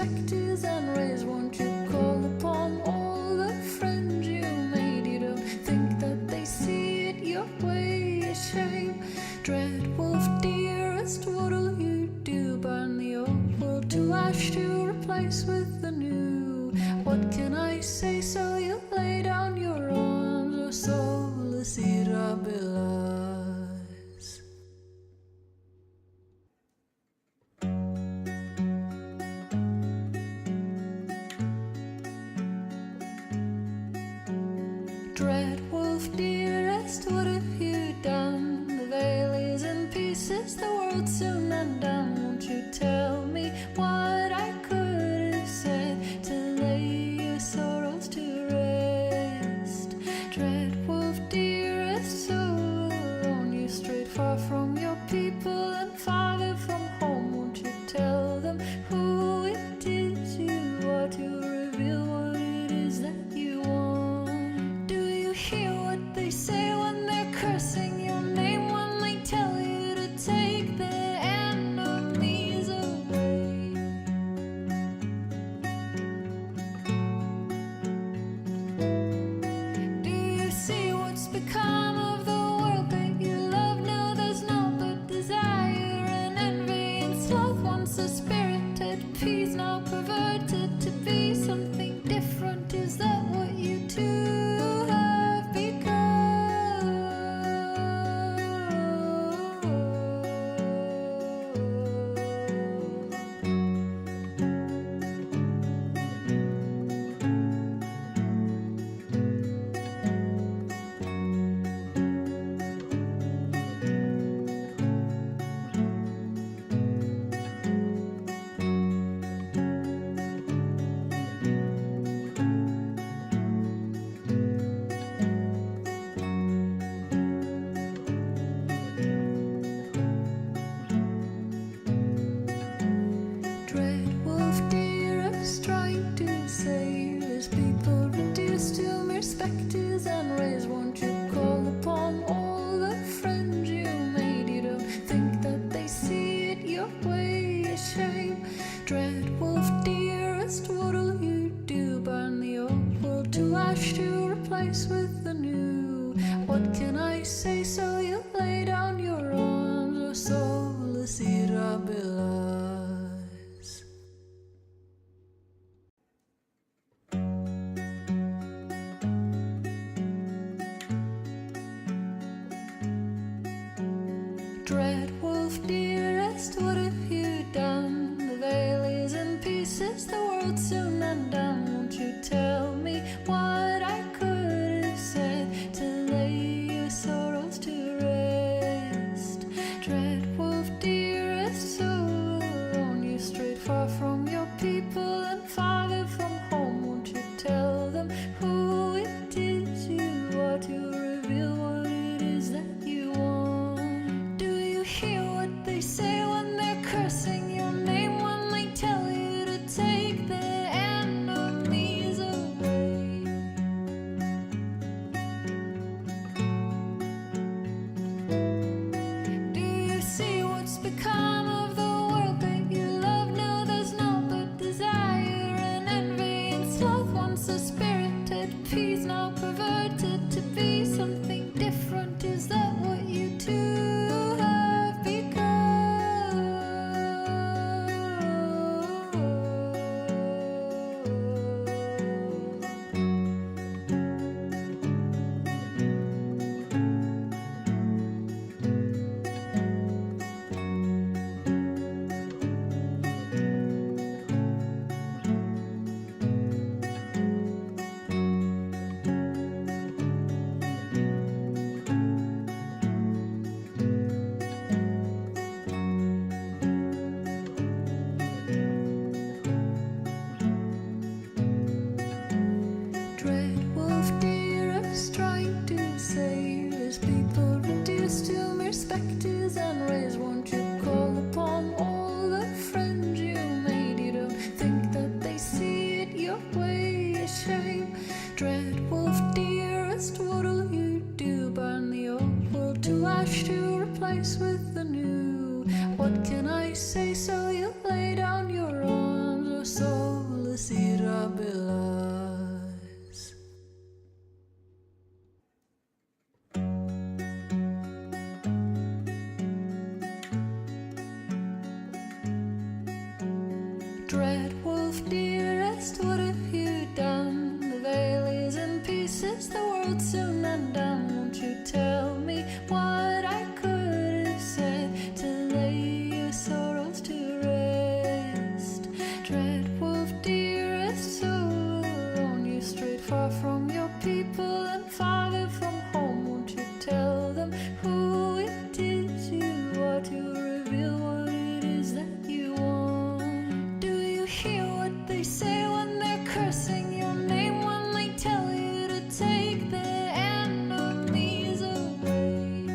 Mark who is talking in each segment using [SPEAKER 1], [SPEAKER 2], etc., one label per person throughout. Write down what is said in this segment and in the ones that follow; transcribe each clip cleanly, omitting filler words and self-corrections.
[SPEAKER 1] spectres and rays, won't you call upon all the friends you made? You don't think that they see it your way, a shame. Dread wolf dearest, what'll you do? Burn the old world to ash to replace with the new. What can I say? So you lay down your arms, or soulless irabilis. Dread wolf dearest, what have you done? The veil is in pieces, the world's soon undone. Won't you tell me what I could have said to lay your sorrows to rest? Dread wolf dearest, so alone you strayed far from your people and farther from home. Won't you tell them who it is you are, to reveal what it is that you want? Do you hear what they say when they're cursing your name, when they tell you to take their enemies away? Do you see what's become of the world that you love? Now there's naught but desire and envy and sloth. Once a spirited peace, now perverted to be something different. Is that what you two have become? Dread wolf dearest, trying to save his people, reduced to mere spectres and rays. Won't you call upon all the friends you made? You don't think that they see it your way, a shame. Dread wolf dearest, what'll you do? Burn the old world to ash to replace with the new. What can I say? So you lay down your arms, or soulless irabilis. Dread wolf dearest, what have you done? The veil is in pieces, the world's soon undone. Won't you tell me what I could have said to lay your sorrows to rest? Dread wolf dearest, so alone you strayed far from your people and farther from home. Won't you tell them who it is you are, to reveal what it is that you want? Do you hear what they say when they're cursing your name, when they tell you to take their enemies away? Do you see what's become of the world that you love? Now there's naught but desire and envy and sloth. Once a spirited peace, now perverted to be something different. Is that what you two have become? Dread wolf dearest, trying to save his people, reduced to mere spectres and rays. Won't you call upon all the friends you made? You don't think that they see it your way, a shame. Dread wolf dearest, what'll you do? Burn the old world to ash to replace with the new. What can I say? So you lay down your arms, or soulless irrealize. Dread wolf, dearest, what have you done? The veil is in pieces, the world's soon undone. Won't you tell me what I could have said to lay your sorrows to rest? Dread wolf, dearest, so alone you strayed far from your people and farther from home. Won't you tell them who it is you are, to reveal what it is that you want? Hear what they say when they're cursing your name, when they tell you to take their enemies away.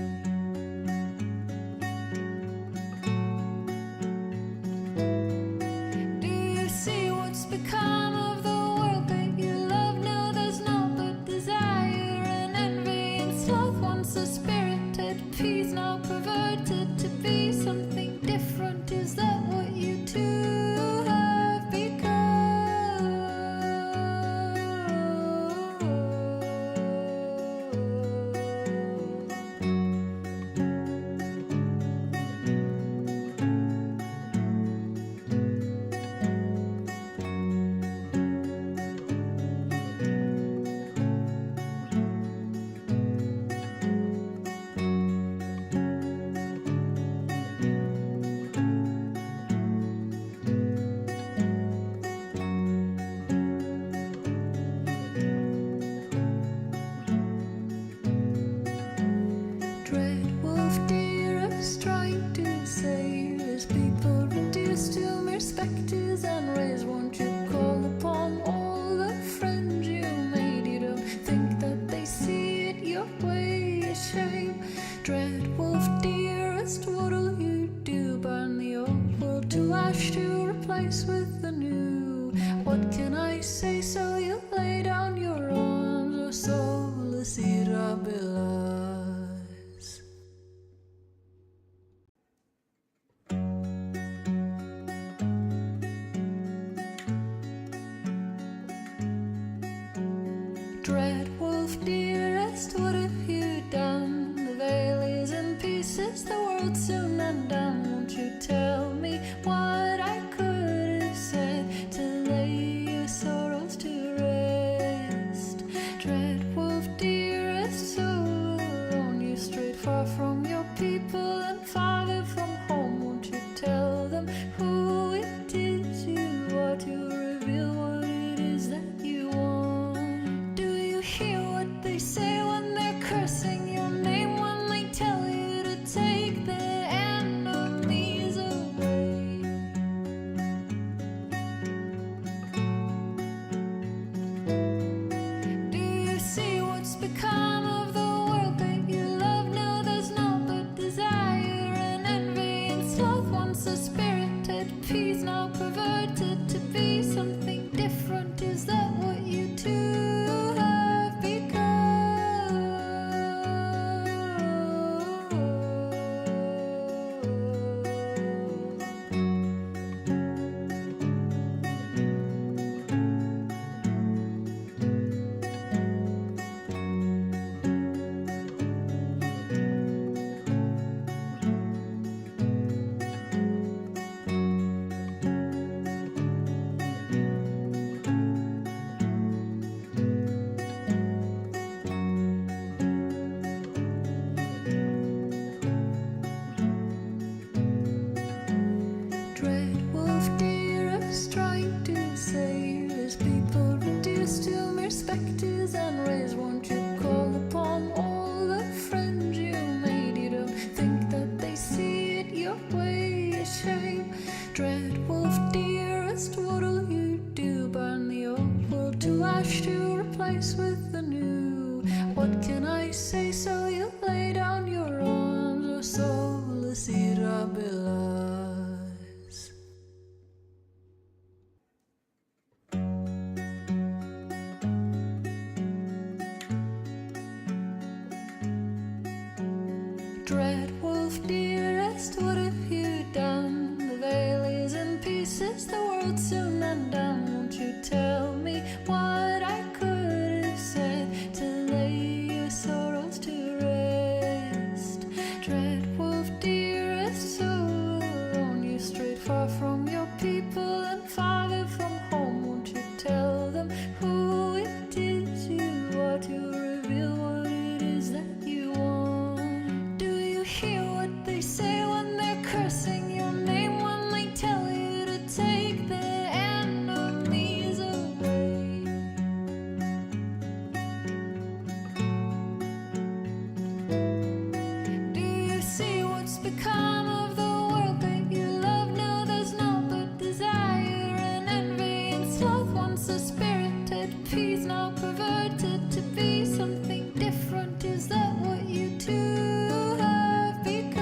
[SPEAKER 1] Do you see what's become of the world that you love? Now there's naught but desire and envy and sloth. Once a spirited peace, now perverted to be something different. Is that what you do? Trying to save his people, reduced to mere spectres and rays. Won't you call upon all the friends you made? You don't think that they see it your way, a shame. Dread wolf, dearest, what'll you do? Burn the old world to ash to replace with the new? What can I say? So you lay down your arms, or soulless irrealize. Dread wolf, dearest, what have you done? The veil is in pieces, the world's soon undone. Won't you tell me what I could have said to lay your sorrows to rest? Dread wolf, dearest, so alone you strayed far from your people and farther from home. Won't you tell them who it is you are, to reveal what it is that you want? Hear what they say when they're cursing your name, when they tell you to take their enemies away. Do you see what's become of the world that you love? Now there's naught but desire and envy and sloth. Once a spirited peace, now perverted to be something different. Is that what you do? Trying to save his people, reduced to mere spectres and rays. Won't you call upon all the friends you made? You don't think that they see it your way, a shame. Dread wolf, dearest, what'll you do? Burn the old world to ash to replace with the new? What can I say? So you lay down your arms, or soulless irrealize. Dread wolf, dearest, what have you done? The veil is in pieces, the world's soon undone. you tell me what I could have said to lay your sorrows to rest? Dread wolf, dearest, so alone you strayed far from your people and farther from home. Won't you tell them who it is you are, to reveal what it is that you want? Do you hear what they say when they're cursing your name, when they tell you to take their enemies away? Do you see what's become of the world that you love? Now there's naught but desire and envy and sloth, once a spirit at peace, now perverted to be something different. Is that what you two have become?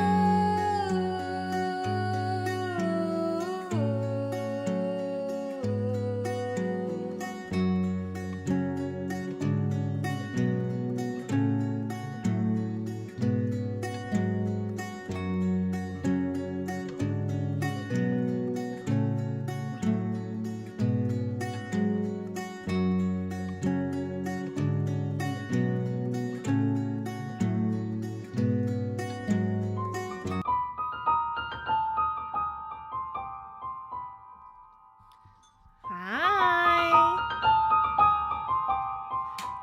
[SPEAKER 2] Hi.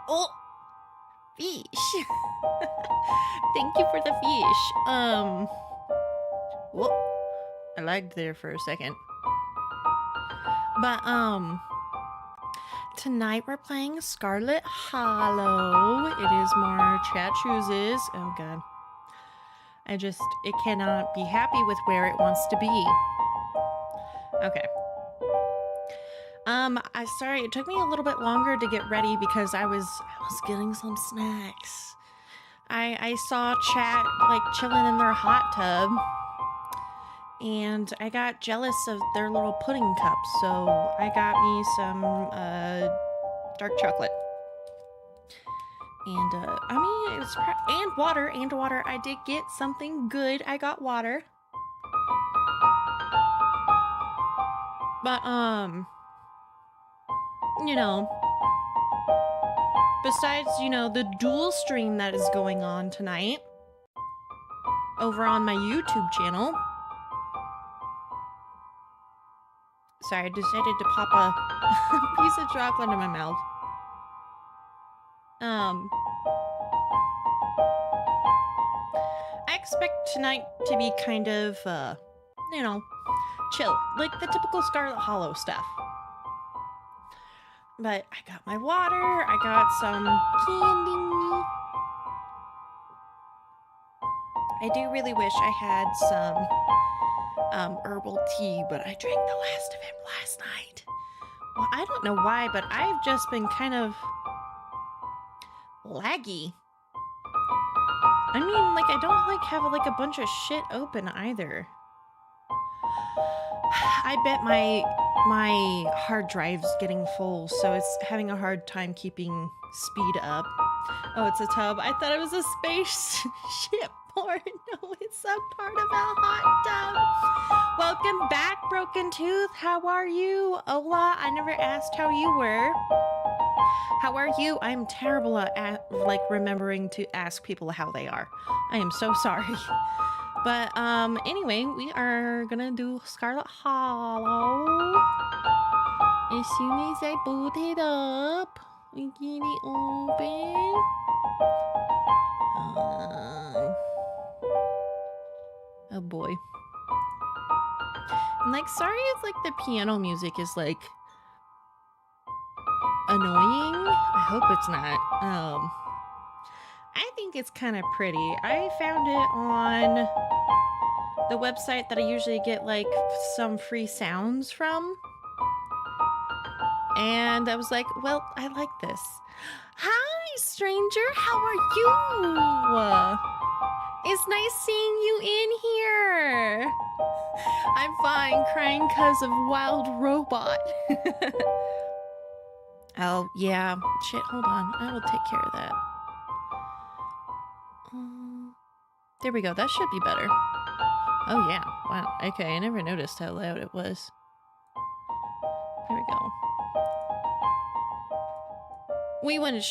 [SPEAKER 2] Oh, fish. Thank you for the fish. Whoa, I lagged there for a second. But tonight we're playing Scarlet Hollow. It is more chat chooses. Oh god. It cannot be happy with where it wants to be. Okay. Sorry, it took me a little bit longer to get ready because I was getting some snacks. I saw chat like chilling in their hot tub, and I got jealous of their little pudding cups, so I got me some dark chocolate. And I mean, it's and water. I did get something good. I got water. But you know, besides, the dual stream that is going on tonight over on my YouTube channel. Sorry, I decided to pop a piece of chocolate in my mouth. I expect tonight to be kind of, chill, like the typical Scarlet Hollow stuff. But I got my water, I got some candy. I do really wish I had some herbal tea, but I drank the last of it last night. Well, I don't know why, but I've just been kind of laggy. I mean, like, I don't have a bunch of shit open either. I bet my hard drive's getting full, so it's having a hard time keeping speed up. Oh, it's a tub. I thought it was a spaceship porn. No, it's a part of a hot tub. Welcome back, Broken Tooth. How are you? Ola, I never asked how you were. How are you? I'm terrible at remembering to ask people how they are. I am so sorry. But anyway, we are gonna do Scarlet Hollow. As soon as I boot it up, we get it open. Oh boy. I'm sorry if the piano music is annoying. I hope it's not. I think it's kind of pretty. I found it on the website that I usually get some free sounds from. And I was like, well, I like this. Hi, stranger. How are you? It's nice seeing you in here. I'm fine, crying because of wild robot. Oh, yeah. Shit, hold on. I will take care of that. There we go. That should be better. Oh, yeah. Wow. Okay, I never noticed how loud it was. There we go. We wouldn't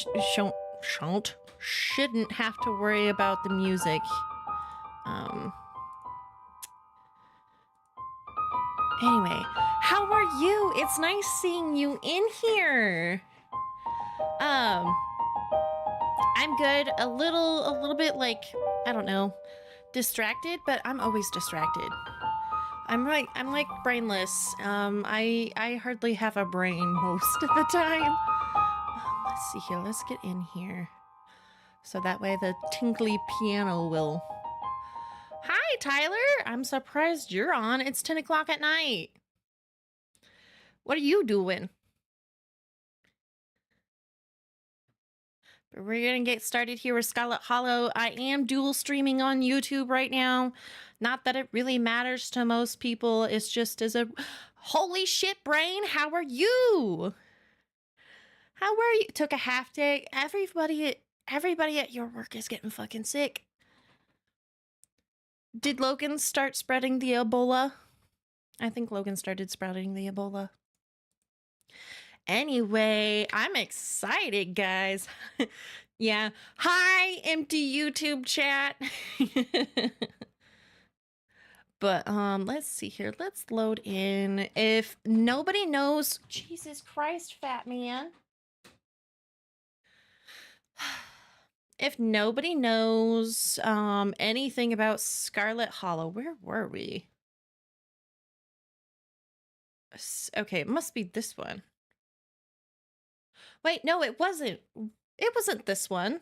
[SPEAKER 2] shouldn't have to worry about the music. Anyway, how are you? It's nice seeing you in here. I'm good. A little bit like, I don't know, distracted, but I'm always distracted. I'm like brainless. I hardly have a brain most of the time. Let's see here. Let's get in here. So that way the tinkly piano will... Hi, Tyler! I'm surprised you're on. It's 10 o'clock at night. What are you doing? But we're gonna get started here with Scarlet Hollow. I am dual streaming on YouTube right now. Not that it really matters to most people. It's just as a... Holy shit, brain! How are you? How are you? Took a half day. Everybody at your work is getting fucking sick. Did Logan start spreading the Ebola? I think Logan started spreading the Ebola. Anyway, I'm excited, guys. Yeah. Hi, empty YouTube chat. But let's see here. Let's load in. If nobody knows, Jesus Christ, fat man. If nobody knows anything about Scarlet Hollow, where were we? Okay, it must be this one. Wait, no, it wasn't. It wasn't this one.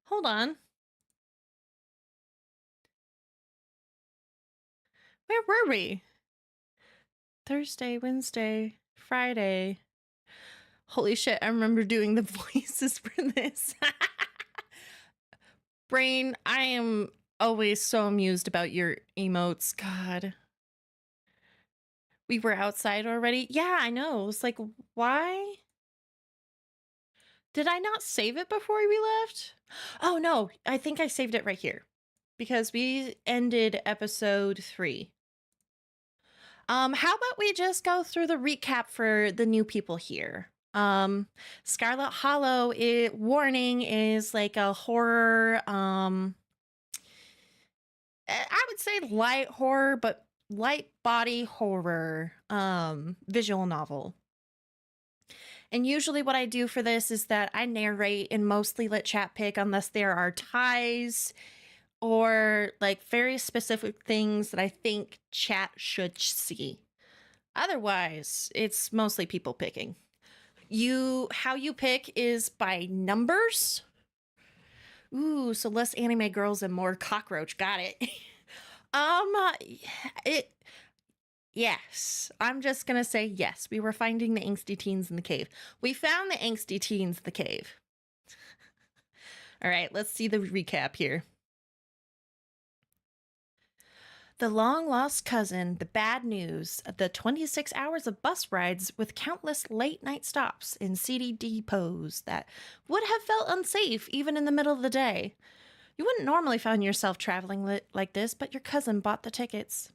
[SPEAKER 2] Hold on. Where were we? Thursday, Wednesday, Friday. Holy shit, I remember doing the voices for this. Brain, I am always so amused about your emotes. God. We were outside already? Yeah, I know. It's like, why? Did I not save it before we left? Oh, no. I think I saved it right here. Because we ended episode 3. How about we just go through the recap for the new people here? Scarlet Hollow, warning, is like a horror, I would say light horror, but light body horror, visual novel. And usually what I do for this is that I narrate and mostly let chat pick unless there are ties or like very specific things that I think chat should see. Otherwise, it's mostly people picking. How you pick is by numbers. Ooh, so less anime girls and more cockroach. Got it. Yes. I'm just gonna say yes. We were finding the angsty teens in the cave. We found the angsty teens in the cave. All right, let's see the recap here. The long-lost cousin, the bad news, the 26 hours of bus rides with countless late-night stops in seedy depots that would have felt unsafe even in the middle of the day. You wouldn't normally find yourself traveling like this, but your cousin bought the tickets.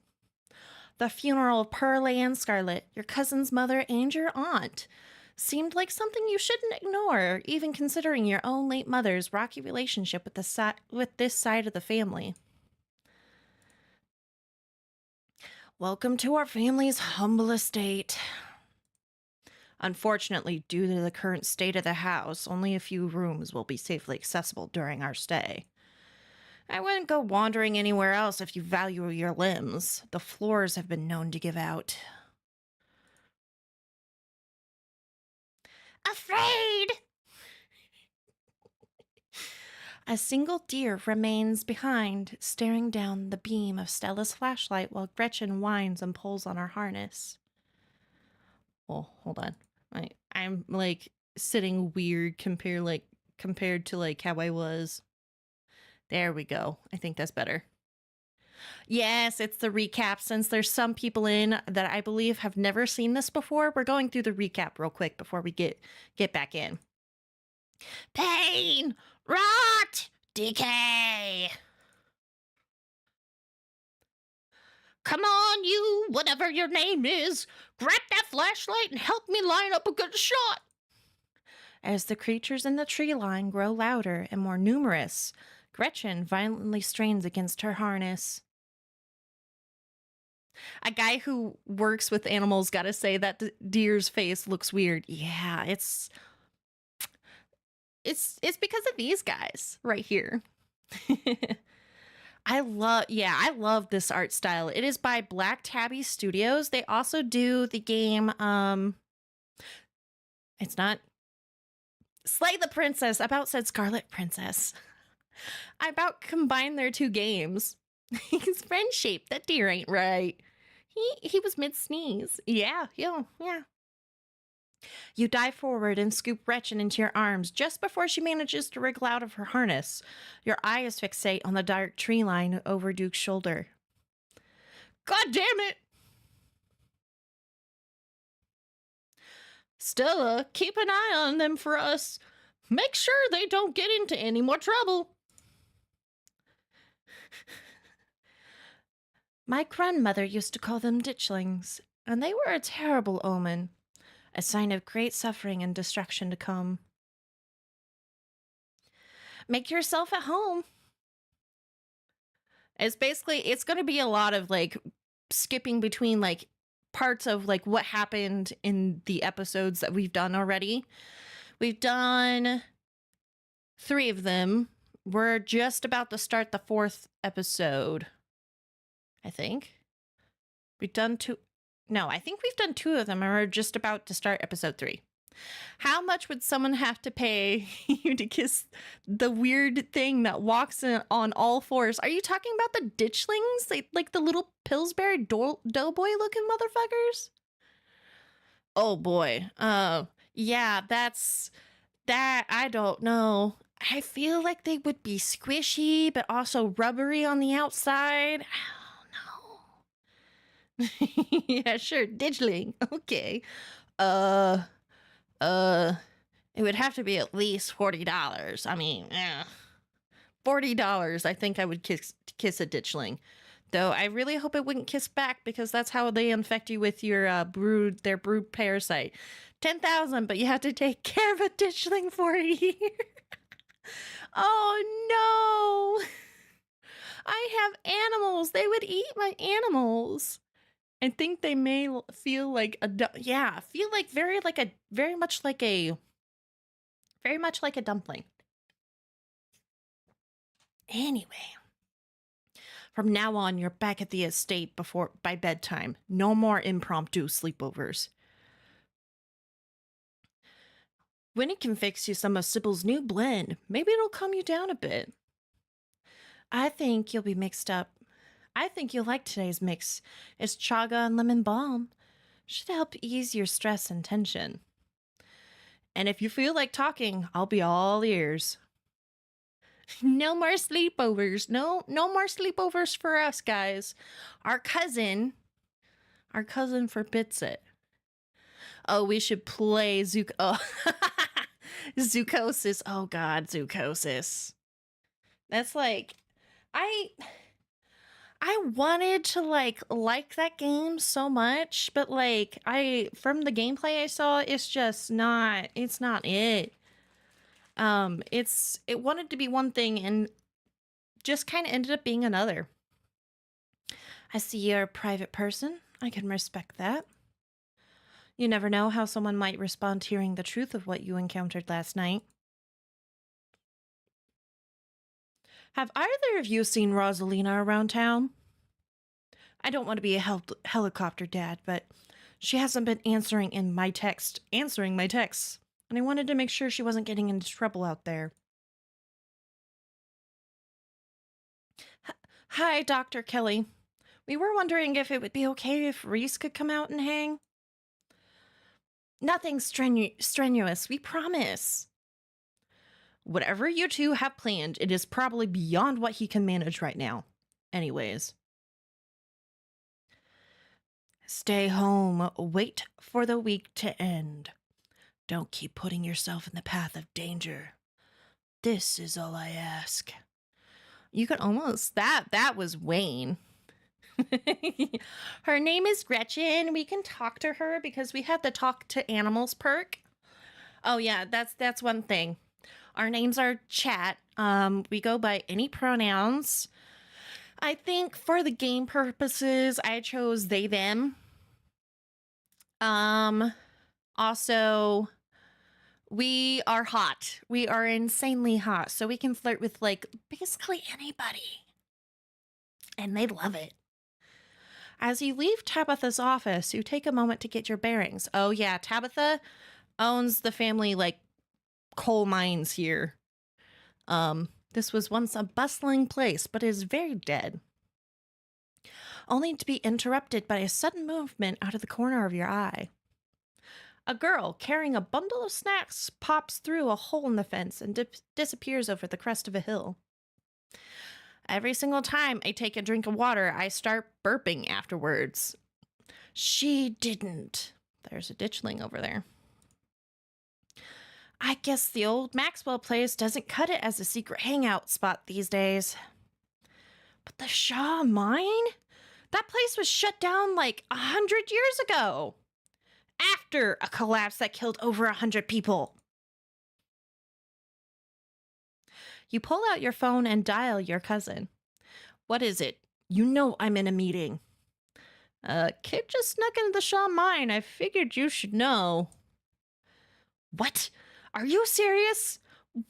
[SPEAKER 2] The funeral of Pearl and Scarlet, your cousin's mother and your aunt, seemed like something you shouldn't ignore, even considering your own late mother's rocky relationship with this side of the family. Welcome to our family's humble estate. Unfortunately, due to the current state of the house, only a few rooms will be safely accessible during our stay. I wouldn't go wandering anywhere else if you value your limbs. The floors have been known to give out. Afraid! A single deer remains behind, staring down the beam of Stella's flashlight while Gretchen whines and pulls on her harness. Oh, hold on. I'm like sitting weird compared to like how I was. There we go. I think that's better. Yes, it's the recap. Since there's some people in that I believe have never seen this before, we're going through the recap real quick before we get back in. Pain! Rot! Decay! Come on, you, whatever your name is. Grab that flashlight and help me line up a good shot. As the creatures in the tree line grow louder and more numerous, Gretchen violently strains against her harness. A guy who works with animals gotta say that deer's face looks weird. Yeah, it's because of these guys right here. I love this art style. It is by Black Tabby Studios. They also do the game it's not Slay the Princess. I about said Scarlet Princess. I about combined their two games. His friend shaped. That deer ain't right. He was mid sneeze. Yeah. You dive forward and scoop Gretchen into your arms just before she manages to wriggle out of her harness. Your eyes fixate on the dark tree line over Duke's shoulder. God damn it! Stella, keep an eye on them for us. Make sure they don't get into any more trouble. My grandmother used to call them ditchlings, and they were a terrible omen, a sign of great suffering and destruction to come. Make yourself at home. It's going to be a lot of like skipping between like parts of like what happened in the episodes that we've done already. We've done 3 of them. We're just about to start the 4th episode, I think. We've done 2. No, I think we've done 2 of them, and we're just about to start episode 3. How much would someone have to pay you to kiss the weird thing that walks on all 4s? Are you talking about the ditchlings? Like the little Pillsbury doughboy looking motherfuckers? Oh boy. Yeah, that I don't know. I feel like they would be squishy, but also rubbery on the outside. I don't know. Yeah, sure. Ditchling. Okay. It would have to be at least $40. I mean, $40. I think I would kiss a ditchling. Though I really hope it wouldn't kiss back, because that's how they infect you with your their brood parasite. 10,000, but you have to take care of a ditchling for a year. Oh no! I have animals. They would eat my animals. I think they may feel like very much like a dumpling. Anyway, from now on, you're back at the estate by bedtime. No more impromptu sleepovers. Winnie can fix you some of Sybil's new blend. Maybe it'll calm you down a bit. I think you'll be mixed up. I think you'll like today's mix. It's chaga and lemon balm. Should help ease your stress and tension. And if you feel like talking, I'll be all ears. No more sleepovers. No more sleepovers for us, guys. Our cousin forbids it. Oh, we should play Zoocosis. Oh God, Zoocosis. That's like, I wanted to like that game so much, but like from the gameplay I saw, it's not it. It wanted to be one thing and just kind of ended up being another. I see you're a private person. I can respect that. You never know how someone might respond to hearing the truth of what you encountered last night. Have either of you seen Rosalina around town? I don't want to be a helicopter dad, but she hasn't been answering my texts, and I wanted to make sure she wasn't getting into trouble out there. Hi, Dr. Kelly. We were wondering if it would be okay if Reese could come out and hang. Nothing strenuous, we promise. Whatever you two have planned, it is probably beyond what he can manage right now. Anyways. Stay home. Wait for the week to end. Don't keep putting yourself in the path of danger. This is all I ask. You could almost... That was Wayne. Her name is Gretchen. We can talk to her because we have the Talk to Animals perk. Oh yeah, that's one thing. Our names are Chat. We go by any pronouns. I think for the game purposes, I chose they them. Um Also, we are hot. We are insanely hot, so we can flirt with like basically anybody. And they love it. As you leave Tabitha's office, you take a moment to get your bearings. Oh yeah, Tabitha owns the family like coal mines here. This was once a bustling place, but is very dead. Only to be interrupted by a sudden movement out of the corner of your eye. A girl carrying a bundle of snacks pops through a hole in the fence and disappears over the crest of a hill. Every single time I take a drink of water, I start burping afterwards. She didn't. There's a ditchling over there. I guess the old Maxwell place doesn't cut it as a secret hangout spot these days. But the Shaw Mine? That place was shut down like 100 years ago. After a collapse that killed over 100 people. You pull out your phone and dial your cousin. What is it? You know I'm in a meeting. Kid just snuck into the Shaw Mine. I figured you should know. What? Are you serious?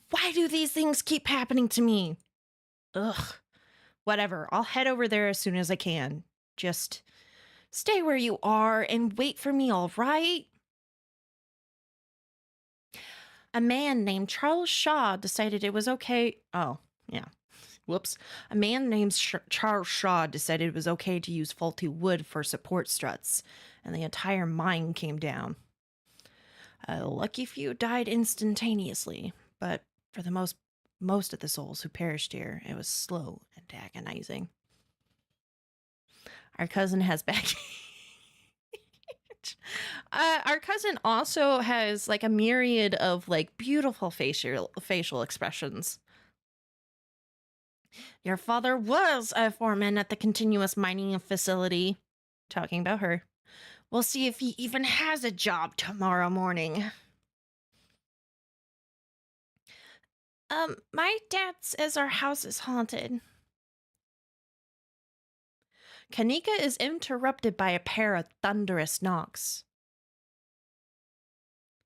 [SPEAKER 2] Why do these things keep happening to me? Ugh. Whatever. I'll head over there as soon as I can. Just stay where you are and wait for me, all right? A man named Charles Shaw decided it was okay. Oh, yeah. Whoops. A man named Charles Shaw decided it was okay to use faulty wood for support struts, and the entire mine came down. A lucky few died instantaneously, but for the most of the souls who perished here, it was slow and agonizing. Our cousin has back. Our cousin also has like a myriad of like beautiful facial expressions. Your father was a foreman at the continuous mining facility. Talking about her. We'll see if he even has a job tomorrow morning. My dad says our house is haunted. Kanika is interrupted by a pair of thunderous knocks.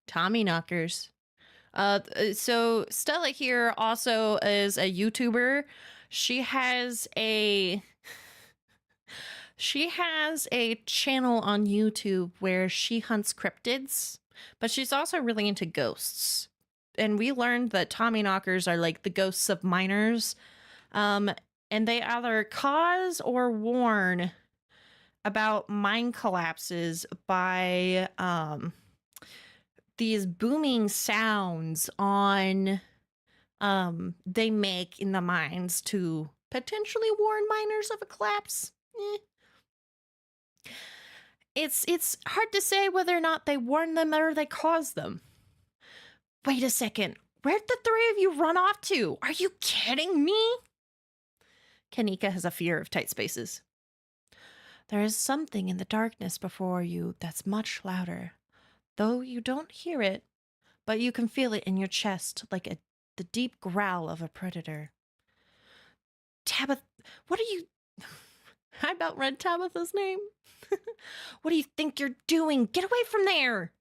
[SPEAKER 2] Tommy knockers. So Stella here also is a YouTuber. She has a channel on YouTube where she hunts cryptids, but she's also really into ghosts. And we learned that Tommy knockers are like the ghosts of miners. And they either cause or warn about mine collapses by these booming sounds they make in the mines to potentially warn miners of a collapse. It's hard to say whether or not they warn them or they cause them. Wait a second. Where'd the three of you run off to? Are you kidding me? Kanika has a fear of tight spaces. There is something in the darkness before you that's much louder, though you don't hear it, but you can feel it in your chest like the deep growl of a predator. Tabitha, what are you... I about read Tabitha's name. What do you think you're doing? Get away from there!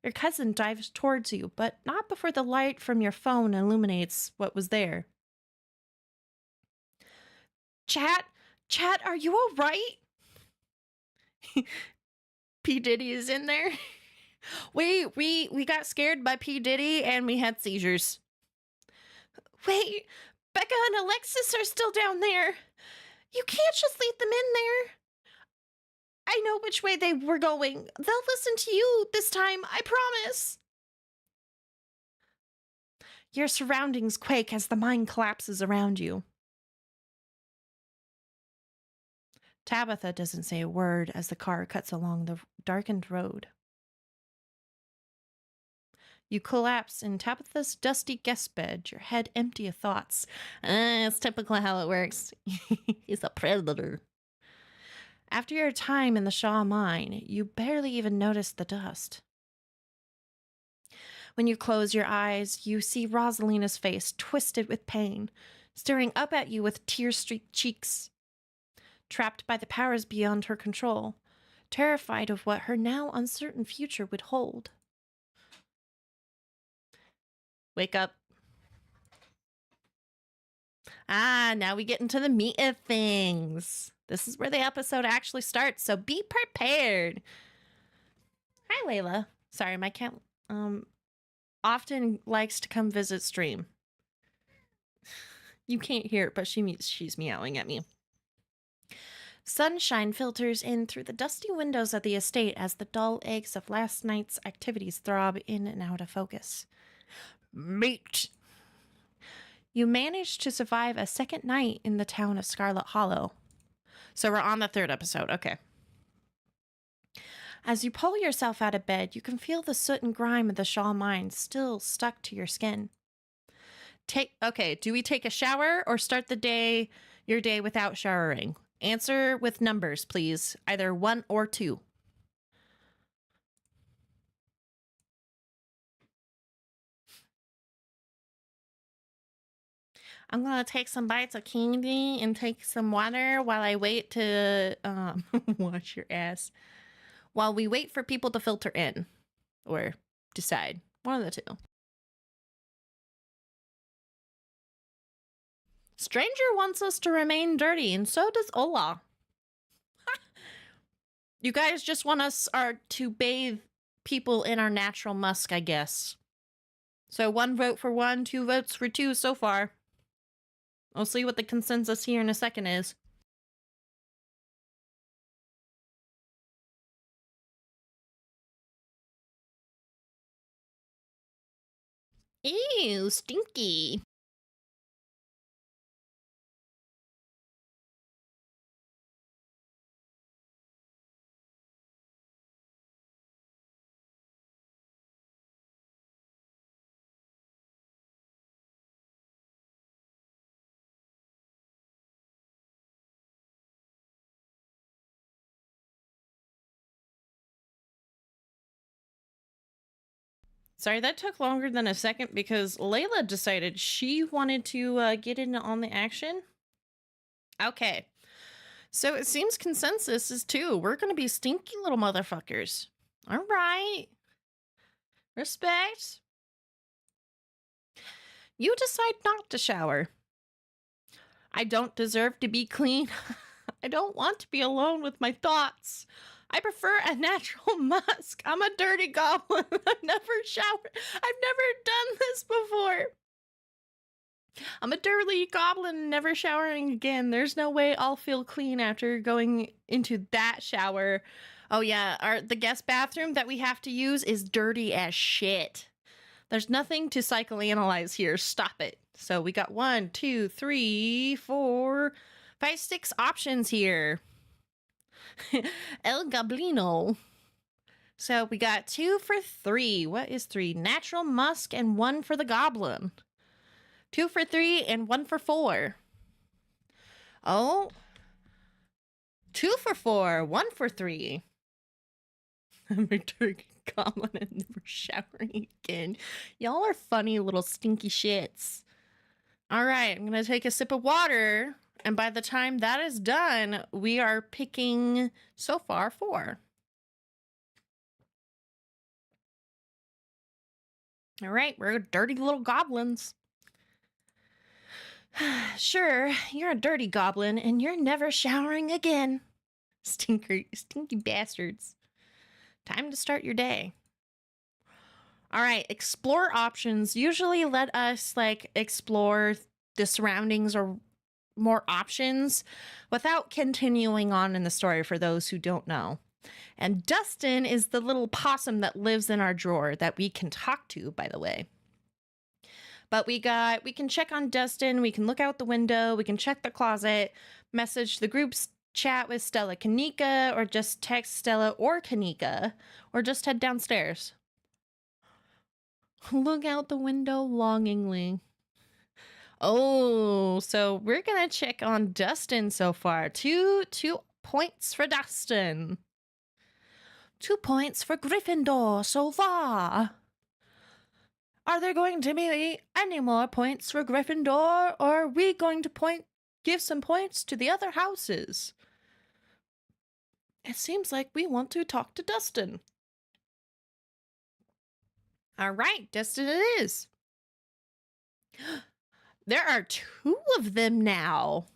[SPEAKER 2] Your cousin dives towards you, but not before the light from your phone illuminates what was there. Chat, are you all right? P. Diddy is in there. We got scared by P. Diddy and we had seizures. Wait, Becca and Alexis are still down there. You can't just leave them in there. I know which way they were going. They'll listen to you this time, I promise. Your surroundings quake as the mine collapses around you. Tabitha doesn't say a word as the car cuts along the darkened road. You collapse in Tabitha's dusty guest bed, your head empty of thoughts. It's typical how it works. He's a predator. After your time in the Shaw Mine, you barely even notice the dust. When you close your eyes, you see Rosalina's face twisted with pain, staring up at you with tear-streaked cheeks. Trapped by the powers beyond her control, terrified of what her now uncertain future would hold. Wake up. Now we get into the meat of things. This is where the episode actually starts, so be prepared. Hi, Layla. Sorry, my cat often likes to come visit stream. You can't hear it, but she's meowing at me. Sunshine filters in through the dusty windows of the estate as the dull eggs of last night's activities throb in and out of focus. Meat! You managed to survive a second night in the town of Scarlet Hollow. So we're on the third episode. Okay. As you pull yourself out of bed, you can feel the soot and grime of the Shaw mines still stuck to your skin. Okay, do we take a shower or start your day without showering? Answer with numbers, please. Either 1 or 2. I'm going to take some bites of candy and take some water while I wait to wash your ass. While we wait for people to filter in. Or decide. One of the two. Stranger wants us to remain dirty, and so does Ola. You guys just want us to bathe people in our natural musk, I guess. So 1 vote for 1, 2 votes for 2 so far. I'll see what the consensus here in a second is. Ew, stinky. Sorry, that took longer than a second because Layla decided she wanted to get in on the action. Okay. So it seems consensus is 2. We're going to be stinky little motherfuckers. All right. Respect. You decide not to shower. I don't deserve to be clean. I don't want to be alone with my thoughts. I prefer a natural musk. I'm a dirty goblin. I've never showered. I've never done this before. I'm a dirty goblin, never showering again. There's no way I'll feel clean after going into that shower. Oh yeah, the guest bathroom that we have to use is dirty as shit. There's nothing to psychoanalyze here. Stop it. So we got 1, 2, 3, 4, 5, 6 options here. El Goblino. So we got 2 for 3. What is 3? Natural musk and 1 for the goblin. 2 for 3 and 1 for 4. Oh. 2 for 4, 1 for 3. I'm a dirty goblin and never showering again. Y'all are funny little stinky shits. All right, I'm going to take a sip of water. And by the time that is done, we are picking, so far, 4. All right, we're dirty little goblins. Sure, you're a dirty goblin, and you're never showering again. Stinky bastards. Time to start your day. All right, explore options usually let us, explore the surroundings or more options without continuing on in the story for those who don't know. And Dustin is the little possum that lives in our drawer that we can talk to, by the way. But we can check on Dustin, we can look out the window, we can check the closet, message the group's chat with Stella Kanika, or just text Stella or Kanika, or just head downstairs. Look out the window longingly. Oh, so we're gonna check on Dustin so far. 2 points for Dustin. 2 points for Gryffindor so far. Are there going to be any more points for Gryffindor, or are we going to give some points to the other houses? It seems like we want to talk to Dustin. All right, Dustin it is. There are 2 of them now.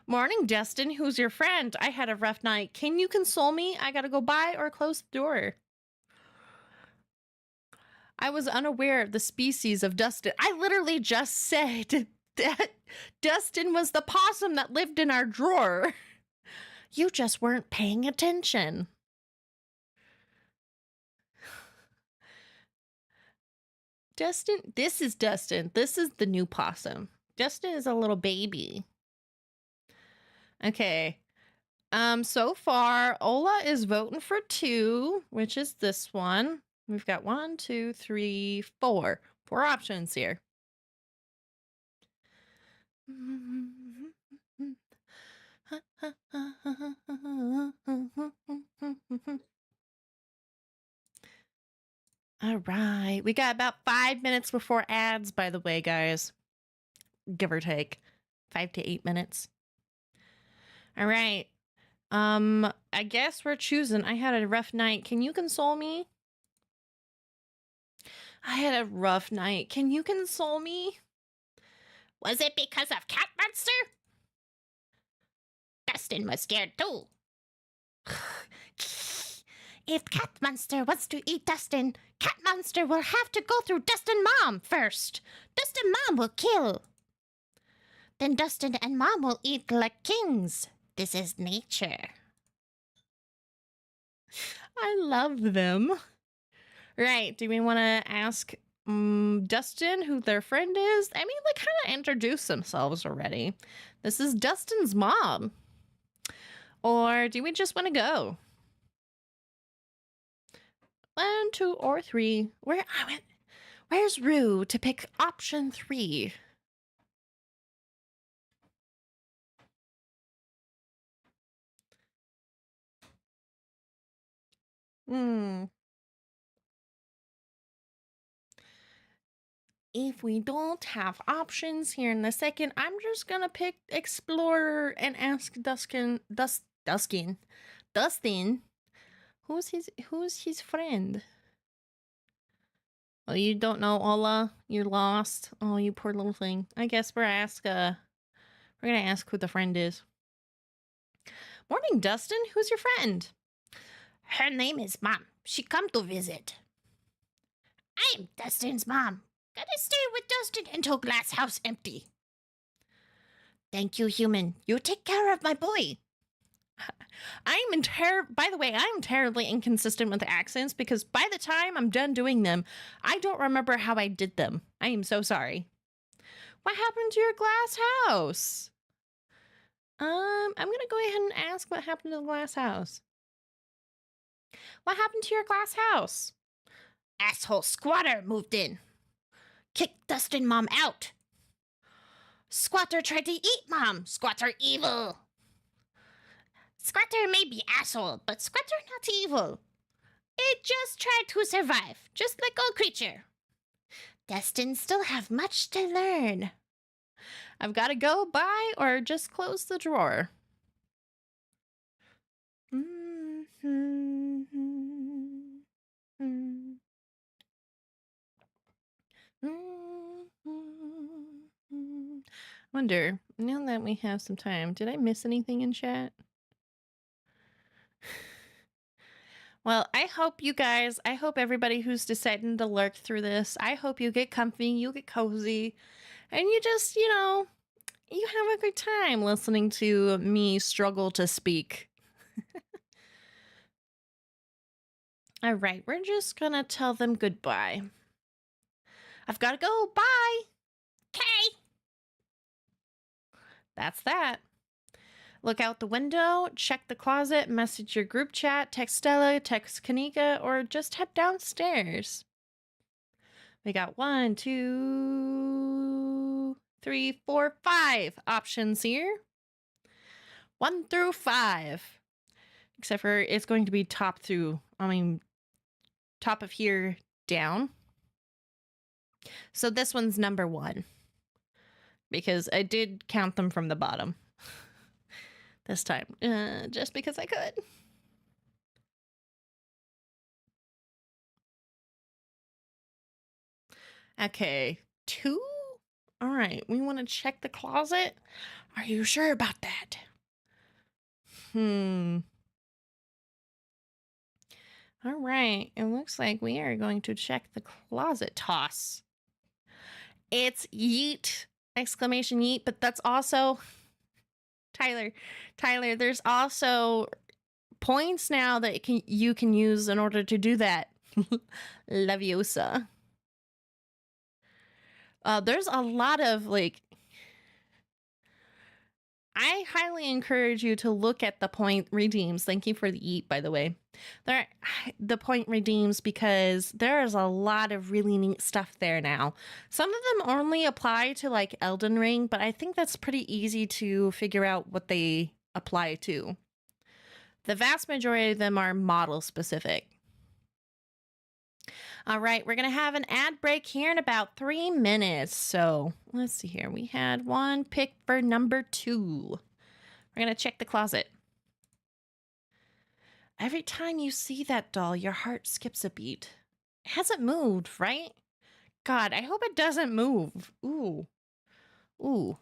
[SPEAKER 2] Morning, Dustin. Who's your friend? I had a rough night. Can you console me? I gotta go by or close the door. I was unaware of the species of Dustin. I literally just said that Dustin was the possum that lived in our drawer. You just weren't paying attention. Dustin, this is Dustin. This is the new possum. Dustin is a little baby. Okay. So far, Ola is voting for 2, which is this one. We've got 1, 2, 3, 4. 4 options here. All right. We got about 5 minutes before ads, by the way, guys. Give or take. 5 to 8 minutes. All right. I guess we're choosing. I had a rough night. Can you console me? I had a rough night. Can you console me?
[SPEAKER 3] Was it because of Cat Monster? Dustin was scared too. If Cat Monster wants to eat Dustin, Cat Monster will have to go through Dustin Mom first. Dustin Mom will kill. Then Dustin and Mom will eat like kings. This is nature.
[SPEAKER 2] I love them. Right. Do we want to ask Dustin who their friend is? I mean, they kind of introduced themselves already. This is Dustin's mom. Or do we just want to go? 1, 2, or 3. Where's Rue to pick option 3? If we don't have options here in a second, I'm just gonna pick Explorer and ask Dustin, who's his friend? Oh, you don't know Ola? You're lost. Oh, you poor little thing. I guess we're gonna ask who the friend is. Morning, Dustin. Who's your friend?
[SPEAKER 3] Her name is Mom. She come to visit. I'm Dustin's mom. Gotta stay with Dustin until glass house empty. Thank you, human. You take care of my boy.
[SPEAKER 2] By the way, I'm terribly inconsistent with accents because by the time I'm done doing them, I don't remember how I did them. I am so sorry. What happened to your glass house? I'm gonna go ahead and ask what happened to the glass house. What happened to your glass house?
[SPEAKER 3] Asshole squatter moved in. Kicked Dustin Mom out. Squatter tried to eat Mom. Squatter evil. Squatter may be asshole, but Squatter not evil. It just tried to survive, just like all creature. Dustin still have much to learn.
[SPEAKER 2] I've got to go by or just close the drawer. Wonder, now that we have some time, did I miss anything in chat? Well, I hope everybody who's deciding to lurk through this, I hope you get comfy, you get cozy, and you just, you have a good time listening to me struggle to speak. All right, we're just gonna tell them goodbye. I've got to go. Bye.
[SPEAKER 3] Okay.
[SPEAKER 2] That's that. Look out the window, check the closet, message your group chat, text Stella, text Kanika, or just head downstairs. We got 1, 2, 3, 4, 5 options here. 1 through 5. Except for it's going to be top of here down. So this one's number 1 because I did count them from the bottom this time, just because I could. Okay, 2? All right, we want to check the closet. Are you sure about that? All right, it looks like we are going to check the closet. Toss. It's yeet! Exclamation yeet, but that's also... Tyler, there's also points now that you can use in order to do that. Leviosa. There's a lot of, like... I highly encourage you to look at the point redeems. Thank you for the eat, by the way. The point redeems because there is a lot of really neat stuff there now. Some of them only apply to like Elden Ring, but I think that's pretty easy to figure out what they apply to. The vast majority of them are model specific. All right, we're going to have an ad break here in about 3 minutes. So let's see here. We had one pick for number 2. We're going to check the closet. Every time you see that doll, your heart skips a beat. It hasn't moved, right? God, I hope it doesn't move. Ooh. Ooh.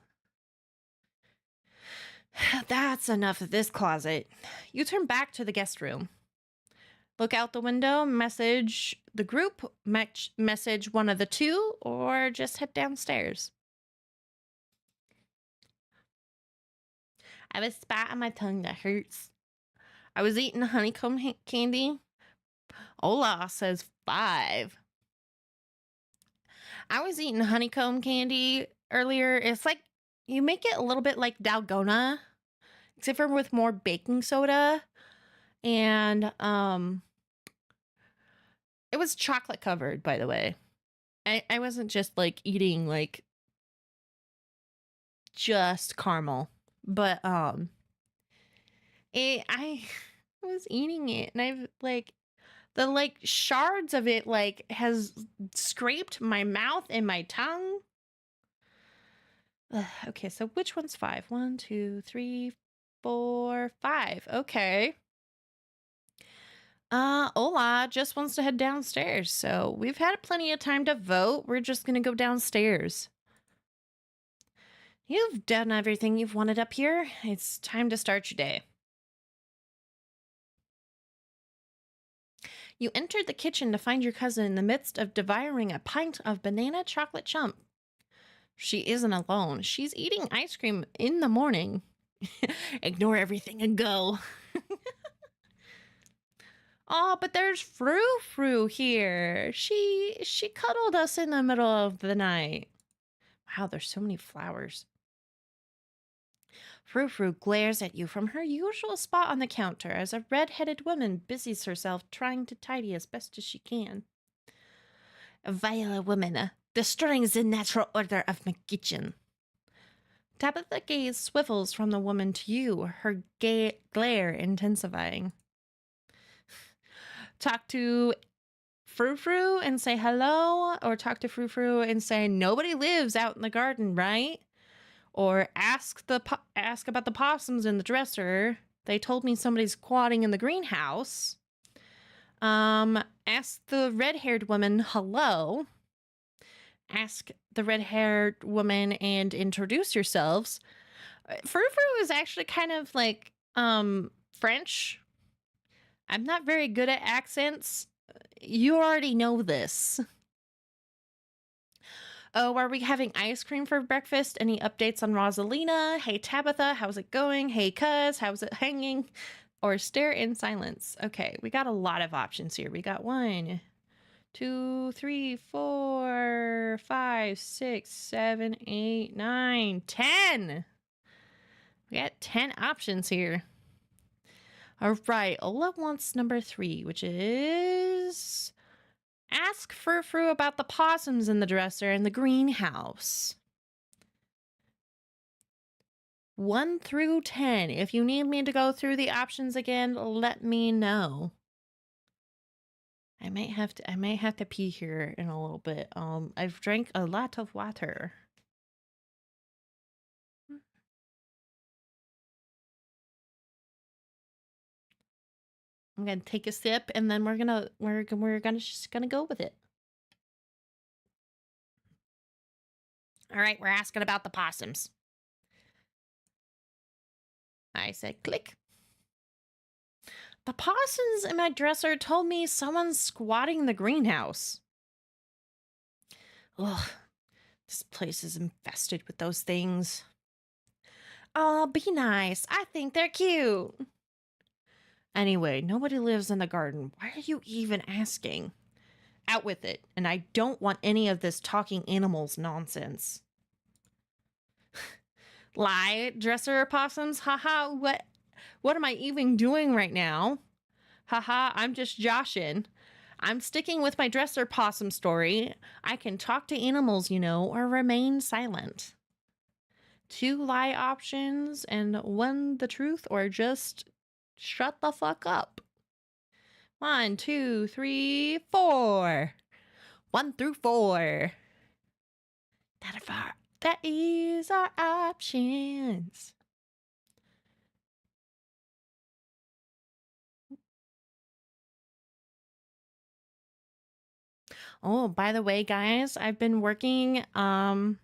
[SPEAKER 2] That's enough of this closet. You turn back to the guest room. Look out the window, message the group, message one of the 2, or just head downstairs. I have a spot on my tongue that hurts. I was eating honeycomb candy. Ola says 5. I was eating honeycomb candy earlier. It's like, you make it a little bit like Dalgona, except for with more baking soda. And, it was chocolate covered, by the way. I wasn't just like eating like just caramel, but I was eating it and I've like the like shards of it like has scraped my mouth and my tongue. Okay, so which one's 5? 1, 2, 3, 4, 5. Okay. Ola just wants to head downstairs, so we've had plenty of time to vote. We're just gonna go downstairs. You've done everything you've wanted up here. It's time to start your day. You entered the kitchen to find your cousin in the midst of devouring a pint of banana chocolate chump. She isn't alone. She's eating ice cream in the morning. Ignore everything and go. Oh, but there's Frou Frou here. She cuddled us in the middle of the night. Wow, there's so many flowers. Frou Frou glares at you from her usual spot on the counter as a red-headed woman busies herself trying to tidy as best as she can. A vile woman, destroying the natural order of my kitchen. Tabitha gaze swivels from the woman to you, her glare intensifying. Talk to Frou Frou and say hello, or talk to Frou Frou and say nobody lives out in the garden, right? Or ask about the possums in the dresser. They told me somebody's squatting in the greenhouse. Ask the red-haired woman hello. Ask the red-haired woman and introduce yourselves. Frou Frou is actually kind of like French. I'm not very good at accents. You already know this. Oh, are we having ice cream for breakfast? Any updates on Rosalina? Hey, Tabitha, how's it going? Hey, cuz, how's it hanging? Or stare in silence. Okay, we got a lot of options here. We got 1, 2, 3, 4, 5, 6, 7, 8, 9, 10. We got 10 options here. All right, Ola wants number 3, which is ask Frou Frou about the possums in the dresser and the greenhouse. 1 through 10. If you need me to go through the options again, let me know. I might have to pee here in a little bit. I've drank a lot of water. I'm gonna take a sip and then we're just gonna go with it.
[SPEAKER 3] All right, we're asking about the possums.
[SPEAKER 2] I said click. The possums in my dresser told me someone's squatting in the greenhouse. Ugh, this place is infested with those things. Oh, be nice. I think they're cute. Anyway, nobody lives in the garden. Why are you even asking? Out with it. And I don't want any of this talking animals nonsense. Lie, dresser possums? Haha, what am I even doing right now? Haha, I'm just joshing. I'm sticking with my dresser possum story. I can talk to animals, you know, or remain silent. 2 lie options and 1 the truth, or just shut the fuck up. 1, 2, 3, 4. 1 through 4. That is our options. Oh, by the way, guys, I've been working, I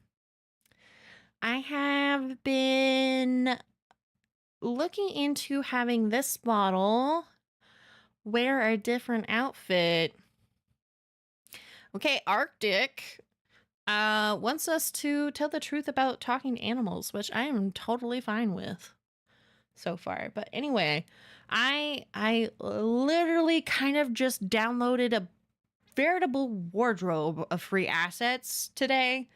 [SPEAKER 2] have been looking into having this model wear a different outfit. Okay, Arctic wants us to tell the truth about talking to animals, which I am totally fine with so far. But anyway, I literally kind of just downloaded a veritable wardrobe of free assets today.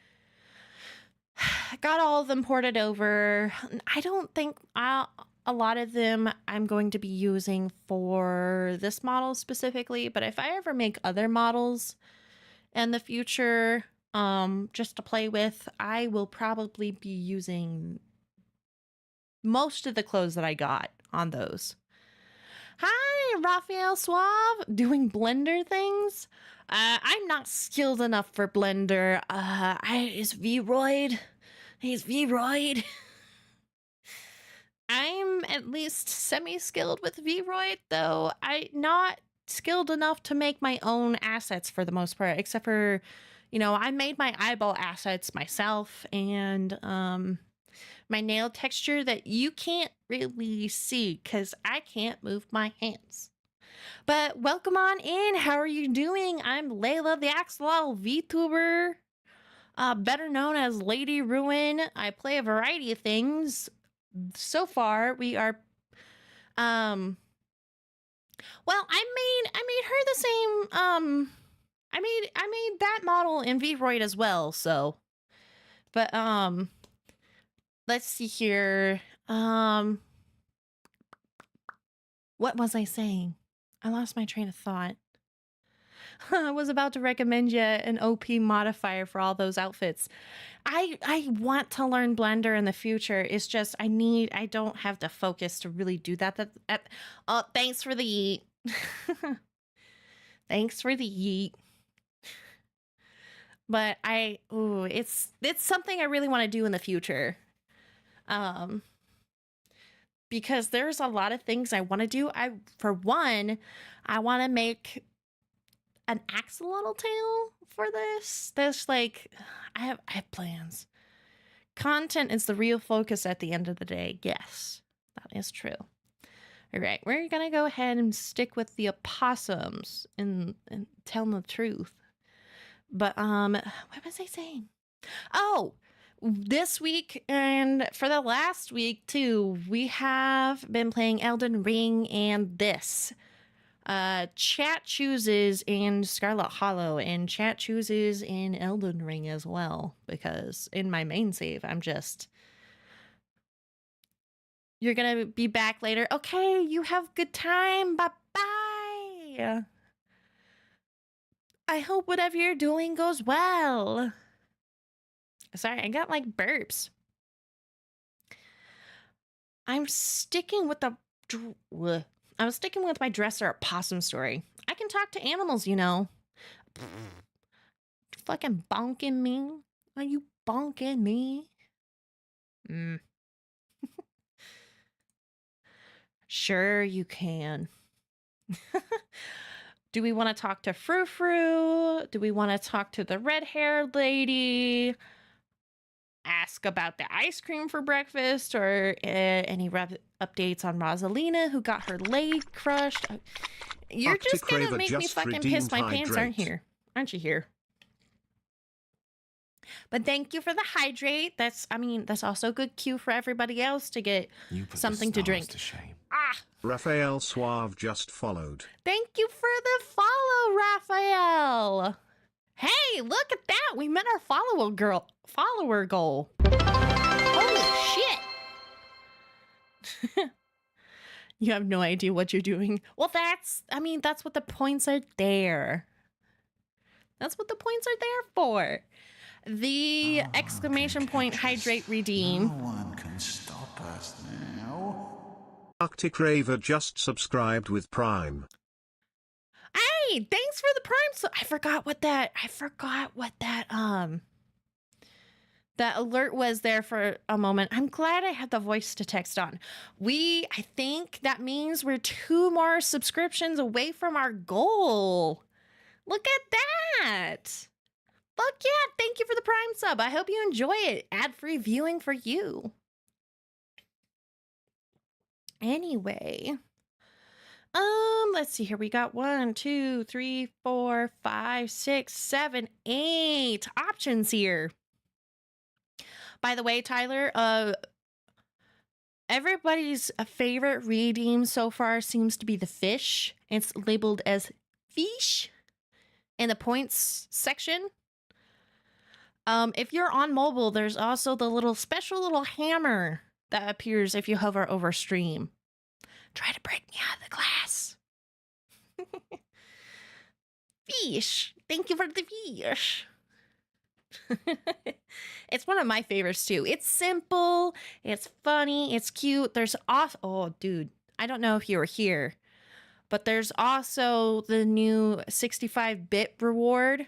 [SPEAKER 2] Got all of them ported over. I don't think a lot of them I'm going to be using for this model specifically, but if I ever make other models in the future, just to play with, I will probably be using most of the clothes that I got on those. Hi, Raphael Suave, doing Blender things? I'm not skilled enough for Blender. Is Vroid? He's Vroid. I'm at least semi-skilled with Vroid, though I'm not skilled enough to make my own assets for the most part, except for, you know, I made my eyeball assets myself, and my nail texture that you can't really see because I can't move my hands. But welcome on in. How are you doing? I'm Layla, the Axolotl VTuber, better known as Lady Ruin. I play a variety of things. So far, we are, well, I made her the same, I made that model in Vroid as well, so, but, let's see here, what was I saying? I lost my train of thought. I was about to recommend you an OP modifier for all those outfits. I want to learn Blender in the future. It's just I don't have the focus to really do that. Oh, thanks for the yeet. Thanks for the yeet. But it's something I really want to do in the future. Because there's a lot of things I want to do. For one, I want to make an axolotl tail for this. There's like, I have plans. Content is the real focus at the end of the day. Yes, that is true. All right, we're gonna go ahead and stick with the opossums and telling the truth. But what was I saying? Oh, this week and for the last week too, we have been playing Elden Ring and this. Chat chooses in Scarlet Hollow, and chat chooses in Elden Ring as well, because in my main save, I'm just... You're gonna be back later. Okay, you have good time. Bye-bye. I hope whatever you're doing goes well. Sorry, I got like burps. I'm sticking with my dresser opossum story. I can talk to animals, you know. Fucking bonking me? Are you bonking me? Sure you can. Do we want to talk to Frou Frou? Do we want to talk to the red-haired lady? Ask about the ice cream for breakfast, or any updates on Rosalina who got her leg crushed? You're just gonna
[SPEAKER 4] Raver
[SPEAKER 2] make me
[SPEAKER 4] just
[SPEAKER 2] fucking
[SPEAKER 4] redeemed
[SPEAKER 2] piss my pants,
[SPEAKER 4] hydrate.
[SPEAKER 2] aren't you here? But thank you for the hydrate. That's also a good cue for everybody else to get
[SPEAKER 5] You put the
[SPEAKER 2] something to
[SPEAKER 5] stars
[SPEAKER 2] drink.
[SPEAKER 5] to shame.
[SPEAKER 4] Raphael Suave just followed.
[SPEAKER 2] Thank you for the follow, Raphael. Hey, look at that. We met our follower goal. Holy shit. You have no idea what you're doing. Well, that's what the points are there. That's what the points are there for. The exclamation point hydrate redeem.
[SPEAKER 5] No one can stop us now.
[SPEAKER 4] Arctic Raver just subscribed with Prime.
[SPEAKER 2] Hey, thanks for the Prime. So I forgot what that that alert was there for a moment. I'm glad I had the voice to text on. I think that means we're 2 more subscriptions away from our goal. Look at that. Fuck yeah, thank you for the Prime sub. I hope you enjoy it. Ad-free viewing for you. Anyway, let's see here. We got 1, 2, 3, 4, 5, 6, 7, 8 options here. By the way, Tyler, everybody's favorite redeem so far seems to be the fish. It's labeled as fish in the points section. If you're on mobile, there's also the special little hammer that appears if you hover over stream. Try to break me out of the glass. Fish. Thank you for the fish. It's one of my favorites too. It's simple, it's funny, it's cute. There's also, oh dude, I don't know if you were here, but there's also the new 65-bit reward.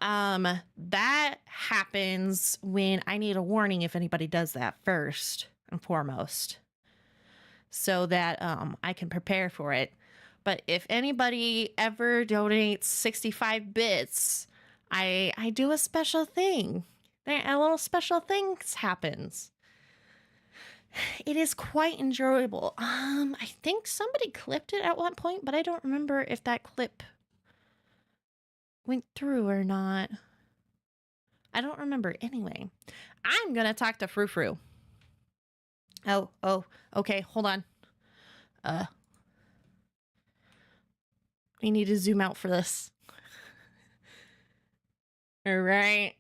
[SPEAKER 2] That happens when I need a warning if anybody does that first and foremost, so that I can prepare for it. But if anybody ever donates 65 bits, I do a special thing. A little special things happens. It is quite enjoyable. I think somebody clipped it at one point, but I don't remember if that clip went through or not. I don't remember. Anyway, I'm gonna talk to Frou Frou. Oh, okay, hold on. We need to zoom out for this. All right,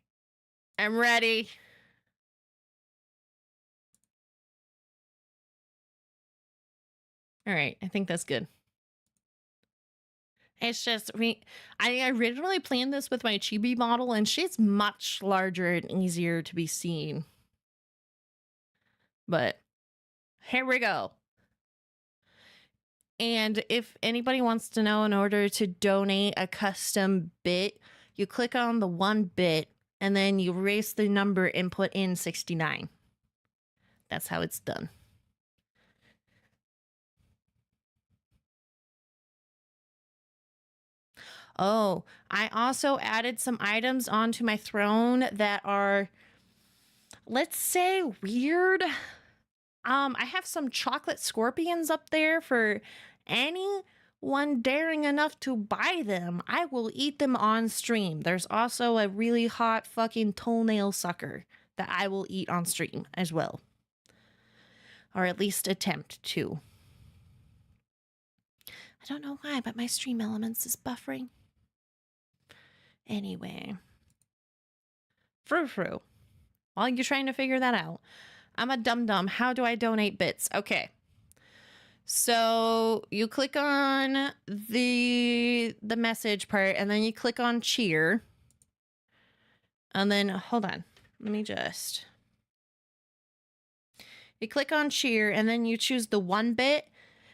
[SPEAKER 2] I'm ready. All right, I think that's good. It's just, I originally planned this with my chibi model, and she's much larger and easier to be seen. But here we go. And if anybody wants to know, in order to donate a custom bit, you click on the 1 bit, and then you erase the number and put in 69. That's how it's done. Oh, I also added some items onto my throne that are, let's say, weird. I have some chocolate scorpions up there for anyone daring enough to buy them. I will eat them on stream. There's also a really hot fucking toenail sucker that I will eat on stream as well. Or at least attempt to. I don't know why, but my Stream Elements is buffering. Anyway. Frou Frou. While you're trying to figure that out, I'm a dum-dum. How do I donate bits? Okay. So you click on the message part, and then you click on cheer. And then, hold on. Let me just... You click on cheer, and then you choose the 1 bit.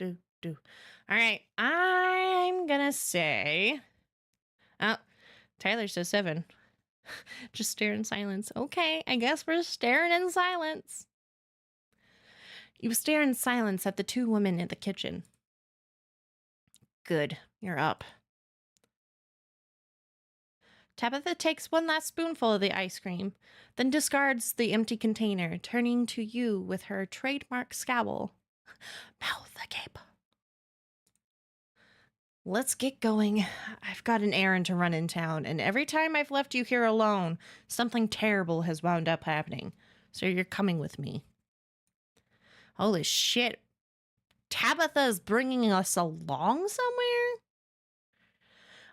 [SPEAKER 2] do. All right, I'm gonna say. Oh, Tyler says 7. Just stare in silence. Okay, I guess we're staring in silence. You stare in silence at the 2 women in the kitchen. Good, you're up. Tabitha takes one last spoonful of the ice cream, then discards the empty container, turning to you with her trademark scowl. Mouth agape. Let's get going. I've got an errand to run in town, and every time I've left you here alone, something terrible has wound up happening. So you're coming with me. Holy shit. Tabitha's bringing us along somewhere?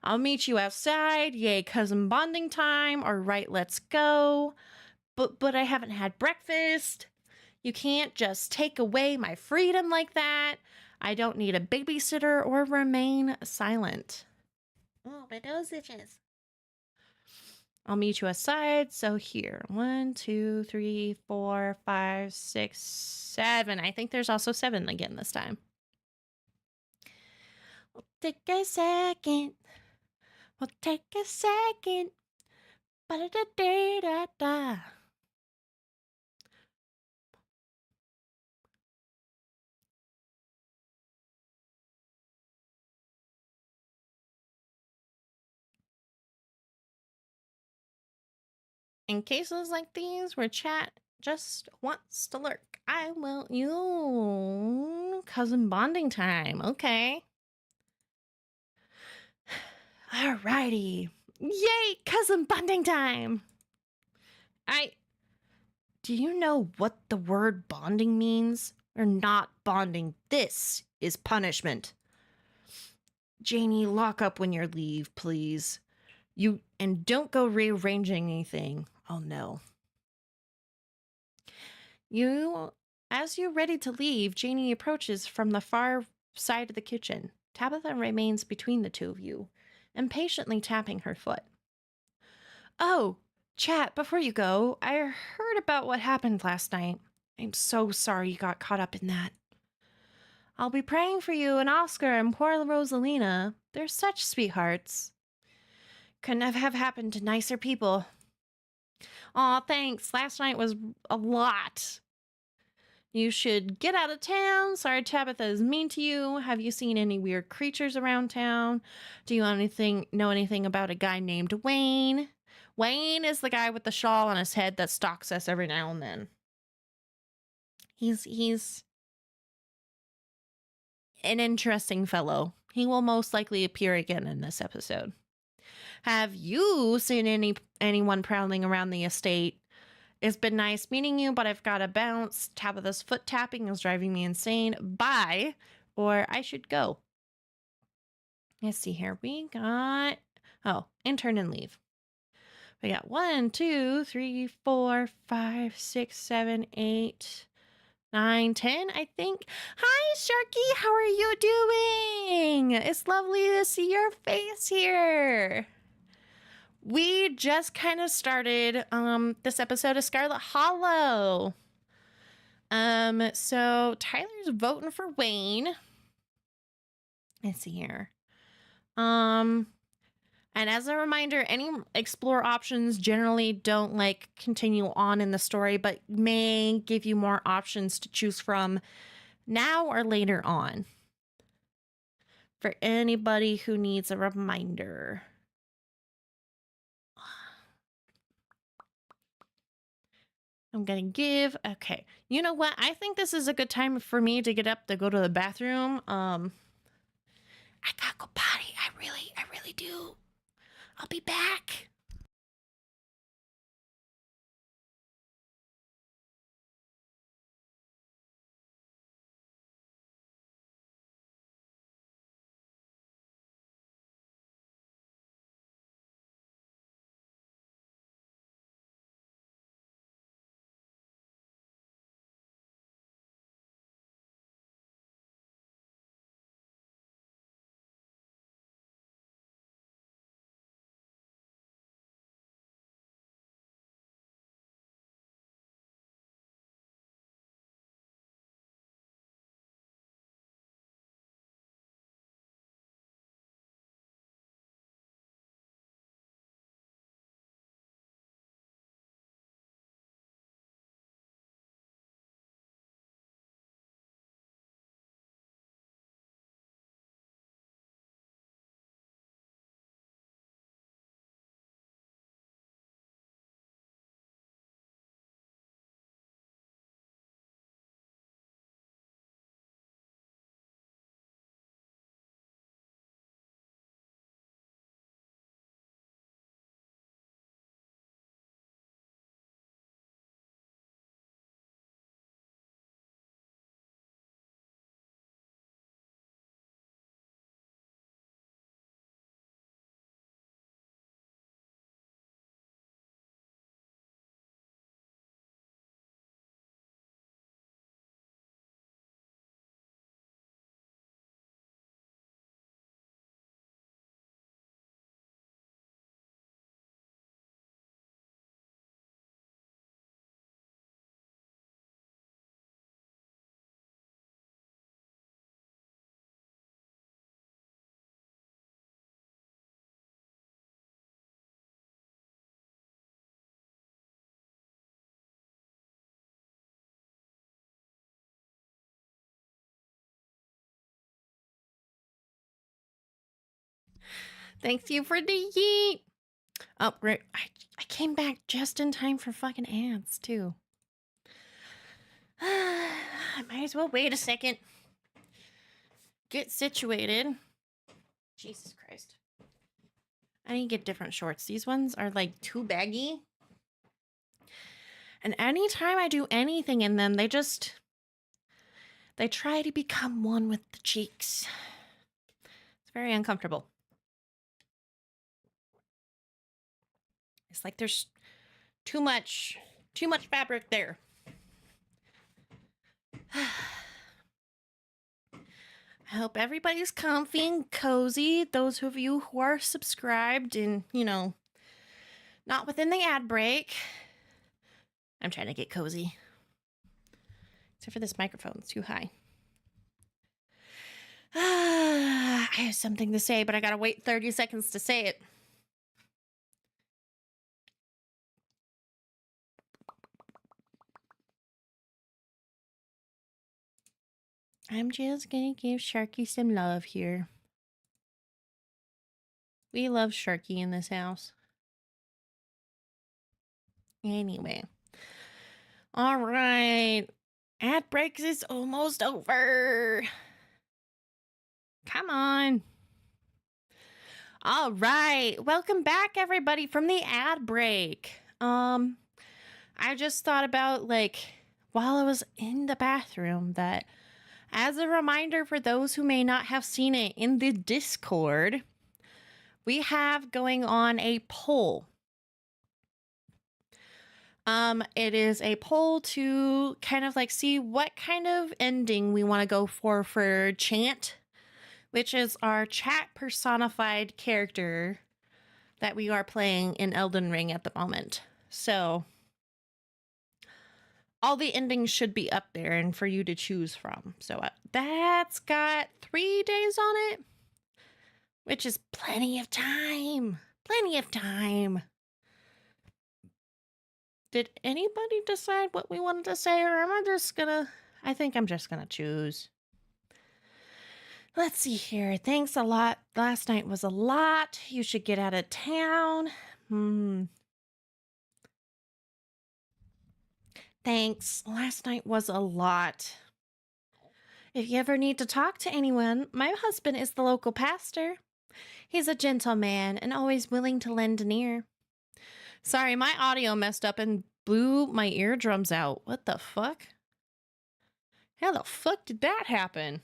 [SPEAKER 2] I'll meet you outside. Yay, cousin bonding time. All right, let's go. But I haven't had breakfast. You can't just take away my freedom like that. I don't need a babysitter or remain silent.
[SPEAKER 3] Oh, my nose itches.
[SPEAKER 2] I'll meet you outside. So here, 1, 2, 3, 4, 5, 6, 7. I think there's also 7 again this time. We'll take a second. We'll take a second. Ba-da-da-da-da-da. In cases like these where chat just wants to lurk, I will you cousin bonding time. Okay. Alrighty. Yay, cousin bonding time. Do you know what the word bonding means? We're not bonding. This is punishment. Janie, lock up when you leave, please. And don't go rearranging anything. Oh no. As you're ready to leave, Janie approaches from the far side of the kitchen. Tabitha remains between the 2 of you, impatiently tapping her foot. Oh, chat, before you go, I heard about what happened last night. I'm so sorry you got caught up in that. I'll be praying for you and Oscar and poor Rosalina. They're such sweethearts. Couldn't have happened to nicer people. Aw, thanks. Last night was a lot. You should get out of town. Sorry Tabitha is mean to you. Have you seen any weird creatures around town? Do you know anything about a guy named Wayne? Wayne is the guy with the shawl on his head that stalks us every now and then. He's an interesting fellow. He will most likely appear again in this episode. Have you seen anyone prowling around the estate? It's been nice meeting you, but I've got to bounce. Tabitha's foot tapping is driving me insane. Bye, or I should go. Let's see here. We got... Oh, intern and leave. We got 1, 2, 3, 4, 5, 6, 7, 8, 9, 10, I think. Hi, Sharky. How are you doing? It's lovely to see your face here. We just kind of started this episode of Scarlet Hollow. So Tyler's voting for Wayne. Let's see here. And as a reminder, any explore options generally don't like continue on in the story, but may give you more options to choose from now or later on. For anybody who needs a reminder. I'm gonna give, okay. You know what? I think this is a good time for me to get up to go to the bathroom. I gotta go potty. I really do. I'll be back. Thanks you for the yeet. Oh, great. I came back just in time for fucking ads, too. I might as well wait a second. Get situated. Jesus Christ. I need to get different shorts. These ones are like too baggy. And anytime I do anything in them, they try to become one with the cheeks. It's very uncomfortable. It's like there's too much fabric there. I hope everybody's comfy and cozy. Those of you who are subscribed and, not within the ad break. I'm trying to get cozy. Except for this microphone, it's too high. I have something to say, but I gotta wait 30 seconds to say it. I'm just gonna give Sharky some love here. We love Sharky in this house. Anyway. All right. Ad breaks is almost over. Come on. All right. Welcome back, everybody, from the ad break. I just thought about, while I was in the bathroom, that as a reminder for those who may not have seen it in the Discord, we have going on a poll. It is a poll to kind of see what kind of ending we want to go for Chant, which is our chat personified character that we are playing in Elden Ring at the moment. So all the endings should be up there and for you to choose from. So that's got 3 days on it, which is plenty of time. Plenty of time. Did anybody decide what we wanted to say, or am I just gonna... I think I'm just gonna choose. Let's see here. Thanks a lot. Last night was a lot. You should get out of town. Thanks. Last night was a lot. If you ever need to talk to anyone, my husband is the local pastor. He's a gentleman and always willing to lend an ear. Sorry, my audio messed up and blew my eardrums out. What the fuck? How the fuck did that happen?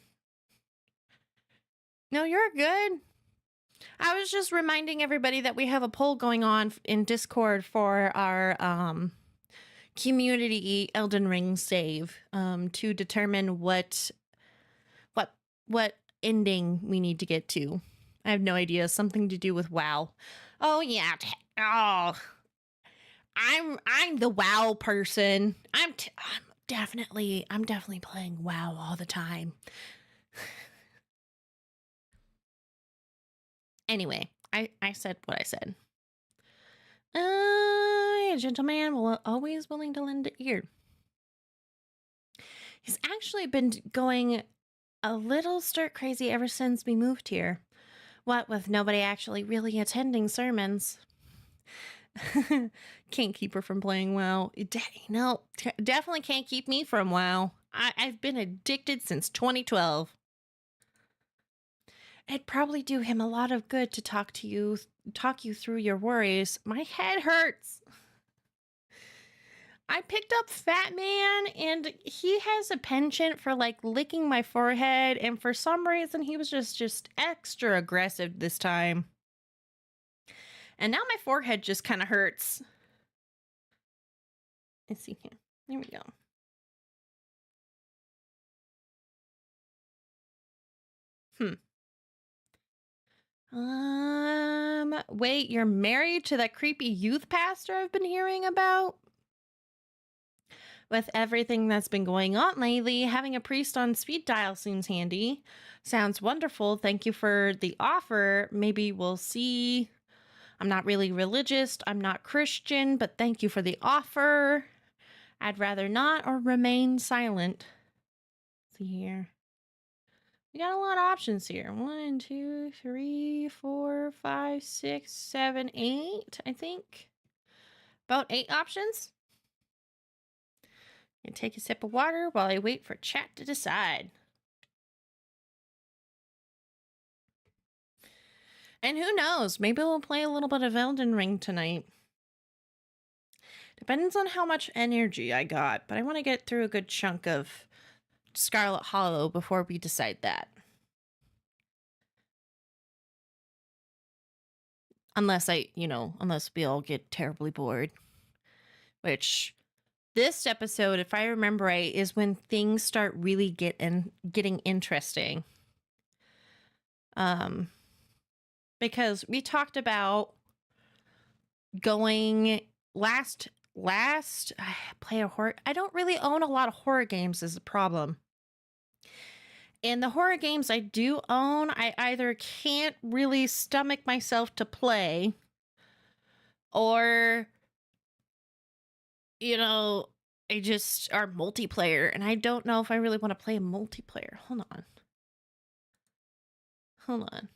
[SPEAKER 2] No, you're good. I was just reminding everybody that we have a poll going on in Discord for our community Elden Ring save to determine what ending we need to get to. I have no idea. Something to do with WoW. Oh yeah. I'm the WoW person. I'm definitely playing WoW all the time. Anyway, I said what I said. A gentleman always willing to lend an ear. He's actually been going a little stir crazy ever since we moved here. What with nobody actually really attending sermons. Can't keep her from playing WoW. No, definitely can't keep me from WoW. I've been addicted since 2012. It'd probably do him a lot of good to talk you through your worries. My head hurts. I picked up Fat Man, and he has a penchant for licking my forehead, and for some reason he was just extra aggressive this time. And now my forehead just kind of hurts. Let's see here. There we go. Wait, you're married to that creepy youth pastor I've been hearing about? With everything that's been going on lately, having a priest on speed dial seems handy. Sounds wonderful. Thank you for the offer. Maybe we'll see. I'm not really religious. I'm not Christian, but thank you for the offer. I'd rather not or remain silent. Let's see here. We got a lot of options here. 1, 2, 3, 4, 5, 6, 7, 8, I think. About 8 options. And take a sip of water while I wait for chat to decide. And who knows, maybe we'll play a little bit of Elden Ring tonight. Depends on how much energy I got, but I want to get through a good chunk of Scarlet Hollow before we decide that. Unless unless we all get terribly bored. Which, this episode, if I remember right, is when things start really getting interesting. Because we talked about going last I play a horror. I don't really own a lot of horror games is the problem. And the horror games I do own, I either can't really stomach myself to play, or I just are multiplayer, and I don't know if I really want to play a multiplayer. Hold on.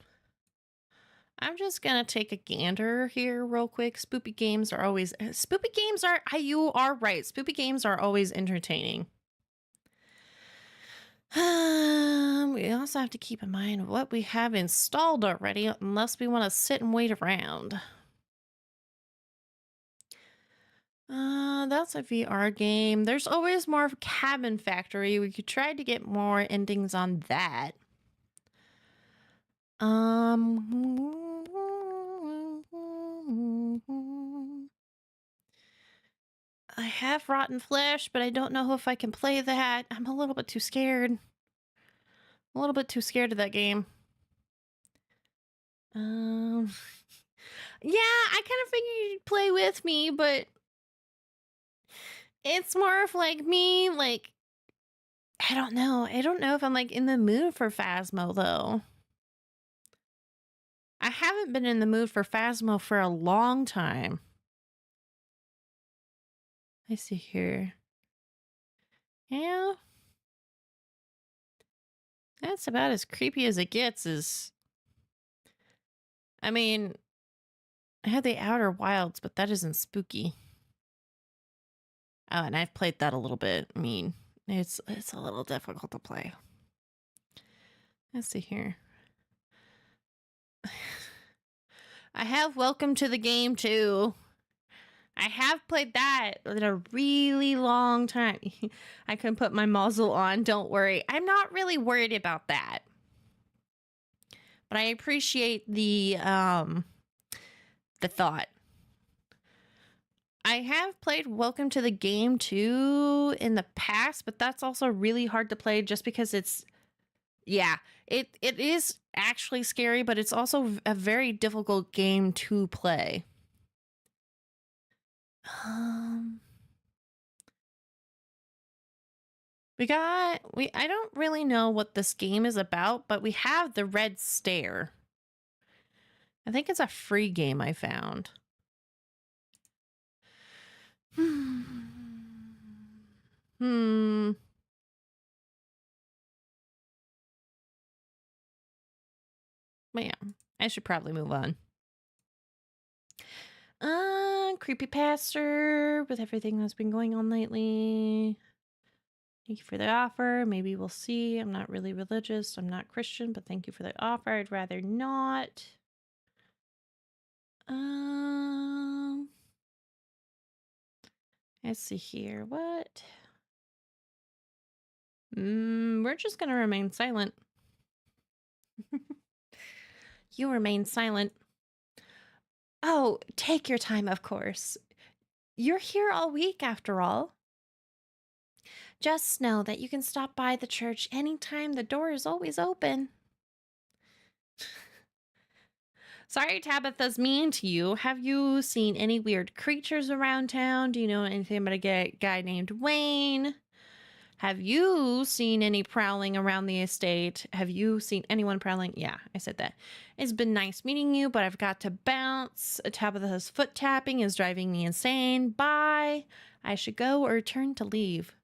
[SPEAKER 2] I'm just gonna take a gander here real quick. Spoopy games are always you are right. Spoopy games are always entertaining. We also have to keep in mind what we have installed already, unless we want to sit and wait around. That's a VR game. There's always more of Cabin Factory. We could try to get more endings on that. I have Rotten Flesh, but I don't know if I can play that. I'm a little bit too scared. A little bit too scared of that game. Yeah, I kind of figured you'd play with me, but it's more of like me, like, I don't know. I don't know if I'm like in the mood for Phasmo though. I haven't been in the mood for Phasmo for a long time. I see here. Yeah. That's about as creepy as it gets. I mean, I had the Outer Wilds, but that isn't spooky. Oh, and I've played that a little bit. I mean, it's a little difficult to play. Let's see here. I have Welcome to the Game too. I have played that in a really long time. I can put my muzzle on, don't worry. I'm not really worried about that. But I appreciate the thought. I have played Welcome to the Game too in the past, but that's also really hard to play just because it is actually scary, but it's also a very difficult game to play. I don't really know what this game is about, but we have the Red Stare. I think it's a free game I found. But yeah, I should probably move on. Creepypasta with everything that's been going on lately. Thank you for the offer. Maybe we'll see. I'm not really religious. I'm not Christian, but thank you for the offer. I'd rather not. Let's see here. What? We're just gonna remain silent. You remain silent. Oh, take your time, of course. You're here all week, after all. Just know that you can stop by the church anytime. The door is always open. Sorry, Tabitha's mean to you. Have you seen any weird creatures around town? Do you know anything about a guy named Wayne? Have you seen any prowling around the estate? Have you seen anyone prowling? Yeah, I said that. It's been nice meeting you, but I've got to bounce. Tabitha's foot tapping is driving me insane. Bye. I should go or turn to leave.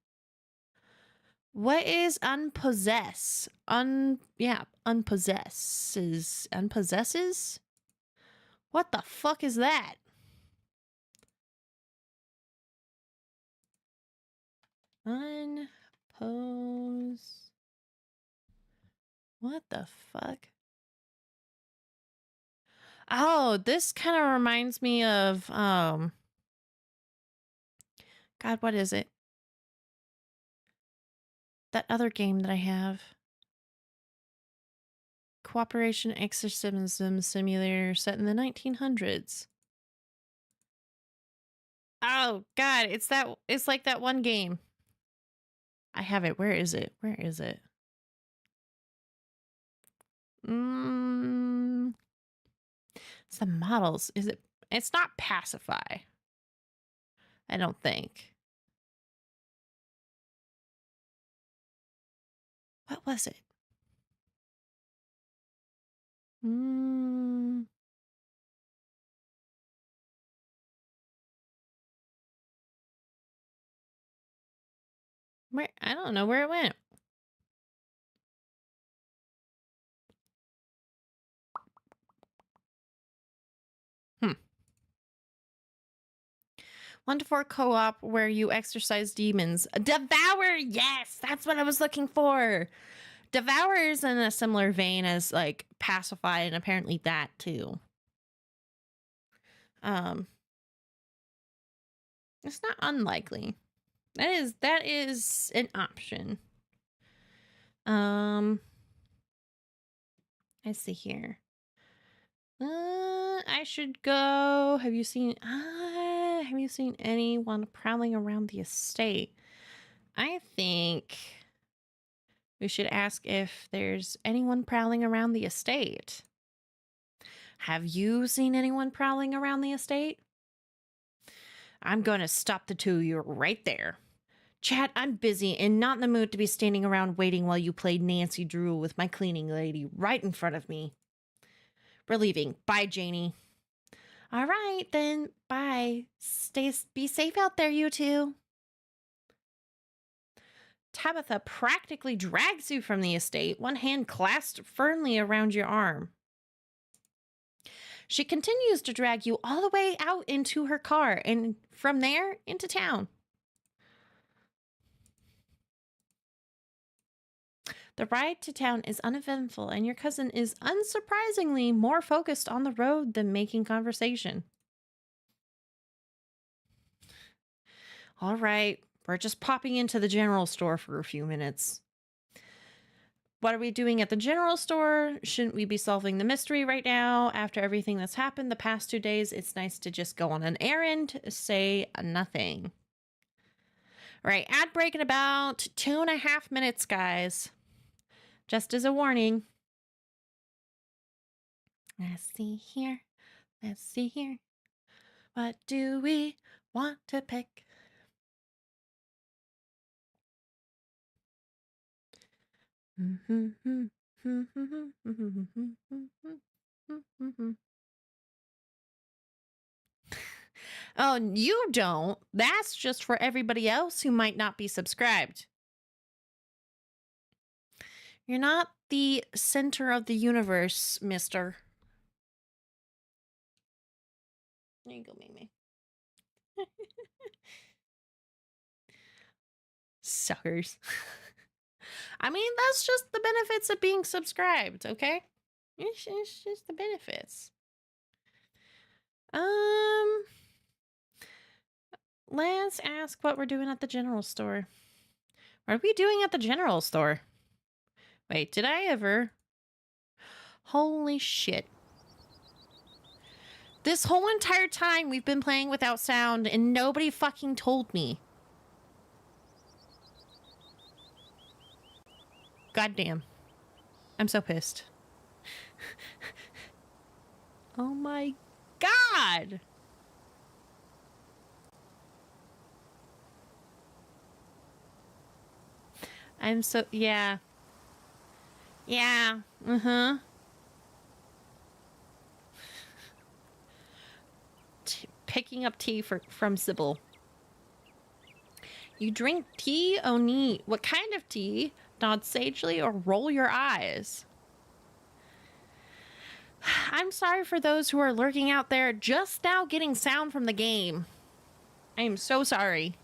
[SPEAKER 2] What is unpossess? Unpossesses. Unpossesses? What the fuck is that? Unpose. What the fuck? Oh, this kind of reminds me of God, what is it? That other game that I have. Cooperation Exorcism Simulator set in the 1900s. Oh God, it's like that one game. I have it. Where is it? Where is it? It's the models. Is it? It's not Pacify. I don't think. What was it? Where? I don't know where it went. Hmm. 1 to 4 co-op where you exorcise demons. Devour! Yes! That's what I was looking for! Devour is in a similar vein as, like, Pacify, and apparently that, too. It's not unlikely. That is an option. I see here. I should go. Have you seen anyone prowling around the estate? I think we should ask if there's anyone prowling around the estate. Have you seen anyone prowling around the estate? I'm going to stop the two of you right there. Chat, I'm busy and not in the mood to be standing around waiting while you play Nancy Drew with my cleaning lady right in front of me. We're leaving. Bye, Janie. All right, then. Bye. Be safe out there, you two. Tabitha practically drags you from the estate, one hand clasped firmly around your arm. She continues to drag you all the way out into her car and from there into town. The ride to town is uneventful, and your cousin is unsurprisingly more focused on the road than making conversation. All right, we're just popping into the general store for a few minutes. What are we doing at the general store? Shouldn't we be solving the mystery right now? After everything that's happened the past 2 days, it's nice to just go on an errand, say nothing. All right, ad break in about 2.5 minutes, guys. Just as a warning. Let's see here. Let's see here. What do we want to pick? Oh, you don't. That's just for everybody else who might not be subscribed. You're not the center of the universe, mister. There you go, Mimi. Suckers. I mean, that's just the benefits of being subscribed, okay? It's just the benefits. Let's ask what we're doing at the general store. What are we doing at the general store? Wait, did I ever? Holy shit. This whole entire time we've been playing without sound and nobody fucking told me. Goddamn. I'm so pissed. Oh my god! I'm so... Yeah. Yeah. Uh-huh. Picking up tea from Sybil. You drink tea? Oh, neat. What kind of tea? Nod sagely or roll your eyes. I'm sorry for those who are lurking out there just now getting sound from the game. I am so sorry.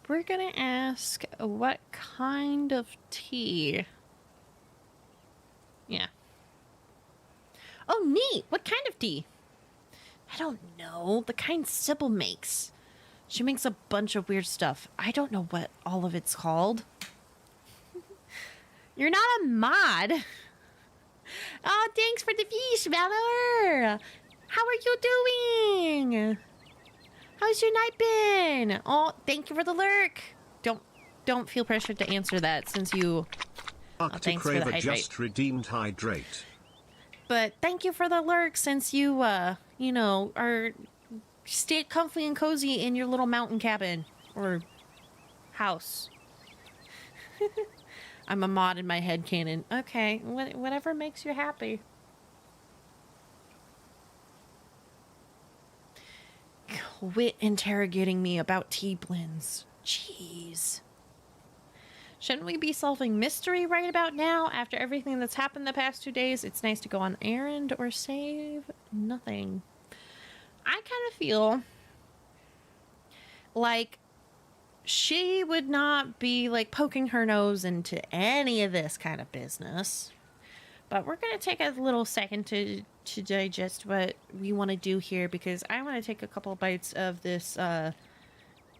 [SPEAKER 2] We're gonna ask what kind of tea. Yeah. Oh, neat. What kind of tea? I don't know. The kind Sybil makes. She makes a bunch of weird stuff. I don't know what all of it's called. You're not a mod. Oh, thanks for the fish, Valor. How are you doing? How's your night been? Oh, thank you for the lurk. Don't feel pressured to answer that since you...
[SPEAKER 4] Arctic
[SPEAKER 2] for the
[SPEAKER 4] Raver
[SPEAKER 2] hydrate.
[SPEAKER 4] just redeemed hydrate.
[SPEAKER 2] But thank you for the lurk since you, you know, are... Stay comfy and cozy in your little mountain cabin. Or... house. I'm a mod in my headcanon. Okay, whatever makes you happy. Quit interrogating me about tea blends. Jeez. Shouldn't we be solving mystery right about now? After everything that's happened the past 2 days, it's nice to go on errand or save nothing. I kind of feel like she would not be like poking her nose into any of this kind of business. But we're going to take a little second to digest what we want to do here, because I want to take a couple bites of this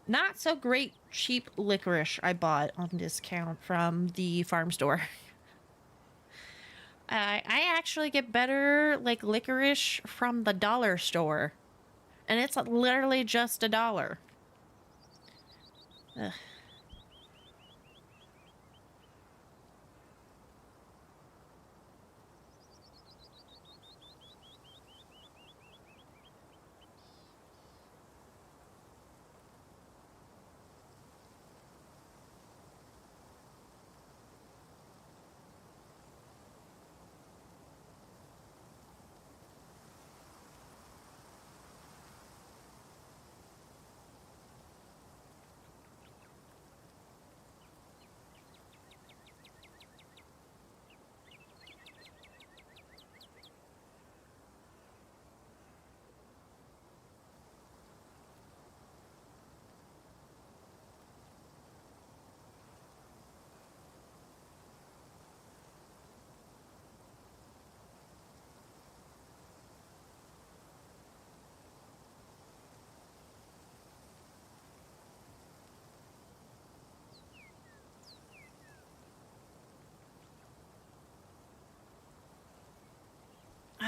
[SPEAKER 2] not so great cheap licorice I bought on discount from the farm store. I actually get better like licorice from the dollar store, and it's literally just $1. Ugh.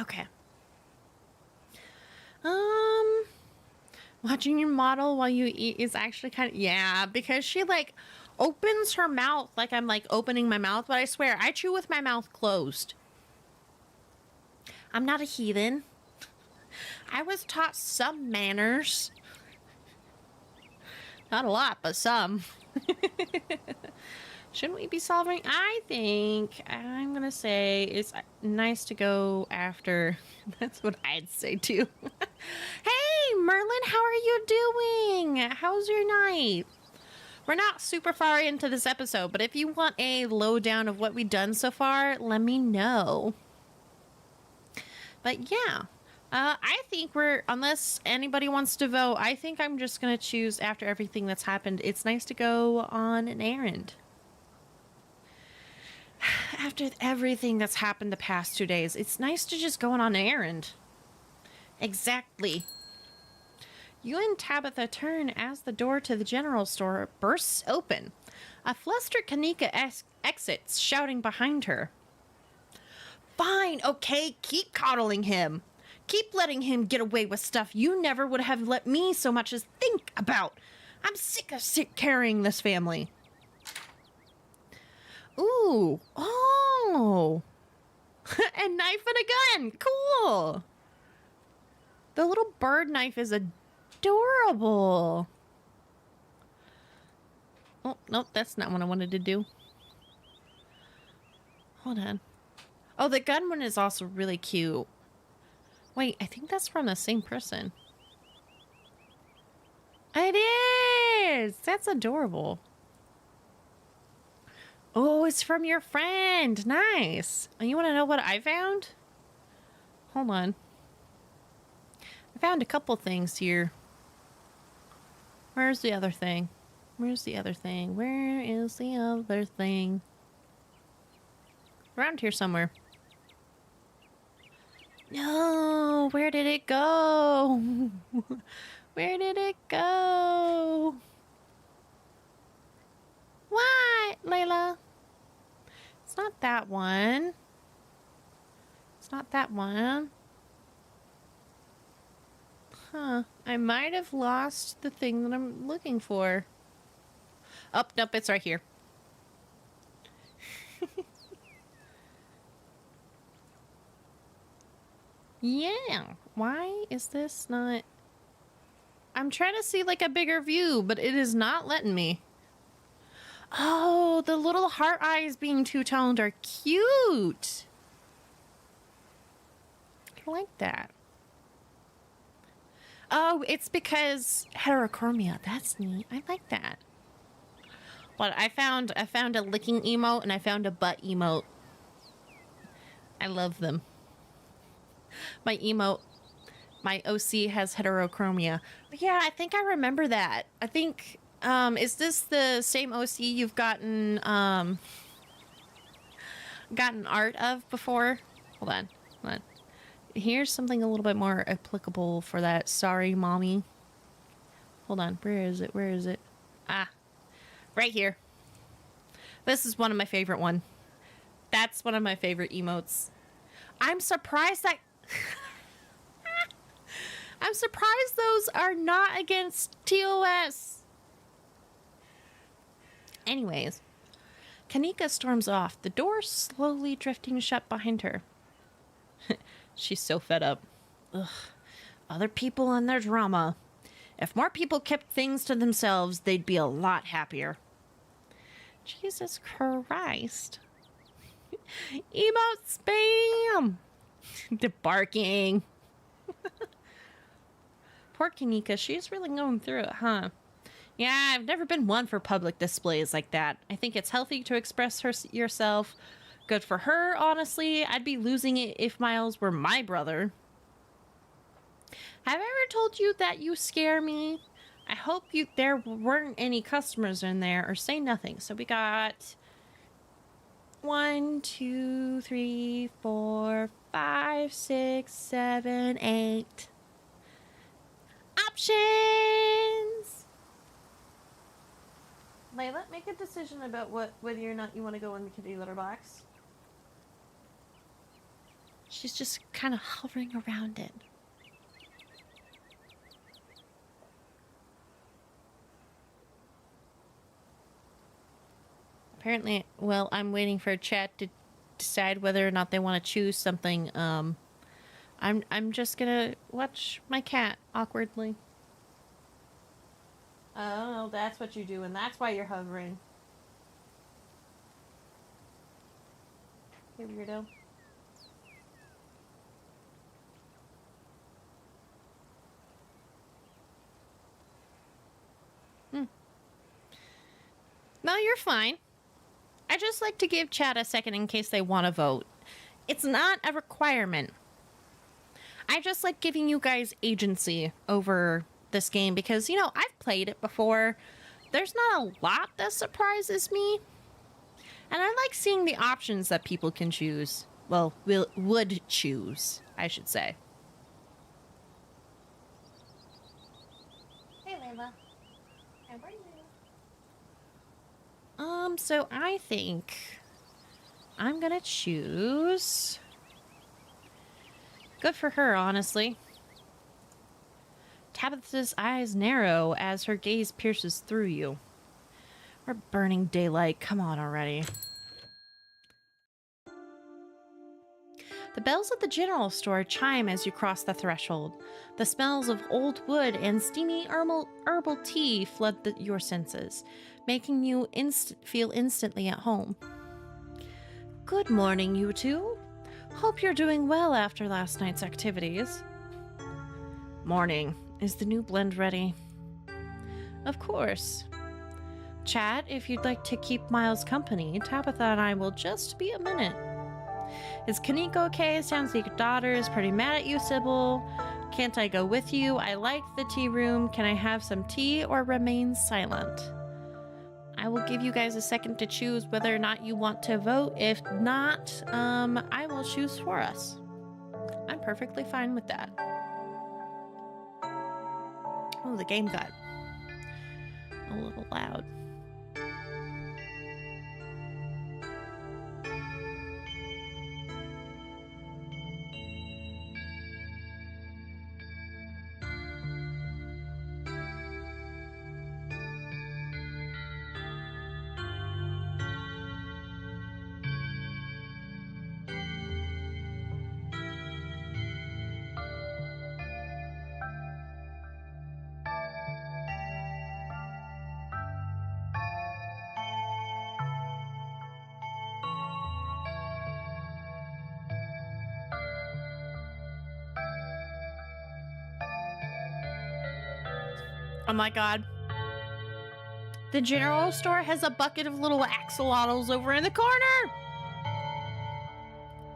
[SPEAKER 2] Okay. Watching your model while you eat is actually kind of, yeah, because she like opens her mouth like I'm like opening my mouth, but I swear I chew with my mouth closed. I'm not a heathen. I was taught some manners. Not a lot, but some. Shouldn't we be solving? I think I'm gonna say it's nice to go after. That's what I'd say too. Hey, Merlin, how are you doing? How's your night? We're not super far into this episode, but if you want a lowdown of what we've done so far, let me know. But yeah, I think unless anybody wants to vote, I think I'm just gonna choose after everything that's happened. It's nice to go on an errand. After everything that's happened the past 2 days, it's nice to just go on an errand. Exactly. You and Tabitha turn as the door to the general store bursts open. A flustered Kanika exits, shouting behind her. Fine, okay, keep coddling him. Keep letting him get away with stuff you never would have let me so much as think about. I'm sick of carrying this family. Ooh, oh, a knife and a gun, cool. The little bird knife is adorable. Oh, nope, that's not what I wanted to do. Hold on. Oh, the gun one is also really cute. Wait, I think that's from the same person. It is! That's adorable. Oh, it's from your friend. Nice. You want to know what I found? Hold on. I found a couple things here. Where's the other thing? Where's the other thing? Where is the other thing? Around here somewhere. No, where did it go? Where did it go? What, Layla? It's not that one. It's not that one. Huh. I might have lost the thing that I'm looking for. Oh, nope, it's right here. Yeah. Why is this not... I'm trying to see like a bigger view, but it is not letting me. Oh, the little heart eyes being two-toned are cute. I like that. Oh, it's because heterochromia. That's neat. I like that. But I found a licking emote and I found a butt emote. I love them. My emote, my OC has heterochromia. But yeah, I think I remember that. I think, is this the same OC you've gotten art of before? Hold on. Here's something a little bit more applicable for that. Sorry, mommy. Hold on. Where is it? Where is it? Ah, right here. This is one of my favorite one. That's one of my favorite emotes. I'm surprised that... I'm surprised those are not against TOS. Anyways, Kanika storms off, the door slowly drifting shut behind her. She's so fed up. Ugh. Other people and their drama. If more people kept things to themselves, they'd be a lot happier. Jesus Christ. Emote spam! The barking. Poor Kanika, she's really going through it, huh? Yeah, I've never been one for public displays like that. I think it's healthy to express yourself. Good for her, honestly. I'd be losing it if Miles were my brother. Have I ever told you that you scare me? I hope there weren't any customers in there, or say nothing. So we got 1, 2, 3, 4, 5, 6, 7, 8 options. Layla, make a decision about whether or not you want to go in the kitty litter box. She's just kind of hovering around it. Apparently, well, I'm waiting for a chat to decide whether or not they want to choose something. I'm just gonna watch my cat awkwardly. Oh, that's what you do, and that's why you're hovering. Hey, weirdo. No, you're fine. I just like to give chat a second in case they want to vote. It's not a requirement. I just like giving you guys agency over this game because, you know, I've played it before. There's not a lot that surprises me. And I like seeing the options that people can choose. Well, would choose, I should say. Hey, Layla. How are you? So I think I'm gonna choose... Good for her, honestly. Tabitha's eyes narrow as her gaze pierces through you. We're burning daylight. Come on already. The bells at the general store chime as you cross the threshold. The smells of old wood and steamy herbal tea flood your senses, making you feel instantly at home. Good morning, you two. Hope you're doing well after last night's activities. Morning. Is the new blend ready? Of course. Chat, if you'd like to keep Miles company, Tabitha and I will just be a minute. Is Kaneko okay? Sounds like your daughter is pretty mad at you, Sybil. Can't I go with you? I like the tea room. Can I have some tea or remain silent? I will give you guys a second to choose whether or not you want to vote. If not, I will choose for us. I'm perfectly fine with that. Oh, the game got a little loud. Oh my god. The general store has a bucket of little axolotls over in the corner!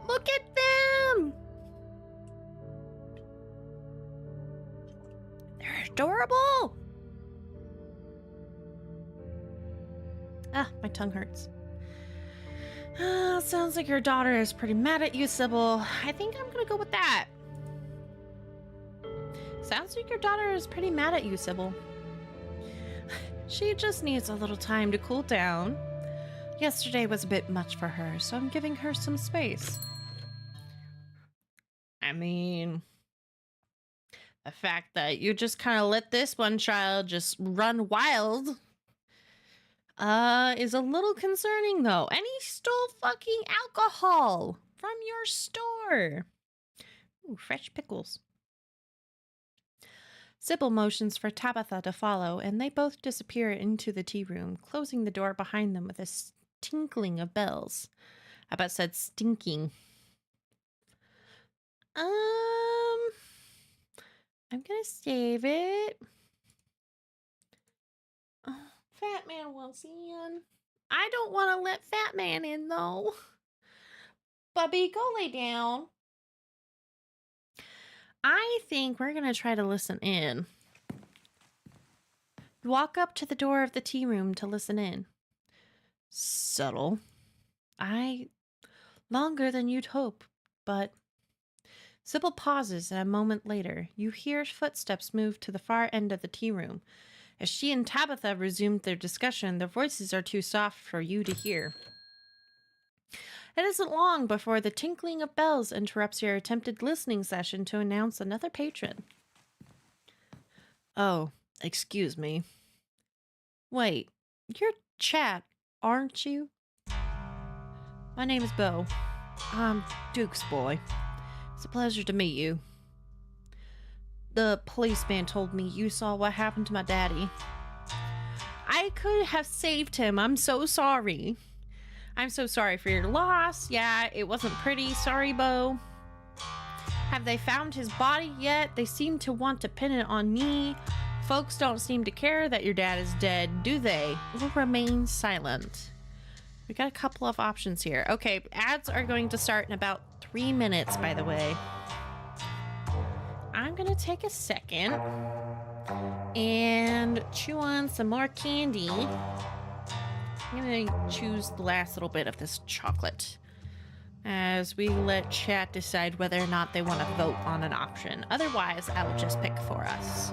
[SPEAKER 2] Look at them! They're adorable! Ah, my tongue hurts. Sounds like your daughter is pretty mad at you, Sybil. I think I'm gonna go with that. Sounds like your daughter is pretty mad at you, Sybil. She just needs a little time to cool down. Yesterday was a bit much for her, so I'm giving her some space. I mean, the fact that you just kind of let this one child just run wild is a little concerning, though. And he stole fucking alcohol from your store. Ooh, fresh pickles. Sybil motions for Tabitha to follow, and they both disappear into the tea room, closing the door behind them with a tinkling of bells. I about said stinking. I'm gonna save it. Oh, Fat Man wants in. I don't want to let Fat Man in, though. Bubby, go lay down. I think we're going to try to listen in. Walk up to the door of the tea room to listen in. Subtle. Longer than you'd hope, but... Sybil pauses, and a moment later, you hear footsteps move to the far end of the tea room. As she and Tabitha resumed their discussion, their voices are too soft for you to hear. It isn't long before the tinkling of bells interrupts your attempted listening session to announce another patron. Oh, excuse me. Wait, you're Chat, aren't you? My name is Bo. I'm Duke's boy. It's a pleasure to meet you. The policeman told me you saw what happened to my daddy. I could have saved him. I'm so sorry. I'm so sorry for your loss. Yeah, it wasn't pretty. Sorry, Bo. Have they found his body yet? They seem to want to pin it on me. Folks don't seem to care that your dad is dead, do they? We'll remain silent. We got a couple of options here. Okay, ads are going to start in about 3 minutes, by the way. I'm gonna take a second and chew on some more candy. I'm gonna choose the last little bit of this chocolate as we let chat decide whether or not they want to vote on an option. Otherwise, I will just pick for us.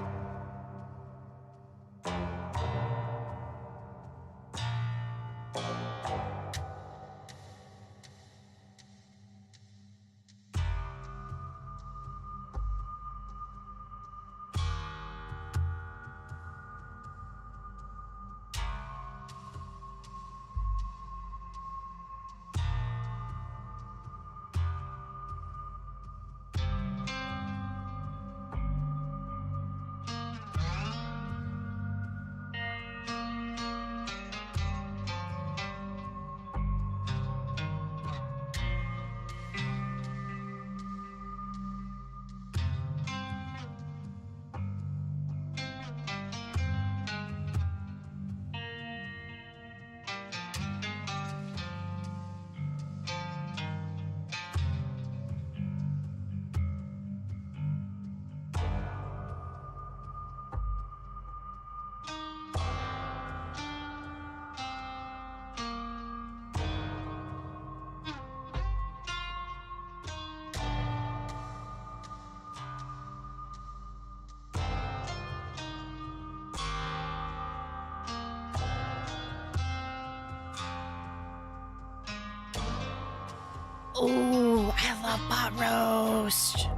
[SPEAKER 2] pot roast.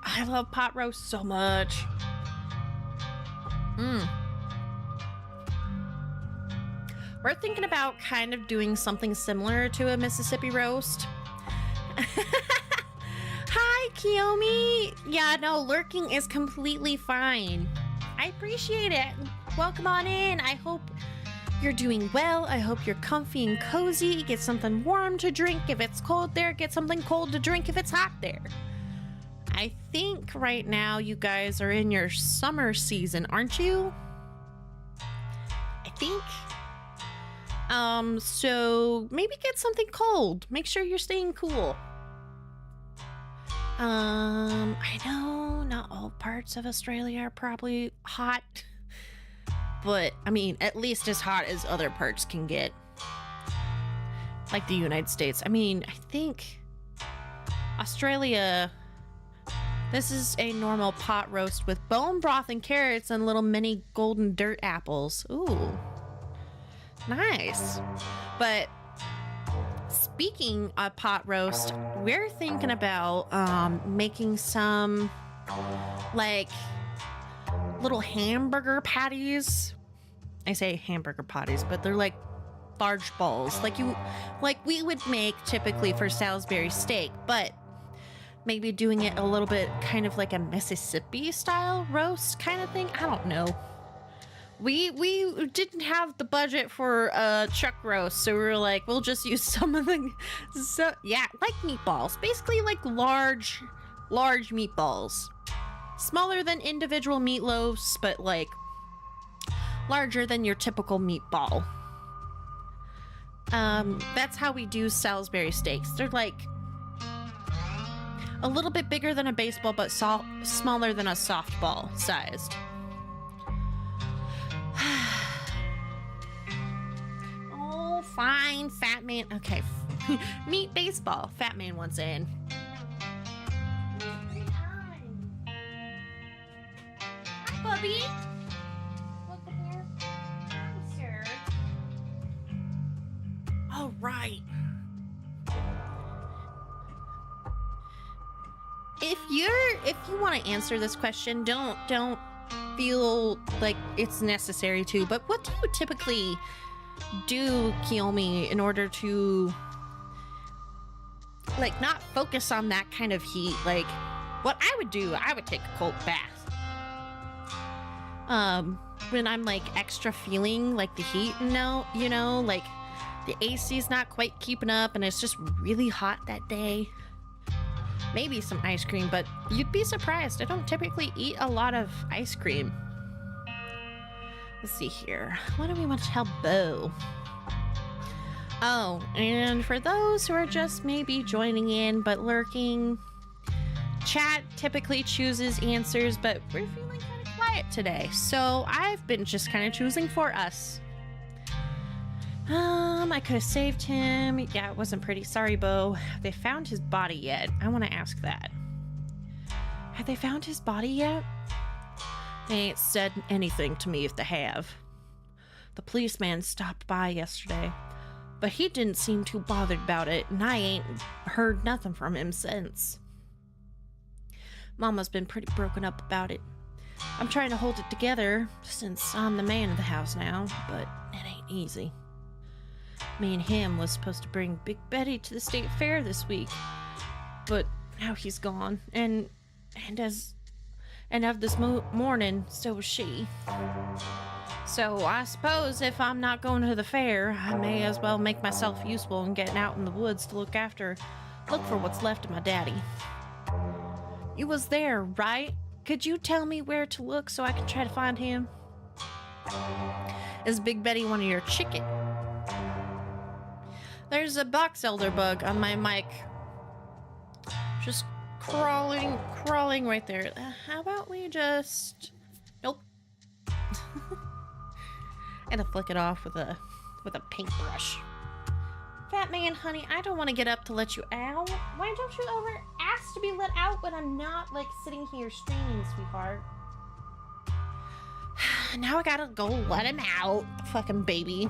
[SPEAKER 2] I love pot roast so much. We're thinking about kind of doing something similar to a Mississippi roast. Hi, Kiyomi. Yeah, no, lurking is completely fine. I appreciate it. Welcome on in. I hope you're doing well. I hope you're comfy and cozy. Get something warm to drink if it's cold there. Get something cold to drink if it's hot there. I think right now you guys are in your summer season, aren't you? I think. So maybe get something cold. Make sure you're staying cool. I know not all parts of Australia are probably hot, but I mean, at least as hot as other parts can get. Like the United States. I mean, I think Australia, this is a normal pot roast with bone broth and carrots and little mini golden dirt apples. Ooh. Nice. But speaking of pot roast, we're thinking about making some like little hamburger patties. I say hamburger patties, but they're like large balls, like we would make typically for Salisbury steak, but maybe doing it a little bit kind of like a Mississippi style roast kind of thing. I don't know. We didn't have the budget for a chuck roast, so we were like, we'll just use some of the, yeah, like meatballs, basically like large meatballs, smaller than individual meatloaves, but like larger than your typical meatball. That's how we do Salisbury steaks. They're like a little bit bigger than a baseball, but smaller than a softball sized. Oh, fine, fat man. Okay, meet baseball. Fat man wants in. Hi, Bubby. Welcome here. Hi, sir. All right. If you want to answer this question, don't feel like it's necessary to, but what do you typically do, Kiyomi, in order to like not focus on that kind of heat? Like what I would do, I would take a cold bath when I'm like extra feeling like the heat, you know, like the AC's not quite keeping up and it's just really hot that day. Maybe some ice cream, but you'd be surprised. I don't typically eat a lot of ice cream. Let's see here. What do we want to tell Bo? Oh, and for those who are just maybe joining in but lurking, chat typically chooses answers, but we're feeling kind of quiet today. So I've been just kind of choosing for us. I could have saved him. Yeah, it wasn't pretty. Sorry, Bo. Have they found his body yet? I want to ask that. Have they found his body yet? They ain't said anything to me if they have. The policeman stopped by yesterday, but he didn't seem too bothered about it, and I ain't heard nothing from him since. Mama's been pretty broken up about it. I'm trying to hold it together since I'm the man of the house now, but it ain't easy. Me and him was supposed to bring Big Betty to the state fair this week, but now he's gone, and of this morning, so was she. So I suppose if I'm not going to the fair, I may as well make myself useful and getting out in the woods to look for what's left of my daddy. You was there, right? Could you tell me where to look so I can try to find him? Is Big Betty one of your chicken? There's a box elder bug on my mic. Just crawling right there. How about we just... Nope. And to flick it off with a paintbrush. Fat man, honey, I don't want to get up to let you out. Why don't you ever ask to be let out when I'm not, like, sitting here streaming, sweetheart? Now I gotta go let him out, fucking baby.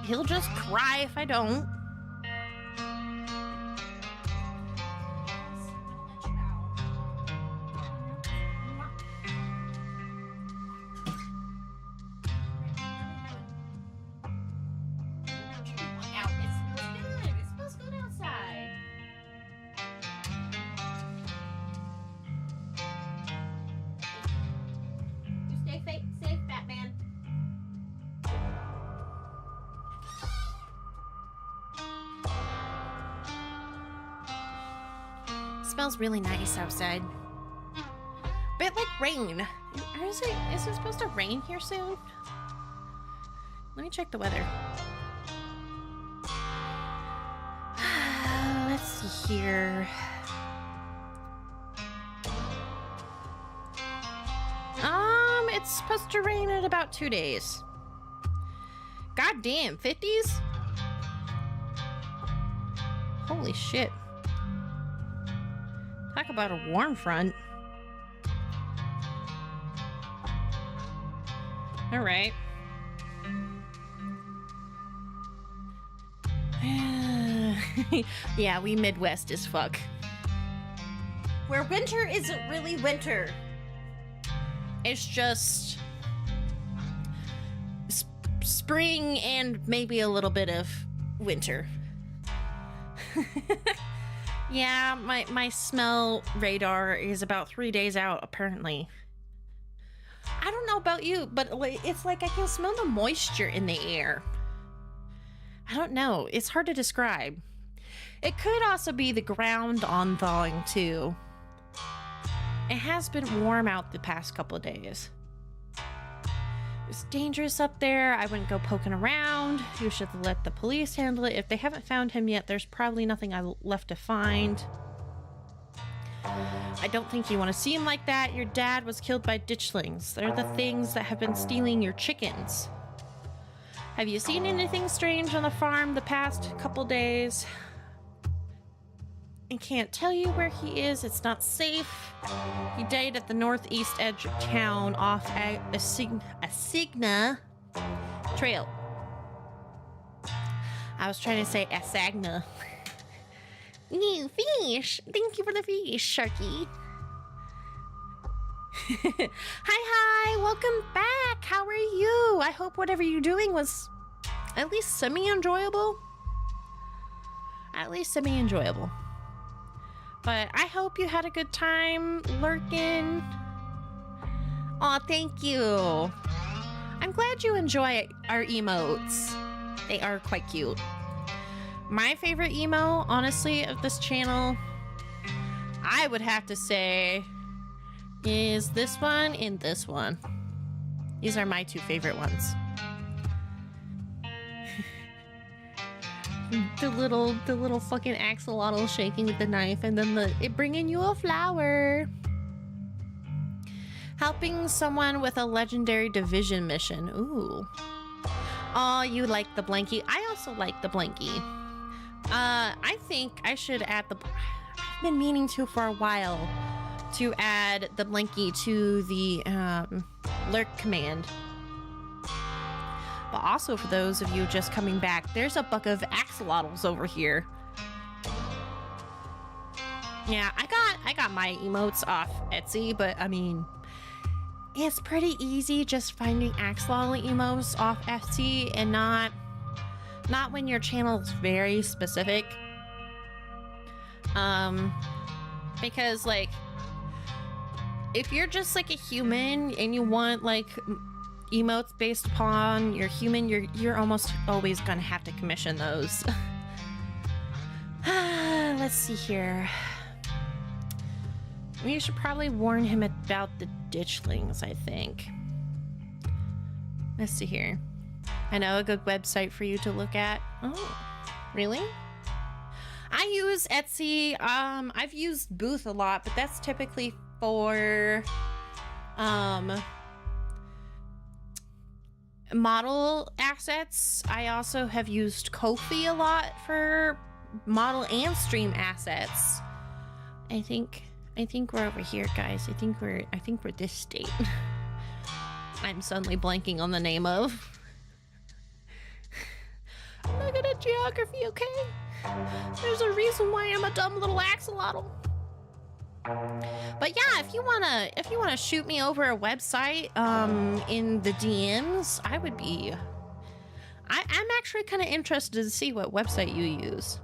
[SPEAKER 2] He'll just cry if I don't. smells really nice outside. Bit like rain. Or is it supposed to rain here soon? Let me check the weather. Let's see here. It's supposed to rain in about 2 days. God damn, 50s? Holy shit. Talk about a warm front. All right. Yeah, we Midwest as fuck. Where winter isn't really winter. It's just spring and maybe a little bit of winter. Yeah, my smell radar is about 3 days out, apparently. I don't know about you, but it's like I can smell the moisture in the air. I don't know. It's hard to describe. It could also be the ground on thawing, too. It has been warm out the past couple of days. It's dangerous up there. I wouldn't go poking around. You should let the police handle it. If they haven't found him yet, there's probably nothing left to find. I don't think you want to see him like that. Your dad was killed by ditchlings. They're the things that have been stealing your chickens. Have you seen anything strange on the farm the past couple days? I can't tell you where he is. It's not safe. He died at the northeast edge of town off Asigna Trail. I was trying to say Asagna. New fish. Thank you for the fish, Sharky. Hi. Welcome back. How are you? I hope whatever you're doing was at least semi-enjoyable. But I hope you had a good time lurking. Aw, thank you. I'm glad you enjoy our emotes. They are quite cute. My favorite emo, honestly, of this channel, I would have to say, is this one and this one. These are my two favorite ones. The little fucking axolotl shaking with the knife, and then it bringing you a flower. Helping someone with a legendary division mission. Ooh. Oh, you like the blankie. I also like the blankie. I think I should add I've been meaning to for a while to add the blankie to the lurk command. But also for those of you just coming back, there's a buck of axolotls over here. Yeah, I got my emotes off Etsy, but I mean, it's pretty easy just finding axolotl emotes off Etsy, and not when your channel is very specific. Because like, if you're just like a human and you want like emotes based upon your human, you're almost always gonna have to commission those. Let's see here. We should probably warn him about the ditchlings, I think. Let's see here. I know a good website for you to look at. Oh, really? I use Etsy. I've used Booth a lot, but that's typically for model assets. I also have used Ko-fi a lot for model and stream assets. I think we're over here, guys. I think we're this state. I'm suddenly blanking on the name of. I'm not good at geography, okay? There's a reason why I'm a dumb little axolotl. But yeah, if you wanna shoot me over a website in the DMs, I'm actually kind of interested to see what website you use.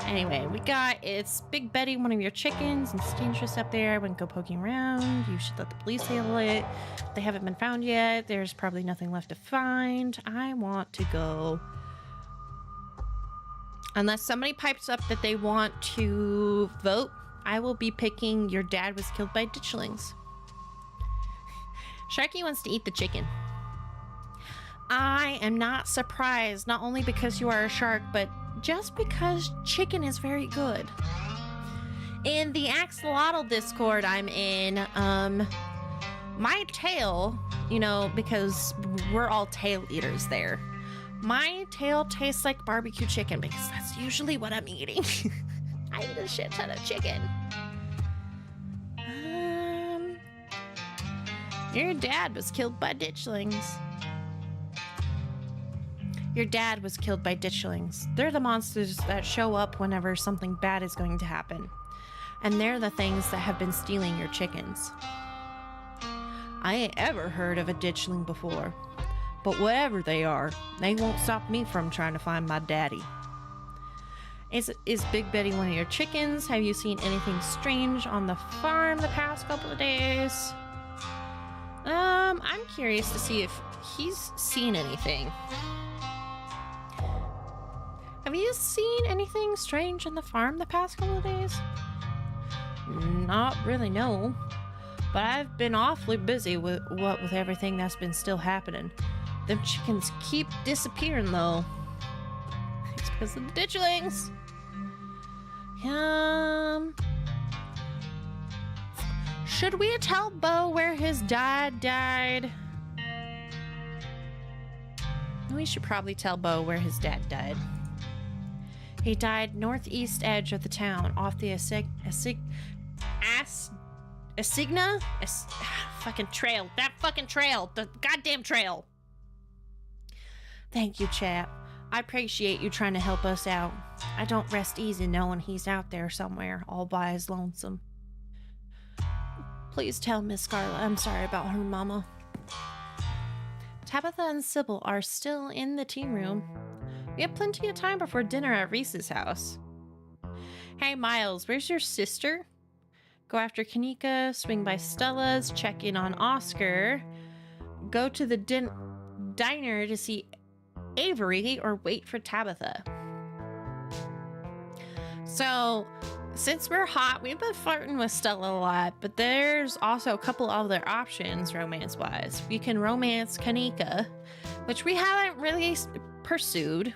[SPEAKER 2] Anyway, it's Big Betty, one of your chickens, and it's dangerous up there. I wouldn't go poking around. You should let the police handle it. They haven't been found yet. There's probably nothing left to find. I want to go Unless somebody pipes up that they want to vote, I will be picking your dad was killed by ditchlings. Sharky wants to eat the chicken. I am not surprised, not only because you are a shark, but just because chicken is very good. In the Axolotl Discord I'm in, my tail, you know, because we're all tail eaters there. My tail tastes like barbecue chicken because that's usually what I'm eating. I eat a shit ton of chicken. Your dad was killed by ditchlings. Your dad was killed by ditchlings. They're the monsters that show up whenever something bad is going to happen. And they're the things that have been stealing your chickens. I ain't ever heard of a ditchling before. But whatever they are, they won't stop me from trying to find my daddy. Is Big Betty one of your chickens? Have you seen anything strange on the farm the past couple of days? I'm curious to see if he's seen anything. Have you seen anything strange on the farm the past couple of days? Not really, no. But I've been awfully busy with everything that's been still happening. Them chickens keep disappearing, though. It's because of the ditchlings. Should we tell Bo where his dad died? We should probably tell Bo where his dad died. He died northeast edge of the town, off the fucking trail. That fucking trail. The goddamn trail. Thank you, chap. I appreciate you trying to help us out. I don't rest easy knowing he's out there somewhere, all by his lonesome. Please tell Miss Scarlet I'm sorry about her mama. Tabitha and Sybil are still in the tea room. We have plenty of time before dinner at Reese's house. Hey, Miles, where's your sister? Go after Kanika, swing by Stella's, check in on Oscar, go to the diner to see Avery, or wait for Tabitha. So, since we're hot, we've been flirting with Stella a lot, but there's also a couple other options romance-wise. We can romance Kanika, which we haven't really pursued.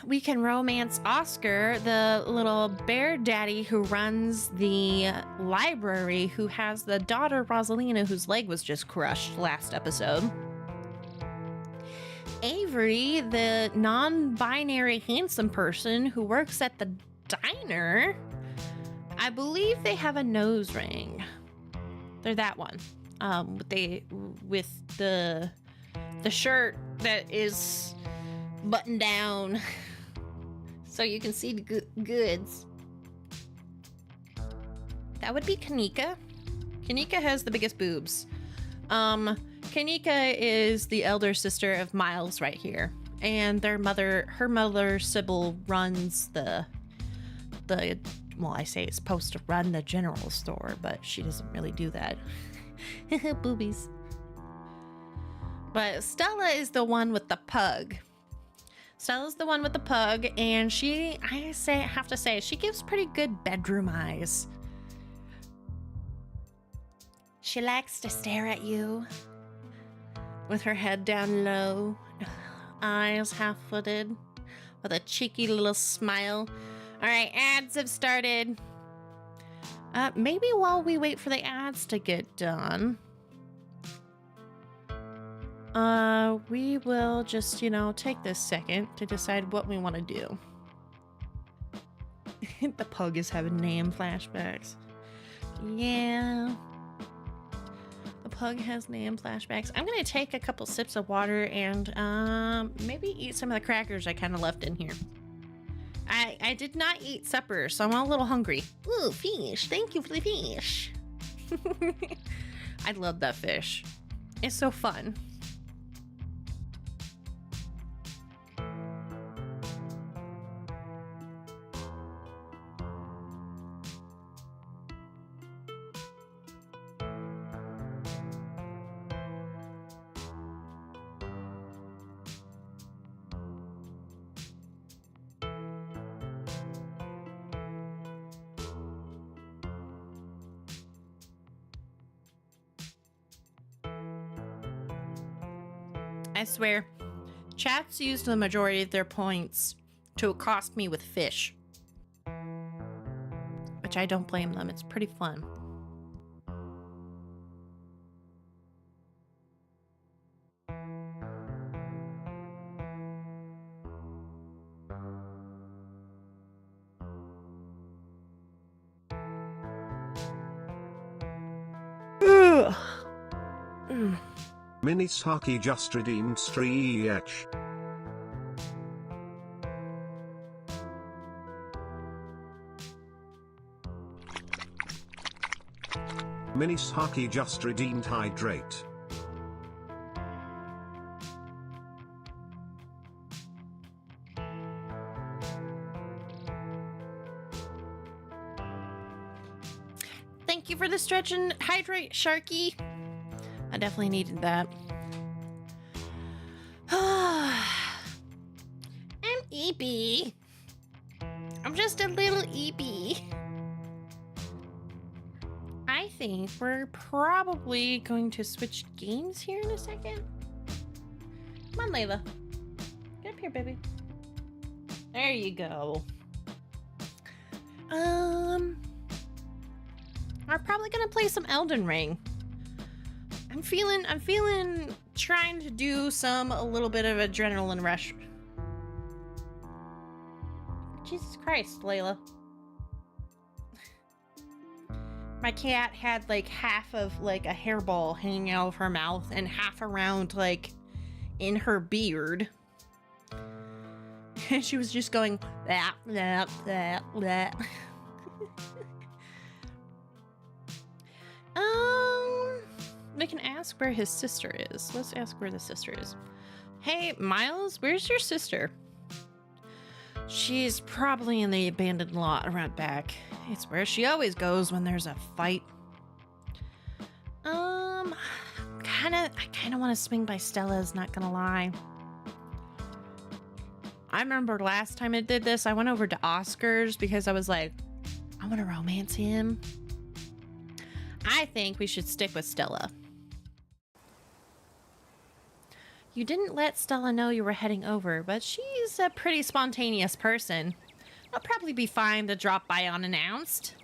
[SPEAKER 2] We can romance Oscar, the little bear daddy who runs the library, who has the daughter Rosalina, whose leg was just crushed last episode. Avery, the non-binary handsome person who works at the diner. I believe they have a nose ring. They're that one. With the shirt that is buttoned down so you can see the goods. That would be Kanika. Kanika has the biggest boobs. Kanika is the elder sister of Miles right here, and her mother Sybil runs the well, I say it's supposed to run the general store, but she doesn't really do that. Boobies. But Stella is the one with the pug. Stella's the one with the pug, and I have to say, she gives pretty good bedroom eyes. She likes to stare at you with her head down low, eyes half-footed, with a cheeky little smile. All right, ads have started. Maybe while we wait for the ads to get done, we will just, take this second to decide what we want to do. The pug is having name flashbacks. Yeah. The pug has name flashbacks. I'm going to take a couple sips of water and maybe eat some of the crackers I kind of left in here. I did not eat supper, so I'm a little hungry. Ooh, fish. Thank you for the fish. I love that fish. It's so fun. I swear, chat's used the majority of their points to accost me with fish. Which I don't blame them, it's pretty fun. Ugh.
[SPEAKER 4] Minis Hockey just redeemed 3EH. Minis Hockey just redeemed Hydrate.
[SPEAKER 2] Thank you for the stretch and hydrate, Sharky. I definitely needed that. I'm EB. I'm just a little EB. I think we're probably going to switch games here in a second. Come on, Layla. Get up here, baby. There you go. We're probably gonna play some Elden Ring. I'm feeling trying to do a little bit of adrenaline rush. Jesus Christ, Layla. My cat had like half of like a hairball hanging out of her mouth and half around like in her beard. And she was just going blah, blah, blah, blah. We can ask where his sister is. Let's ask where the sister is. Hey, Miles, where's your sister? She's probably in the abandoned lot around back. It's where she always goes when there's a fight. I kind of want to swing by Stella's, not gonna lie. I remember last time I did this, I went over to Oscar's because I was like, I want to romance him. I think we should stick with Stella. You didn't let Stella know you were heading over, but she's a pretty spontaneous person. It'll probably be fine to drop by unannounced.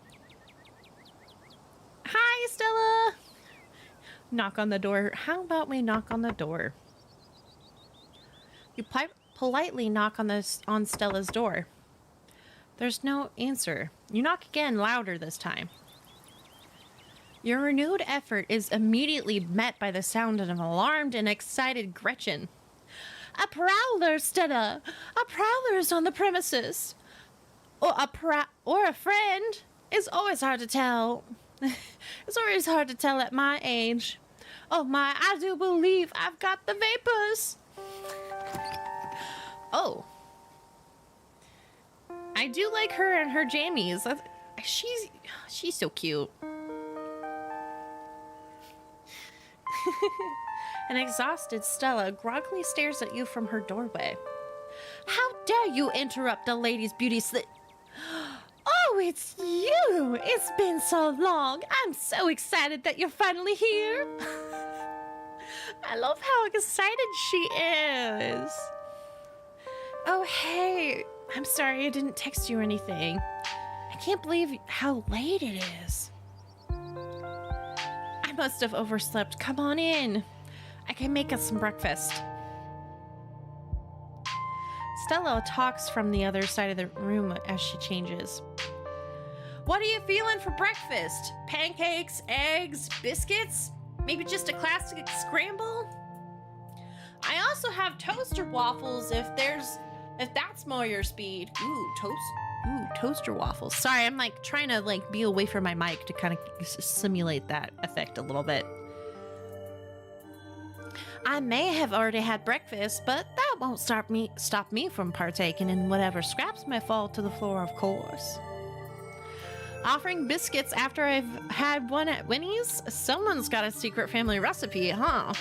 [SPEAKER 2] Hi, Stella! Knock on the door. How about we knock on the door? You politely knock on Stella's door. There's no answer. You knock again, louder this time. Your renewed effort is immediately met by the sound of an alarmed and excited Gretchen. A prowler, Stella! A prowler is on the premises! Or a friend! It's always hard to tell. It's always hard to tell at my age. Oh my, I do believe I've got the vapors! Oh. I do like her and her jammies. She's so cute. An exhausted Stella groggily stares at you from her doorway. How dare you interrupt a lady's beauty sleep? Oh, it's you! It's been so long. I'm so excited that you're finally here. I love how excited she is. Oh, hey. I'm sorry I didn't text you or anything. I can't believe how late it is. I must have overslept. Come on in. I can make us some breakfast. Stella talks from the other side of the room as she changes. What are you feeling for breakfast? Pancakes, eggs, biscuits? Maybe just a classic scramble? I also have toaster waffles if that's more your speed. Ooh, toaster waffles. Sorry, I'm like trying to like be away from my mic to kind of simulate that effect a little bit. I may have already had breakfast, but that won't stop me from partaking in whatever scraps may fall to the floor, of course. Offering biscuits after I've had one at Winnie's? Someone's got a secret family recipe, huh?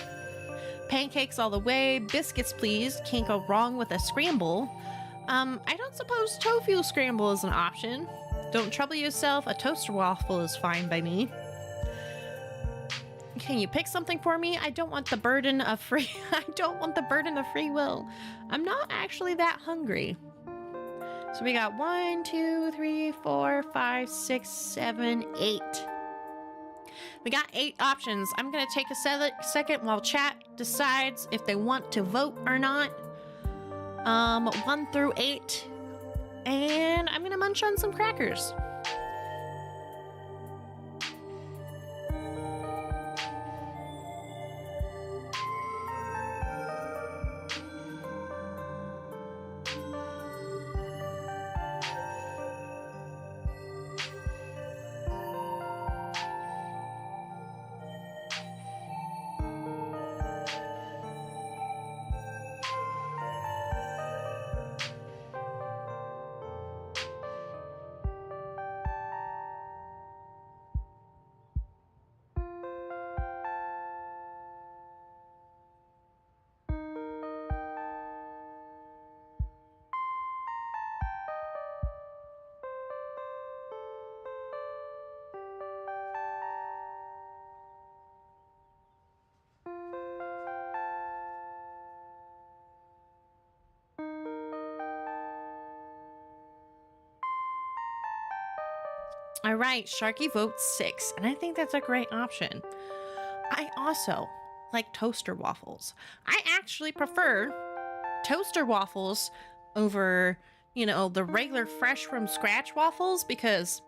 [SPEAKER 2] Pancakes all the way, biscuits please, can't go wrong with a scramble. I don't suppose tofu scramble is an option. Don't trouble yourself, a toaster waffle is fine by me. Can you pick something for me? I don't want the burden of free I don't want the burden of free will. I'm not actually that hungry. So we got 1, 2, 3, 4, 5, 6, 7, 8. We got 8 options. I'm gonna take a second while chat decides if they want to vote or not. 1 through 8. And I'm gonna munch on some crackers. All right, Sharky votes 6, and I think that's a great option. I also like toaster waffles. I actually prefer toaster waffles over, the regular fresh from scratch waffles because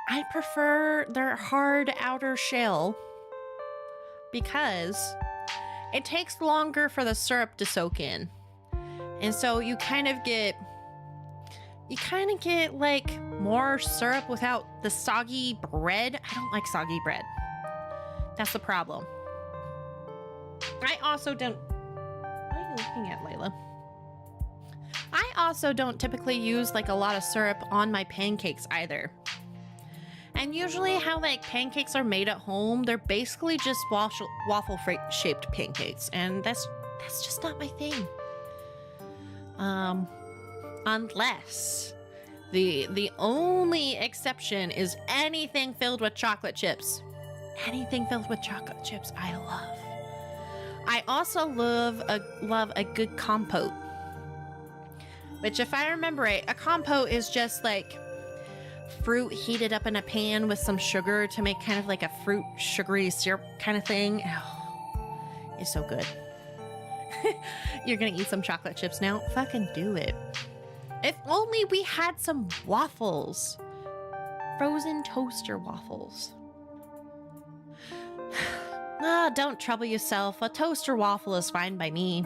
[SPEAKER 2] I prefer their hard outer shell because it takes longer for the syrup to soak in. And so you kind of get like more syrup without the soggy bread. I don't like soggy bread. That's the problem. I also don't... What are you looking at, Layla? I also don't typically use like a lot of syrup on my pancakes either. And usually how like pancakes are made at home, they're basically just waffle-shaped pancakes. And that's just not my thing. Unless the only exception is anything filled with chocolate chips. Anything filled with chocolate chips, I love. I also love a good compote. Which, if I remember right, a compote is just like fruit heated up in a pan with some sugar to make kind of like a fruit sugary syrup kind of thing. Oh, it's so good. You're gonna eat some chocolate chips now? Fucking do it. If only we had some waffles. Frozen toaster waffles. Don't trouble yourself. A toaster waffle is fine by me.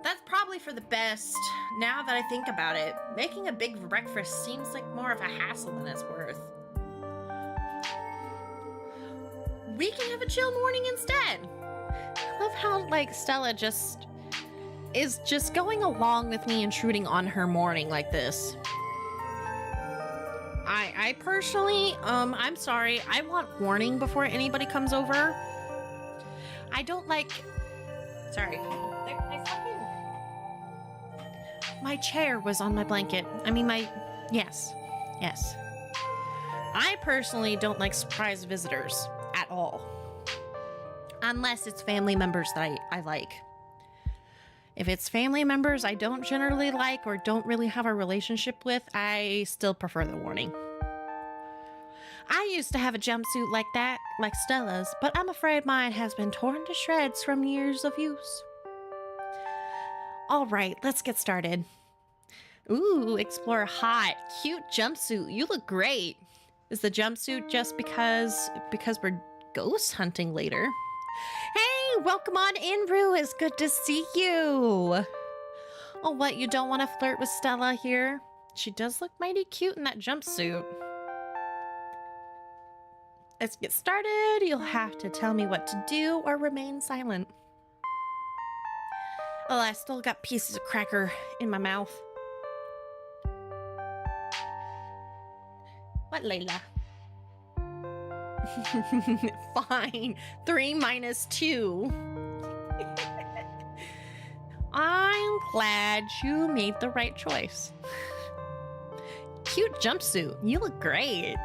[SPEAKER 2] That's probably for the best, now that I think about it. Making a big breakfast seems like more of a hassle than it's worth. We can have a chill morning instead. I love how, like, Stella is just going along with me intruding on her morning like this. I personally, I'm sorry, I want warning before anybody comes over. I don't like... Sorry. My chair was on my blanket. Yes. I personally don't like surprise visitors at all. Unless it's family members that I like. If it's family members I don't generally like or don't really have a relationship with, I still prefer the warning. I used to have a jumpsuit like that, like Stella's, but I'm afraid mine has been torn to shreds from years of use. All right, let's get started. Ooh, explore hot, cute jumpsuit. You look great. Is the jumpsuit just because we're ghost hunting later? Hey, welcome on in, Rue. It's good to see you. Oh, what? You don't want to flirt with Stella here? She does look mighty cute in that jumpsuit. Let's get started. You'll have to tell me what to do or remain silent. Oh, I still got pieces of cracker in my mouth. What, Layla? Fine. 3 minus 2. I'm glad you made the right choice. Cute jumpsuit. You look great.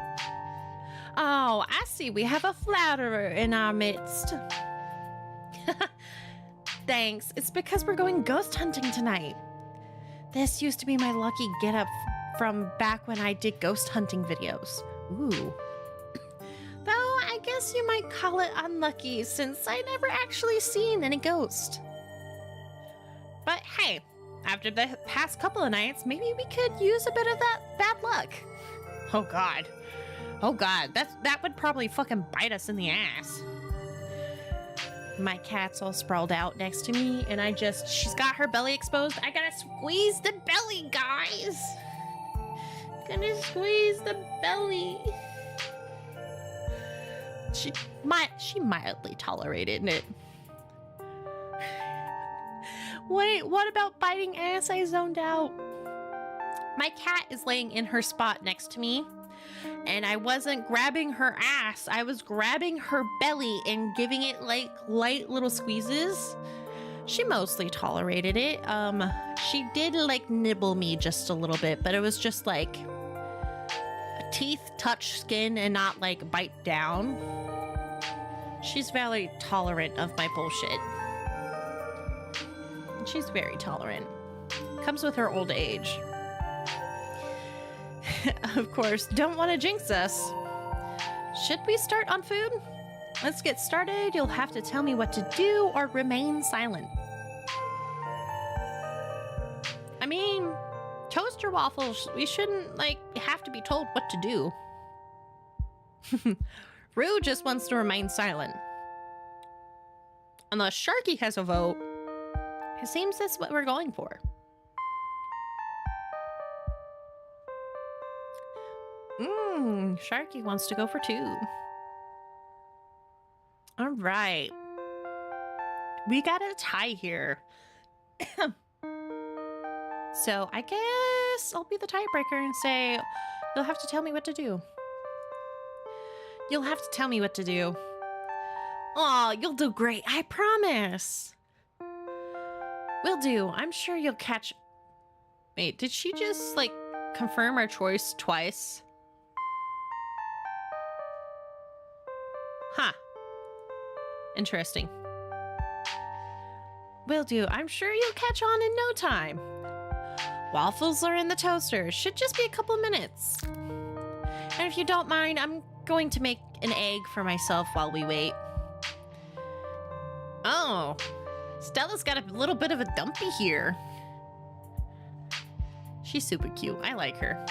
[SPEAKER 2] Oh, I see. We have a flatterer in our midst. Thanks. It's because we're going ghost hunting tonight. This used to be my lucky get-up from back when I did ghost hunting videos. Ooh. Though I guess you might call it unlucky since I never actually seen any ghost. But hey, after the past couple of nights, maybe we could use a bit of that bad luck. Oh god. Oh god, that would probably fucking bite us in the ass. My cat's all sprawled out next to me, and she's got her belly exposed. I gotta squeeze the belly, guys. Gonna squeeze the belly. She mildly tolerated it. Wait, what about biting ass? I zoned out. My cat is laying in her spot next to me, and I wasn't grabbing her ass. I was grabbing her belly and giving it like light little squeezes. She mostly tolerated it. She did like nibble me just a little bit, but it was just like teeth touch skin and not like bite down. She's very tolerant of my bullshit. She's very tolerant. Comes with her old age. Of course, don't want to jinx us. Should we start on food? Let's get started. You'll have to tell me what to do or remain silent. I mean, toaster waffles, we shouldn't, like, have to be told what to do. Rue just wants to remain silent. Unless Sharky has a vote, it seems that's what we're going for. Sharky wants to go for 2. All right. We got a tie here. So I guess I'll be the tiebreaker and say, you'll have to tell me what to do. You'll have to tell me what to do. Aw, you'll do great. I promise. Will do. I'm sure you'll catch... Wait, did she just, like, confirm our choice twice? Huh. Interesting. Will do. I'm sure you'll catch on in no time. Waffles are in the toaster. Should just be a couple minutes. And if you don't mind, I'm going to make an egg for myself while we wait. Oh, Stella's got a little bit of a dumpy here. She's super cute. I like her.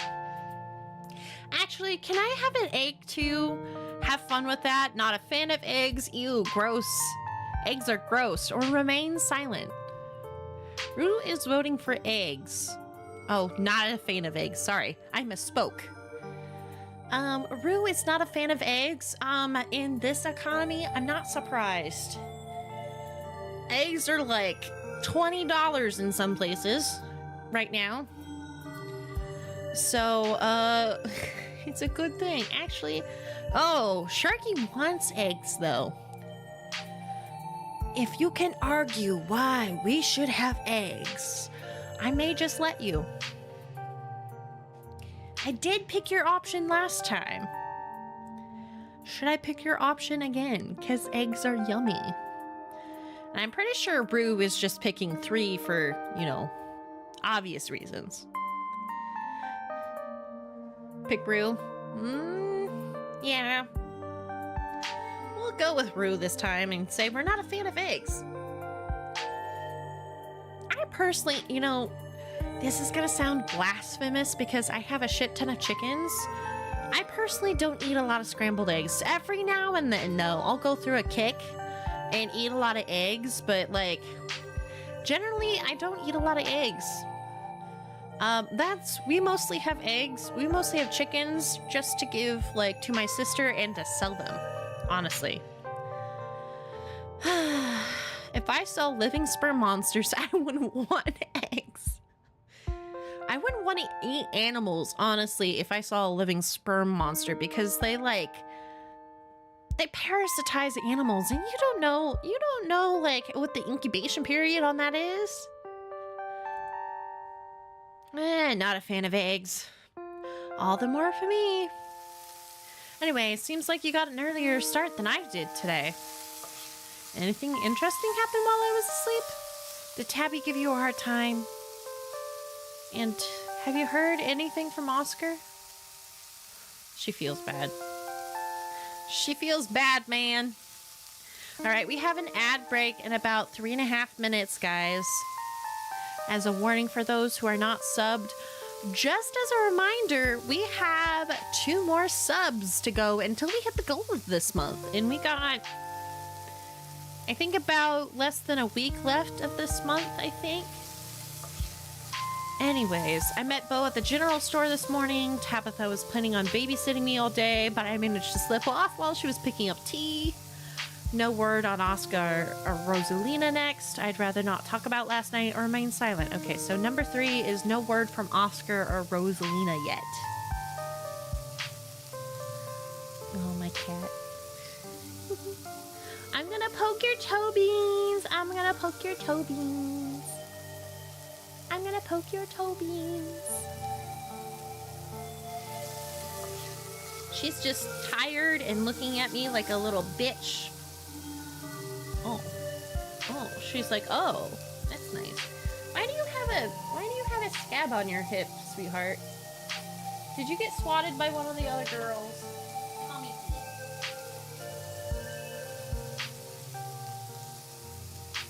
[SPEAKER 2] Actually, can I have an egg too? Have fun with that. Not a fan of eggs. Ew, gross. Eggs are gross. Or remain silent. Rue is voting for eggs. Oh, not a fan of eggs. Sorry, I misspoke. Rue is not a fan of eggs. In this economy, I'm not surprised. Eggs are like $20 in some places right now. So, it's a good thing. Actually, oh, Sharky wants eggs though. If you can argue why we should have eggs, I may just let you. I did pick your option last time. Should I pick your option again? Because eggs are yummy. And I'm pretty sure Rue is just picking 3 for, you know, obvious reasons. Pick Rue? Yeah. We'll go with Rue this time and say we're not a fan of eggs. I personally, you know, this is gonna sound blasphemous because I have a shit ton of chickens. I personally don't eat a lot of scrambled eggs. Every now and then, though, I'll go through a kick and eat a lot of eggs, but like, generally, I don't eat a lot of eggs. We mostly have eggs. We mostly have chickens just to give, like, to my sister and to sell them, honestly. If I saw living sperm monsters, I wouldn't want eggs. I wouldn't want to eat animals, honestly, if I saw a living sperm monster, because they parasitize animals, and you don't know, like, what the incubation period on that is. Not a fan of eggs. All the more for me. Anyway, it seems like you got an earlier start than I did today. Anything interesting happened while I was asleep? Did Tabby give you a hard time? And have you heard anything from Oscar? She feels bad. She feels bad, man. All right, we have an ad break in about 3.5 minutes, guys. As a warning for those who are not subbed, just as a reminder, we have 2 more subs to go until we hit the goal of this month. And we got, I think, about less than a week left of this month, I think. Anyways, I met Bo at the general store this morning. Tabitha was planning on babysitting me all day, but I managed to slip off while she was picking up tea. No word on Oscar or Rosalina next. I'd rather not talk about last night or remain silent. Okay, so number 3 is no word from Oscar or Rosalina yet. Oh, my cat. I'm gonna poke your toe beans. I'm gonna poke your toe beans. I'm gonna poke your toe beans. She's just tired and looking at me like a little bitch. Oh, she's like, oh, that's nice. Why do you have a scab on your hip, sweetheart? Did you get swatted by one of the other girls? Mommy.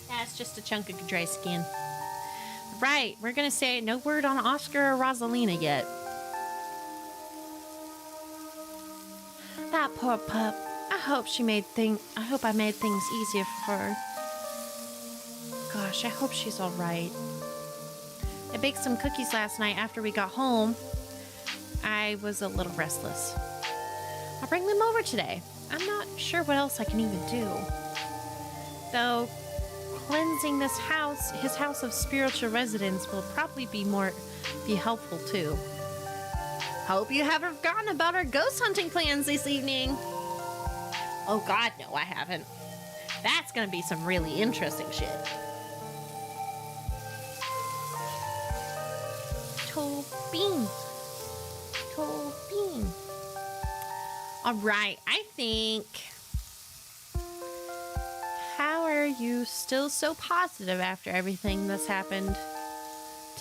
[SPEAKER 2] That's just a chunk of dry skin. Right, we're gonna say no word on Oscar or Rosalina yet. That poor pup. I hope I made things easier for her. Gosh, I hope she's all right. I baked some cookies last night after we got home. I was a little restless. I'll bring them over today. I'm not sure what else I can even do. Though, cleansing his house of spiritual residence will probably be helpful too. Hope you haven't forgotten about our ghost hunting plans this evening. Oh God, no, I haven't. That's gonna be some really interesting shit. Bean. All right, I think. How are you still so positive after everything that's happened?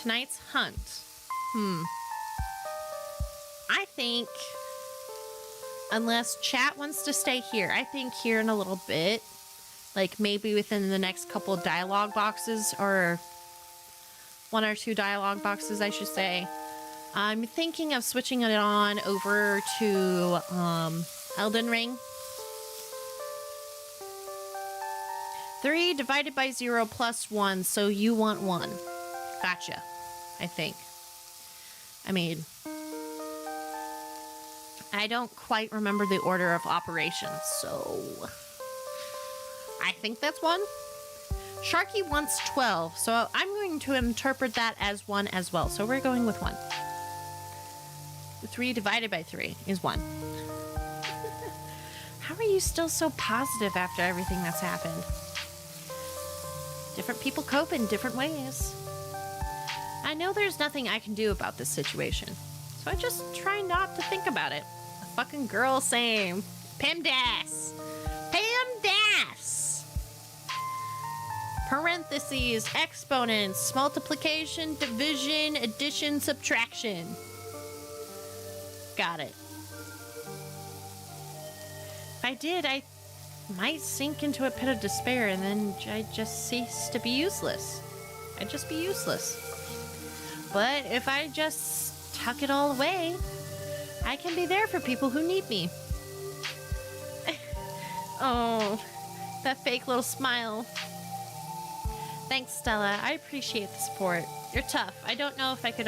[SPEAKER 2] Tonight's hunt. I think, unless chat wants to stay here, I think here in a little bit, like maybe within the next couple dialogue boxes, or 1 or 2 dialogue boxes, I should say, I'm thinking of switching it on over to Elden Ring. 3 divided by 0 plus 1, so you want 1. Gotcha, I think. I mean, I don't quite remember the order of operations, so I think that's 1. Sharky wants 12, so I'm going to interpret that as 1 as well. So we're going with 1. 3 divided by 3 is 1. How are you still so positive after everything that's happened? Different people cope in different ways. I know there's nothing I can do about this situation, so I just try not to think about it. A fucking girl, same. PEMDAS. PEMDAS. Parentheses, exponents, multiplication, division, addition, subtraction. Got it. If I did, I might sink into a pit of despair and then I'd just cease to be useless. I'd just be useless. But if I just tuck it all away, I can be there for people who need me. Oh, that fake little smile. Thanks, Stella. I appreciate the support. You're tough. I don't know if I could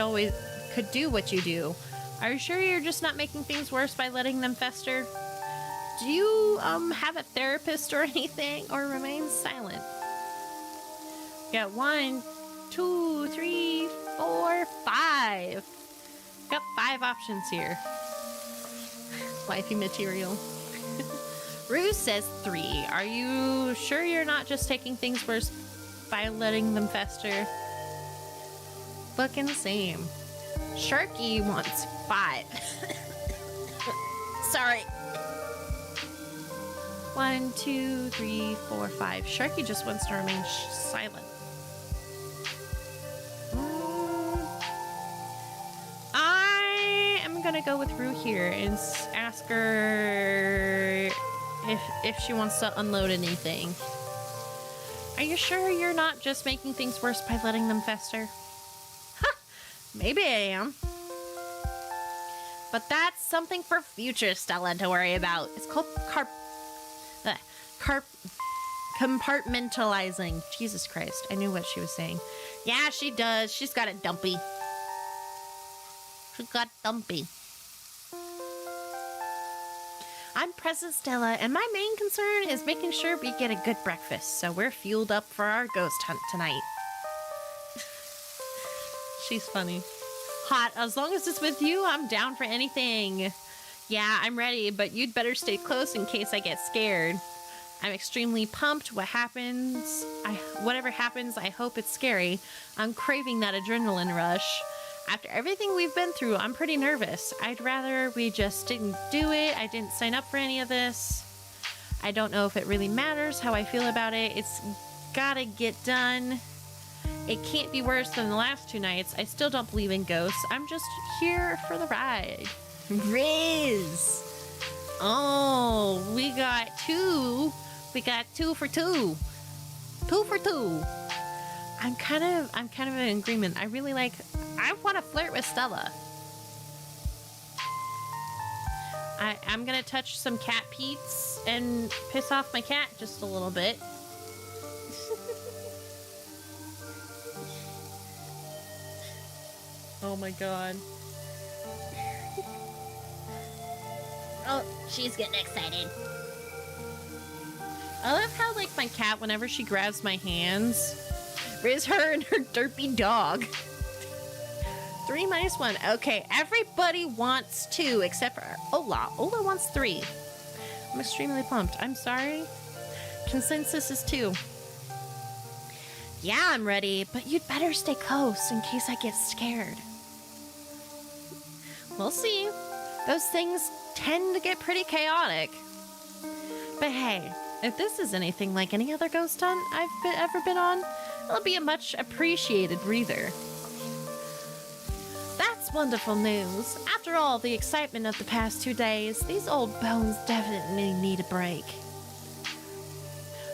[SPEAKER 2] do what you do. Are you sure you're just not making things worse by letting them fester? Do you have a therapist or anything, or remain silent? Got 1, 2, 3, 4, 5. Got 5 options here. Wifey material. Rue says 3. Are you sure you're not just taking things worse by letting them fester? Fucking same. Sharky wants 5. Sorry. 1, 2, 3, 4, 5. Sharky just wants to remain silent. I am gonna go with Rue here and ask her if she wants to unload anything. Are you sure you're not just making things worse by letting them fester? Ha! Maybe I am. But that's something for future Stella to worry about. It's called compartmentalizing. Jesus Christ, I knew what she was saying. Yeah, she does. She's got it dumpy. She got dumpy. I'm present, Stella, and my main concern is making sure we get a good breakfast, so we're fueled up for our ghost hunt tonight. She's funny. Hot, as long as it's with you, I'm down for anything. Yeah, I'm ready, but you'd better stay close in case I get scared. I'm extremely pumped. Whatever happens, I hope it's scary. I'm craving that adrenaline rush. After everything we've been through, I'm pretty nervous. I'd rather we just didn't do it. I didn't sign up for any of this. I don't know if it really matters how I feel about it. It's gotta get done. It can't be worse than the last 2 nights. I still don't believe in ghosts. I'm just here for the ride. Riz! Oh, we got 2. We got 2 for 2. 2 for 2. I'm kind of in agreement. I want to flirt with Stella. I'm gonna touch some cat peats and piss off my cat just a little bit. Oh my god.
[SPEAKER 3] Oh, she's getting excited.
[SPEAKER 2] I love how, like, my cat, whenever she grabs my hands, is her and her derpy dog. 3 minus 1. Okay, everybody wants 2 except for Ola. Ola wants 3. I'm extremely pumped. I'm sorry. Consensus is 2. Yeah, I'm ready, but you'd better stay close in case I get scared. We'll see. Those things tend to get pretty chaotic. But hey, if this is anything like any other ghost hunt ever been on, it'll be a much appreciated breather. That's wonderful news. After all the excitement of the past 2 days, these old bones definitely need a break.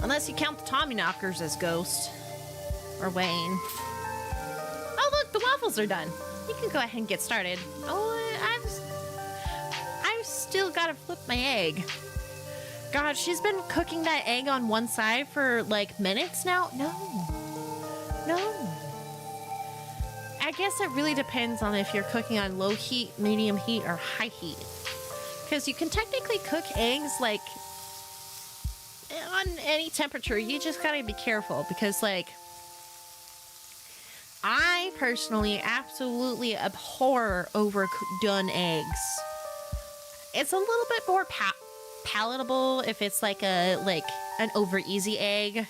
[SPEAKER 2] Unless you count the Tommyknockers as ghosts. Or Wayne. Oh look, the waffles are done. You can go ahead and get started. Oh, I've still got to flip my egg. God, she's been cooking that egg on one side for like minutes now. No. I guess it really depends on if you're cooking on low heat, medium heat, or high heat. Because you can technically cook eggs like on any temperature. You just gotta be careful because, like, I personally absolutely abhor overdone eggs. It's a little bit more palatable if it's like an over easy egg,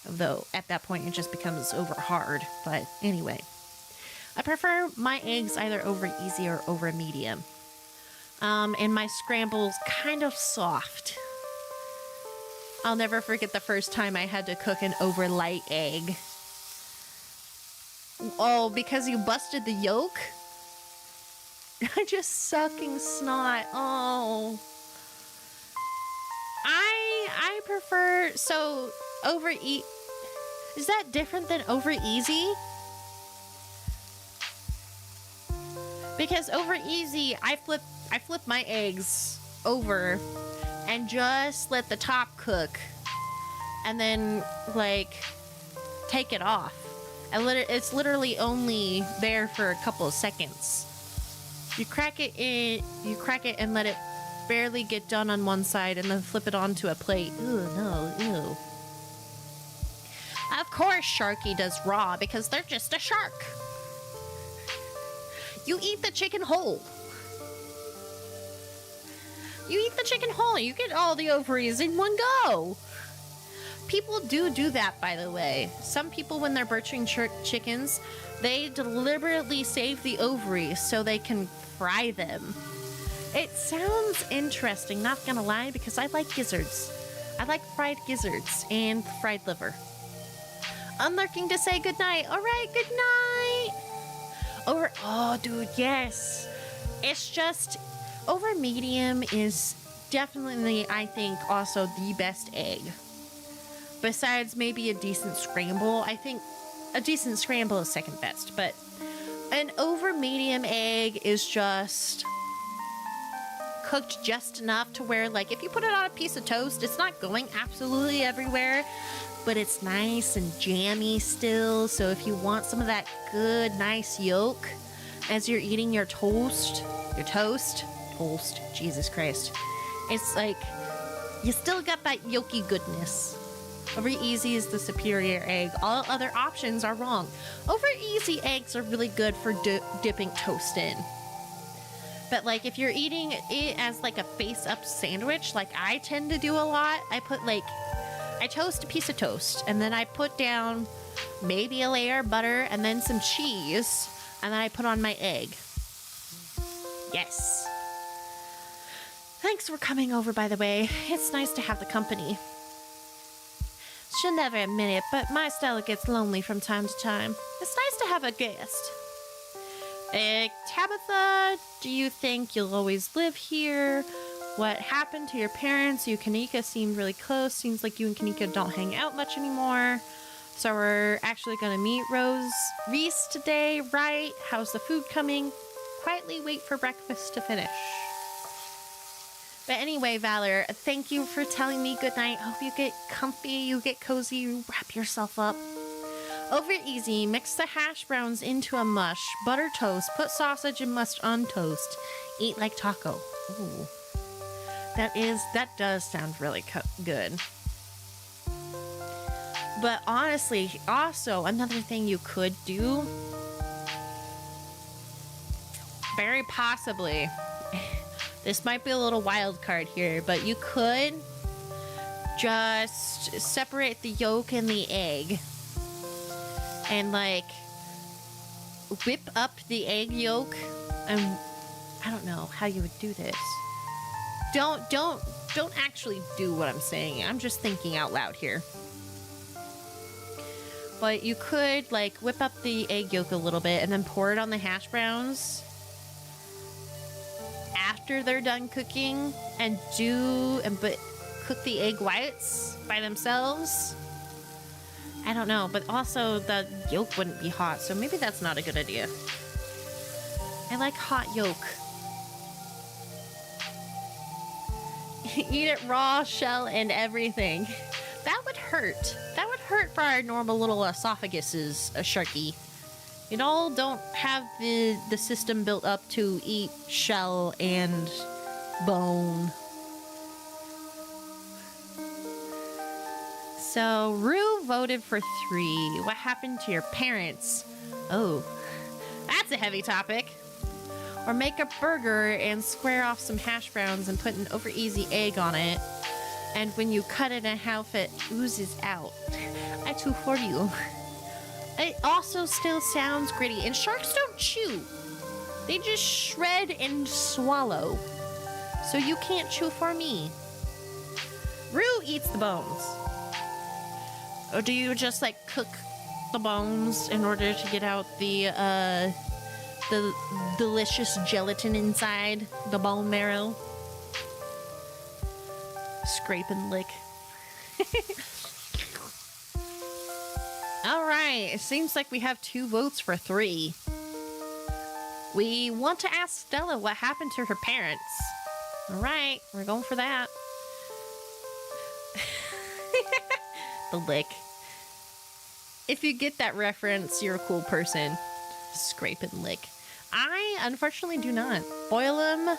[SPEAKER 2] though at that point it just becomes over hard. But anyway, I prefer my eggs either over easy or over medium, and my scrambles kind of soft. I'll never forget the first time I had to cook an over light egg. Oh, because you busted the yolk? I just sucking snot. Oh. I prefer, so over is that different than over easy? Because over easy, I flip my eggs over and just let the top cook and then like take it off. It's literally only there for a couple of seconds. You crack it and let it barely get done on one side and then flip it onto a plate. Ew, no, ew. Of course Sharky does raw because they're just a shark. You eat the chicken whole. You eat the chicken whole. You get all the ovaries in one go. People do that, by the way. Some people, when they're butchering chickens, they deliberately save the ovaries so they can fry them. It sounds interesting, not gonna lie, because I like gizzards. I like fried gizzards and fried liver. Unlurking to say goodnight. All right, good night. Oh, dude, yes. It's just, over medium is definitely, I think, also the best egg. Besides maybe a decent scramble. I think a decent scramble is second best, but an over medium egg is just cooked just enough to where, like, if you put it on a piece of toast, it's not going absolutely everywhere, but it's nice and jammy still. So if you want some of that good, nice yolk as you're eating your toast, Jesus Christ. It's like, you still got that yolky goodness. Over easy is the superior egg. All other options are wrong. Over easy eggs are really good for dipping toast in. But like if you're eating it as like a face-up sandwich, like I tend to do a lot, I toast a piece of toast and then I put down maybe a layer of butter and then some cheese and then I put on my egg. Yes. Thanks for coming over, by the way. It's nice to have the company. She'll never admit it, but my Stella gets lonely from time to time. It's nice to have a guest. Tabitha, do you think you'll always live here? What happened to your parents? You and Kanika seemed really close. Seems like you and Kanika don't hang out much anymore. So we're actually going to meet Reese today, right? How's the food coming? Quietly wait for breakfast to finish. But anyway, Valor, thank you for telling me goodnight. Hope you get comfy, you get cozy, you wrap yourself up. Over easy, mix the hash browns into a mush, butter toast, put sausage and mustard on toast. Eat like taco. Ooh. That does sound really good. But honestly, also, another thing you could do, very possibly, this might be a little wild card here, but you could just separate the yolk and the egg and like whip up the egg yolk, and I don't know how you would do this. Don't actually do what I'm saying. I'm just thinking out loud here. But you could like whip up the egg yolk a little bit and then pour it on the hash browns after they're done cooking, and cook the egg whites by themselves. I don't know, but also the yolk wouldn't be hot, so maybe that's not a good idea. I like hot yolk. Eat it raw, shell, and everything. That would hurt. That would hurt for our normal little esophaguses, a sharky. You all don't have the system built up to eat shell and bone. So, Rue voted for 3. What happened to your parents? Oh, that's a heavy topic. Or make a burger and square off some hash browns and put an over easy egg on it. And when you cut it in half, it oozes out. I too for you. It also still sounds gritty. And sharks don't chew. They just shred and swallow. So you can't chew for me. Rue eats the bones. Or do you just like cook the bones in order to get out the delicious gelatin inside the bone marrow? Scrape and lick. All right, it seems like we have 2 votes for 3. We want to ask Stella what happened to her parents. All right, we're going for that. The lick. If you get that reference, you're a cool person. Scrape and lick. I unfortunately do not. Boil them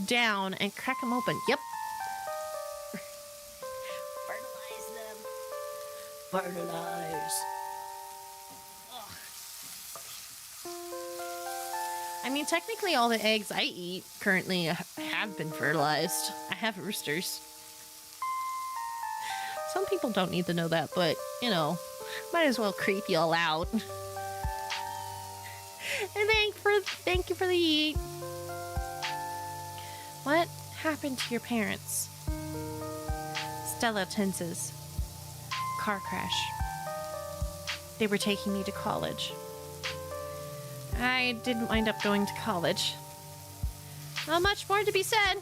[SPEAKER 2] down and crack them open. Yep. Fertilize them. Fertilize. Ugh. I mean, technically all the eggs I eat currently have been fertilized. I have roosters. Some people don't need to know that, but, you know, might as well creep y'all out. And thank you for the eat. What happened to your parents? Stella tenses. Car crash. They were taking me to college. I didn't wind up going to college. Not much more to be said.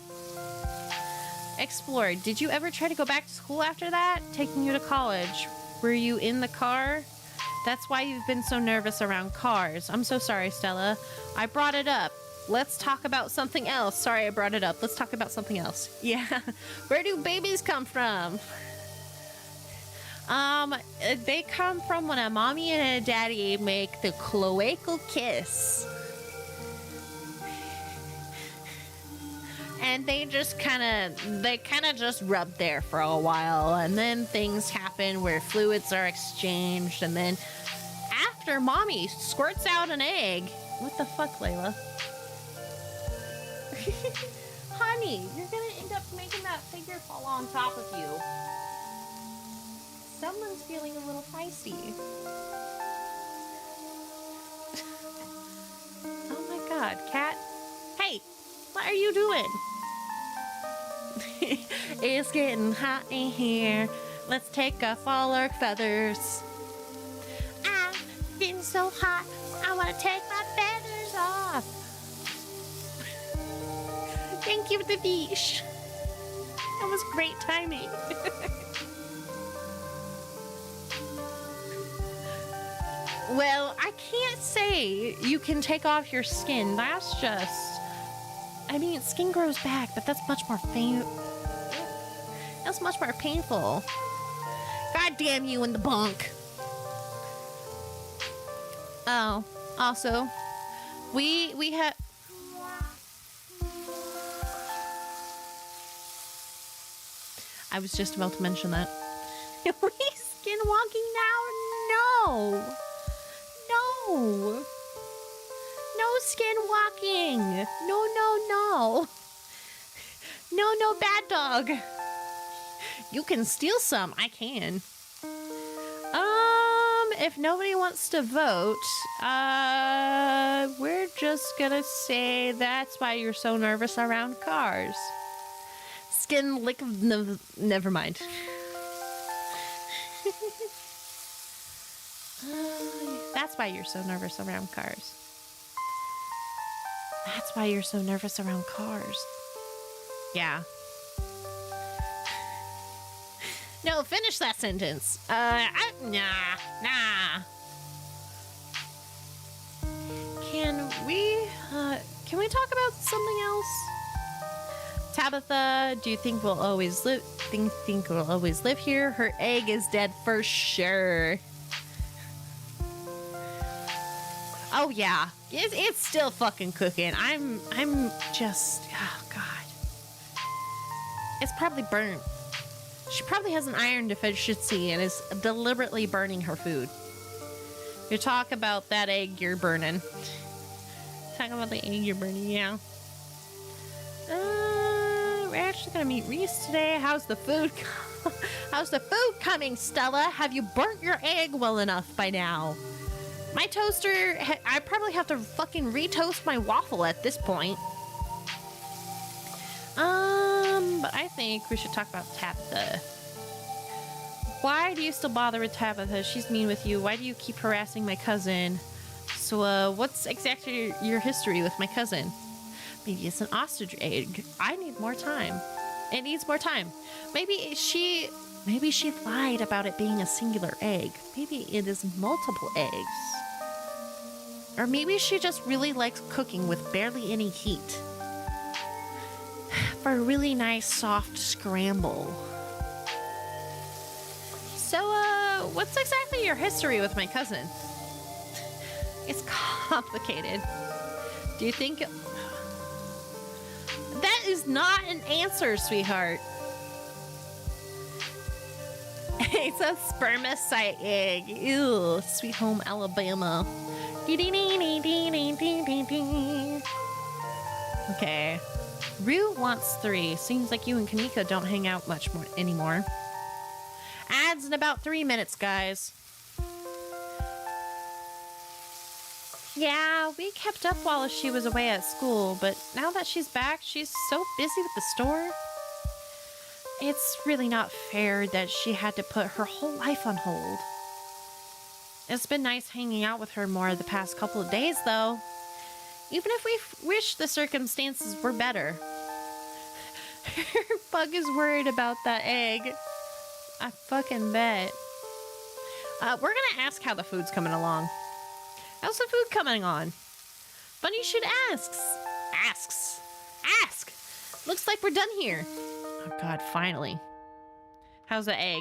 [SPEAKER 2] Explore. Did you ever try to go back to school after that? Taking you to college. Were you in the car? That's why you've been so nervous around cars. I'm so sorry, Stella. I brought it up. Let's talk about something else. Sorry I brought it up. Let's talk about something else. Yeah. Where do babies come from? They come from when a mommy and a daddy make the cloacal kiss. And they kind of just rub there for a while, and then things happen where fluids are exchanged, and then after mommy squirts out an egg. What the fuck, Layla? Honey, you're gonna end up making that figure fall on top of you. Someone's feeling a little feisty. Oh my god, cat. Hey, what are you doing? It's getting hot in here. Let's take off all our feathers. I'm getting so hot, I want to take my feathers off. Thank you, the beach. That was great timing. Well, I can't say you can take off your skin. That's just... I mean, skin grows back, but that's much more That's much more painful. God damn you in the bunk. Oh, also, we have... I was just about to mention that. Are we skin walking now? No. No. No skin walking. No, no, no. No, no, bad dog. You can steal some. I can. If nobody wants to vote, we're just gonna say that's why you're so nervous around cars. Skin lick of never mind. That's why you're so nervous around cars. That's why you're so nervous around cars. Yeah. No, finish that sentence. Nah. Can we talk about something else? Tabitha, do you think we'll always live? Think we'll always live here? Her egg is dead for sure. Oh yeah, it's still fucking cooking. I'm just, oh god. It's probably burnt. She probably has an iron deficiency and is deliberately burning her food. You talk about that egg you're burning. Talk about the egg you're burning, yeah. We're actually gonna meet Reese today. How's the food? How's the food coming, Stella? Have you burnt your egg well enough by now? My toaster, I probably have to fucking retoast my waffle at this point. But I think we should talk about Tabitha. Why do you still bother with Tabitha? She's mean with you. Why do you keep harassing my cousin? So, what's exactly your history with my cousin? Maybe it's an ostrich egg. I need more time. It needs more time. Maybe she lied about it being a singular egg. Maybe it is multiple eggs. Or maybe she just really likes cooking with barely any heat. For a really nice soft scramble. So, what's exactly your history with my cousin? It's complicated. Do you think... That is not an answer, sweetheart. It's a spermicide egg. Ew, Sweet Home Alabama. Okay. Rue wants 3. Seems like you and Kanika don't hang out much more anymore. Ads in about 3 minutes, guys. Yeah, we kept up while she was away at school, but now that she's back, she's so busy with the store. It's really not fair that she had to put her whole life on hold. It's been nice hanging out with her more the past couple of days, though. Even if we wish the circumstances were better. Bug is worried about that egg. I fucking bet. We're gonna ask how the food's coming along. How's the food coming on? Funny you should ask. Ask. Looks like we're done here. Oh god, finally. How's the egg?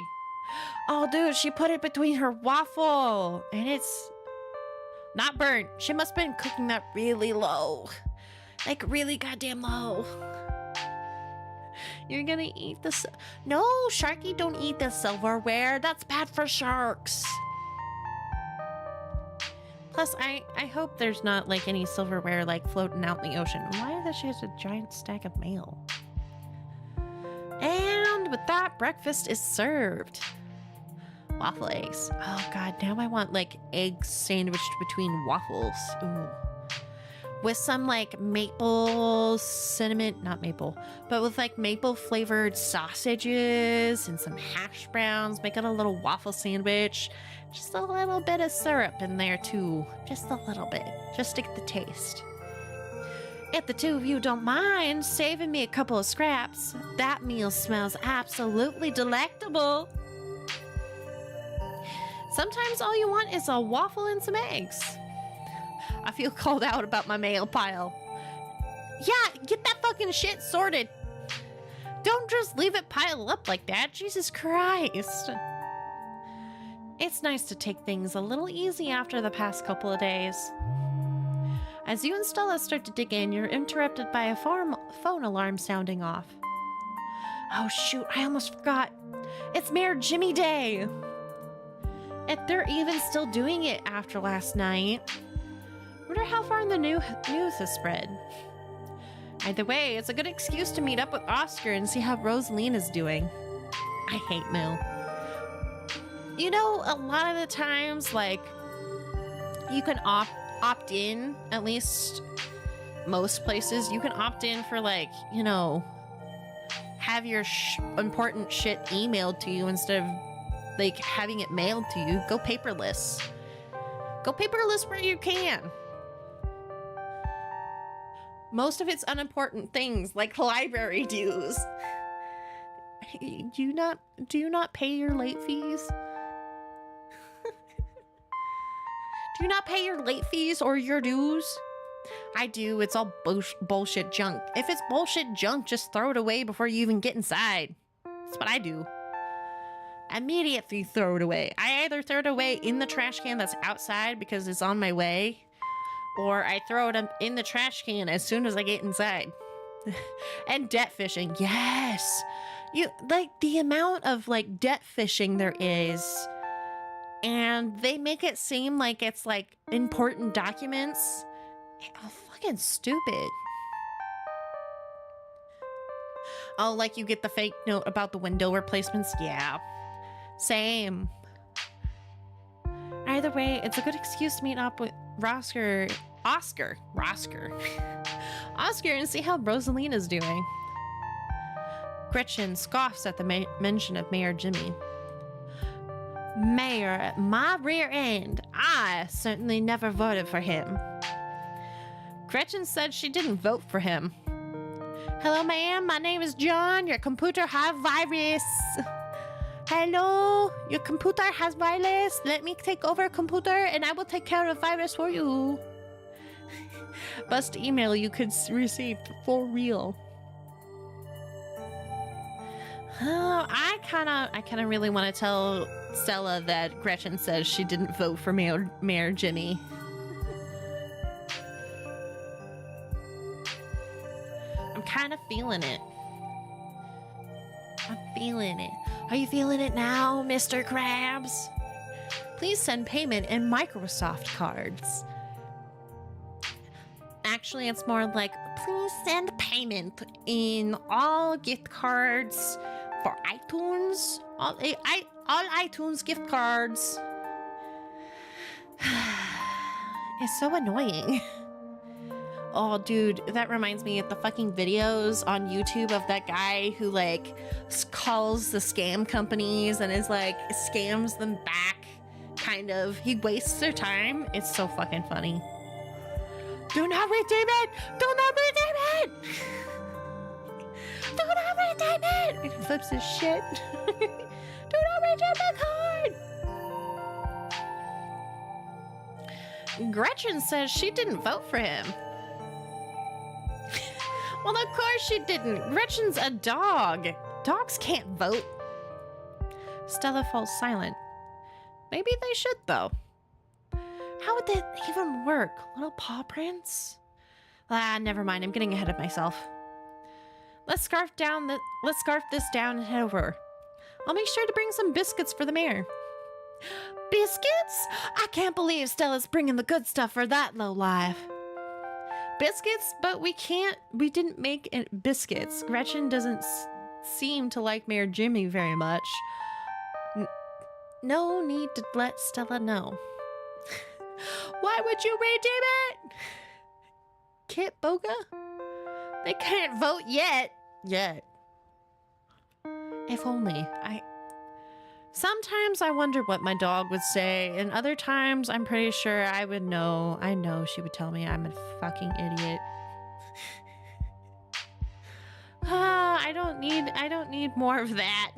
[SPEAKER 2] Oh dude, she put it between her waffle. And it's not burnt. She must have been cooking that really low. Like really goddamn low. You're gonna eat the... No, Sharky, don't eat the silverware. That's bad for sharks. Plus, I hope there's not, like, any silverware, like, floating out in the ocean. Why does she have a giant stack of mail? And with that, breakfast is served. Waffle eggs. Oh, God, now I want, like, eggs sandwiched between waffles. Ooh. With some, like, maple, cinnamon, not maple, but with, like, maple-flavored sausages and some hash browns. Make it a little waffle sandwich. Just a little bit of syrup in there, too. Just a little bit. Just to get the taste. If the two of you don't mind saving me a couple of scraps, that meal smells absolutely delectable. Sometimes all you want is a waffle and some eggs. I feel called out about my mail pile. Yeah, get that fucking shit sorted. Don't just leave it pile up like that. Jesus Christ. It's nice to take things a little easy after the past couple of days. As you and Stella start to dig in, you're interrupted by a phone alarm sounding off. Oh shoot, I almost forgot. It's Mayor Jimmy Day. If they're even still doing it after last night. Wonder how far in the news has spread. Either way, it's a good excuse to meet up with Oscar and see how Rosaline is doing. I hate Mill. You know, a lot of the times, like, you can opt in, at least most places, you can opt in for, like, you know, have your important shit emailed to you instead of, like, having it mailed to you. Go paperless. Go paperless where you can. Most of it's unimportant things, like library dues. Do you not pay your late fees? Do you not pay your late fees or your dues? I do. It's all bullshit junk. If it's bullshit junk, just throw it away before you even get inside. That's what I do. Immediately throw it away. I either throw it away in the trash can that's outside because it's on my way, or I throw it in the trash can as soon as I get inside. And debt fishing. Yes. You like the amount of like debt fishing there is. And they make it seem like it's like important documents. Oh, fucking stupid. Oh, like you get the fake note about the window replacements? Yeah. Same. Either way, it's a good excuse to meet up with Oscar, and see how Rosaline is doing. Gretchen scoffs at the mention of Mayor Jimmy. Mayor, my rear end. I certainly never voted for him. Gretchen said she didn't vote for him. Hello, ma'am. My name is John. Your computer has virus. Hello, your computer has virus. Let me take over computer and I will take care of virus for you. Bust email you could receive for real. Oh, I kind of really want to tell Stella that Gretchen says she didn't vote for Mayor Jimmy. I'm kind of feeling it. I'm feeling it. Are you feeling it now, Mr. Krabs? Please send payment in Microsoft cards. Actually, it's more like, please send payment in all gift cards for iTunes. All iTunes gift cards. is so annoying. Oh, dude, that reminds me of the fucking videos on YouTube of that guy who, like, calls the scam companies and is like, scams them back, kind of. He wastes their time. It's so fucking funny. Do not redeem it! Do not redeem it! Do not redeem it! He flips his shit. Do not redeem the card! Gretchen says she didn't vote for him. Well, of course she didn't. Gretchen's a dog. Dogs can't vote. Stella falls silent. Maybe they should, though. How would that even work? Little paw prints? Ah, never mind. I'm getting ahead of myself. Let's scarf this down and head over. I'll make sure to bring some biscuits for the mayor. Biscuits? I can't believe Stella's bringing the good stuff for that low life. Biscuits? But we didn't make biscuits. Gretchen doesn't seem to like Mayor Jimmy very much. No need to let Stella know. Why would you redeem it? Kit Boga? They can't vote yet. If only. Sometimes I wonder what my dog would say, and other times I'm pretty sure I would know. I know she would tell me I'm a fucking idiot. I don't need more of that.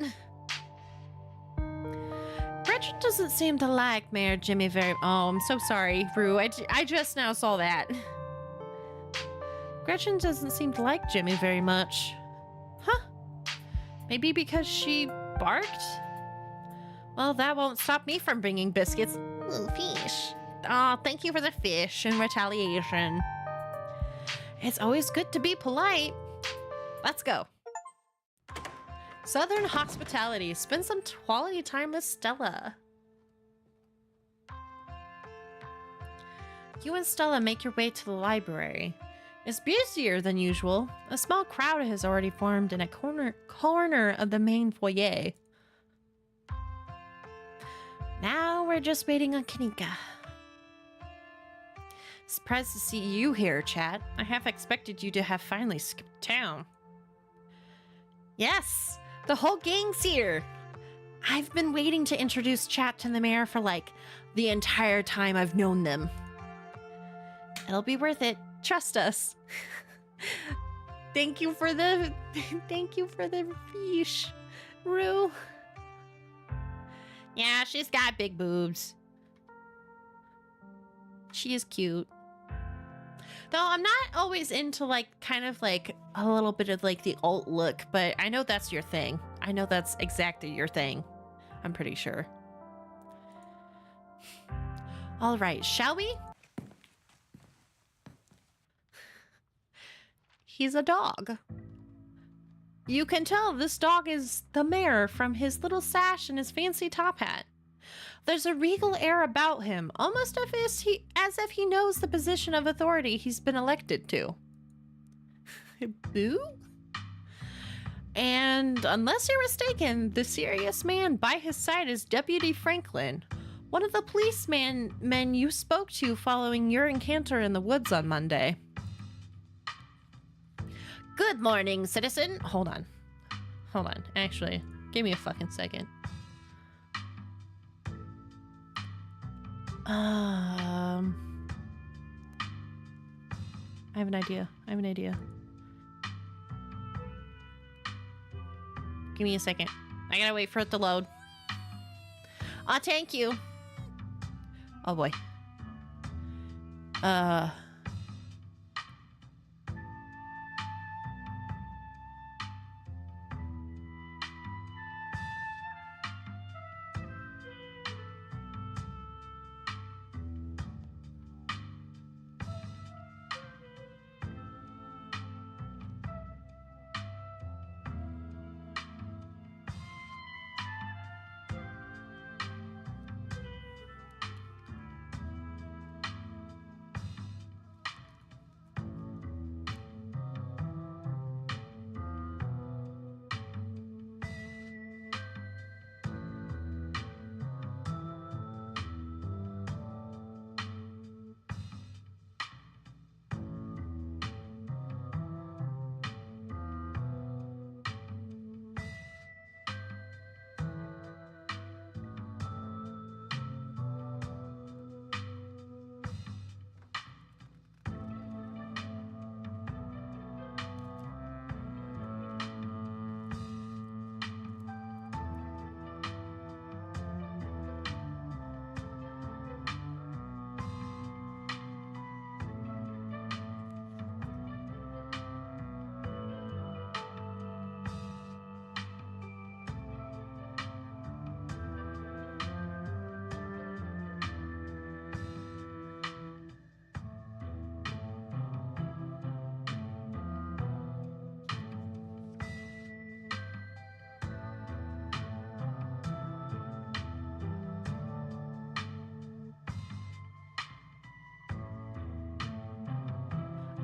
[SPEAKER 2] Gretchen doesn't seem to like Mayor Jimmy very... Oh, I'm so sorry, Rue. I just now saw that. Gretchen doesn't seem to like Jimmy very much. Huh? Maybe because she barked? Well, that won't stop me from bringing biscuits. Ooh, fish. Oh, thank you for the fish in retaliation. It's always good to be polite. Let's go. Southern hospitality. Spend some quality time with Stella. You and Stella make your way to the library. It's busier than usual. A small crowd has already formed in a corner of the main foyer. Now we're just waiting on Kanika. Surprised to see you here, Chat. I half expected you to have finally skipped town. Yes, the whole gang's here. I've been waiting to introduce Chat to the mayor for like the entire time I've known them. It'll be worth it. Trust us. Thank you for the fish, Rue. Yeah, she's got big boobs. She is cute. Though I'm not always into like kind of like a little bit of like the alt look, but I know that's your thing. I know that's exactly your thing. I'm pretty sure. All right, shall we? He's a dog. You can tell this dog is the mayor from his little sash and his fancy top hat. There's a regal air about him, almost as if he knows the position of authority he's been elected to. Boo? And unless you're mistaken, the serious man by his side is Deputy Franklin, one of the policemen you spoke to following your encounter in the woods on Monday. Good morning, citizen. Hold on. Actually, give me a fucking second. I have an idea. Give me a second. I gotta wait for it to load. Thank you. Oh boy.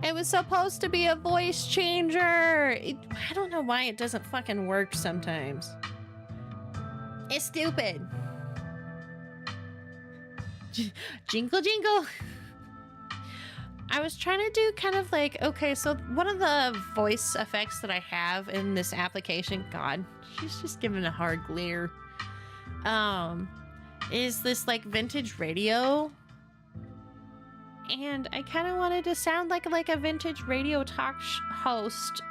[SPEAKER 2] It was supposed to be a voice changer. I don't know why it doesn't fucking work sometimes. It's stupid. Jingle, jingle. I was trying to do kind of like, okay, so one of the voice effects that I have in this application, God, she's just giving a hard glare, is this like vintage radio. And I kind of wanted to sound like a vintage radio talk host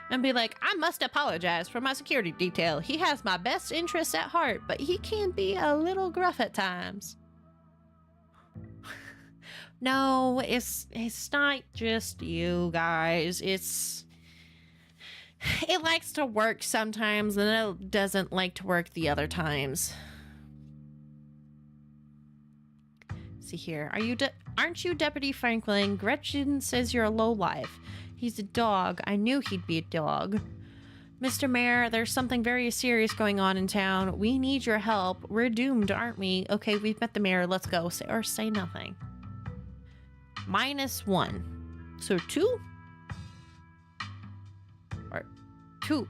[SPEAKER 2] and be like, I must apologize for my security detail. He has my best interests at heart, but he can be a little gruff at times. No, it's not just you guys. It likes to work sometimes and it doesn't like to work the other times. See here. Aren't you Deputy Franklin? Gretchen says you're a lowlife. He's a dog. I knew he'd be a dog. Mr. Mayor, there's something very serious going on in town. We need your help. We're doomed, aren't we? Okay, we've met the mayor. Let's go. Say nothing. -1. So 2? Or 2.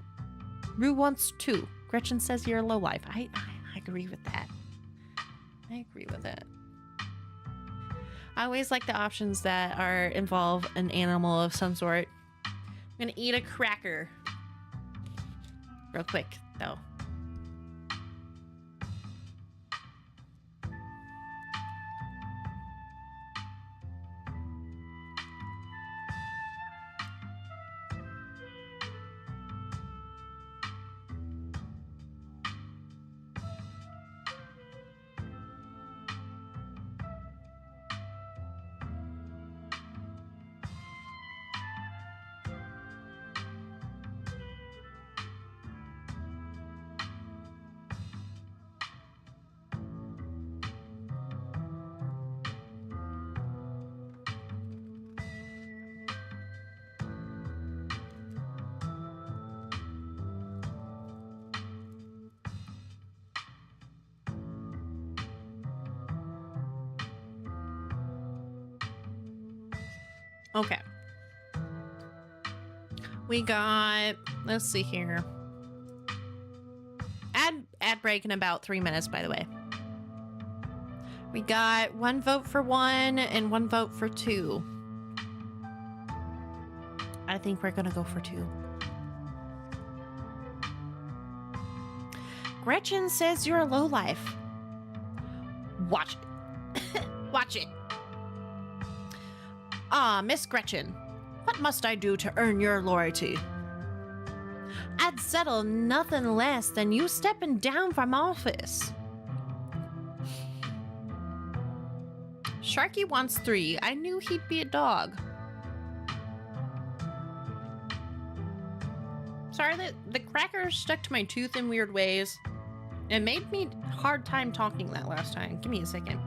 [SPEAKER 2] Rue wants 2. Gretchen says you're a lowlife. I agree with that. I agree with it. I always like the options that involve an animal of some sort. I'm gonna eat a cracker. Real quick, though. Okay. We got, let's see here. Ad break in about 3 minutes, by the way. We got 1 vote for 1 and 1 vote for 2. I think we're gonna go for 2. Gretchen says you're a lowlife. Watch it. Watch it. Ah, Miss Gretchen, what must I do to earn your loyalty? I'd settle nothing less than you stepping down from office. Sharky wants 3. I knew he'd be a dog. Sorry that the cracker stuck to my tooth in weird ways. It made me hard time talking that last time. Give me a second.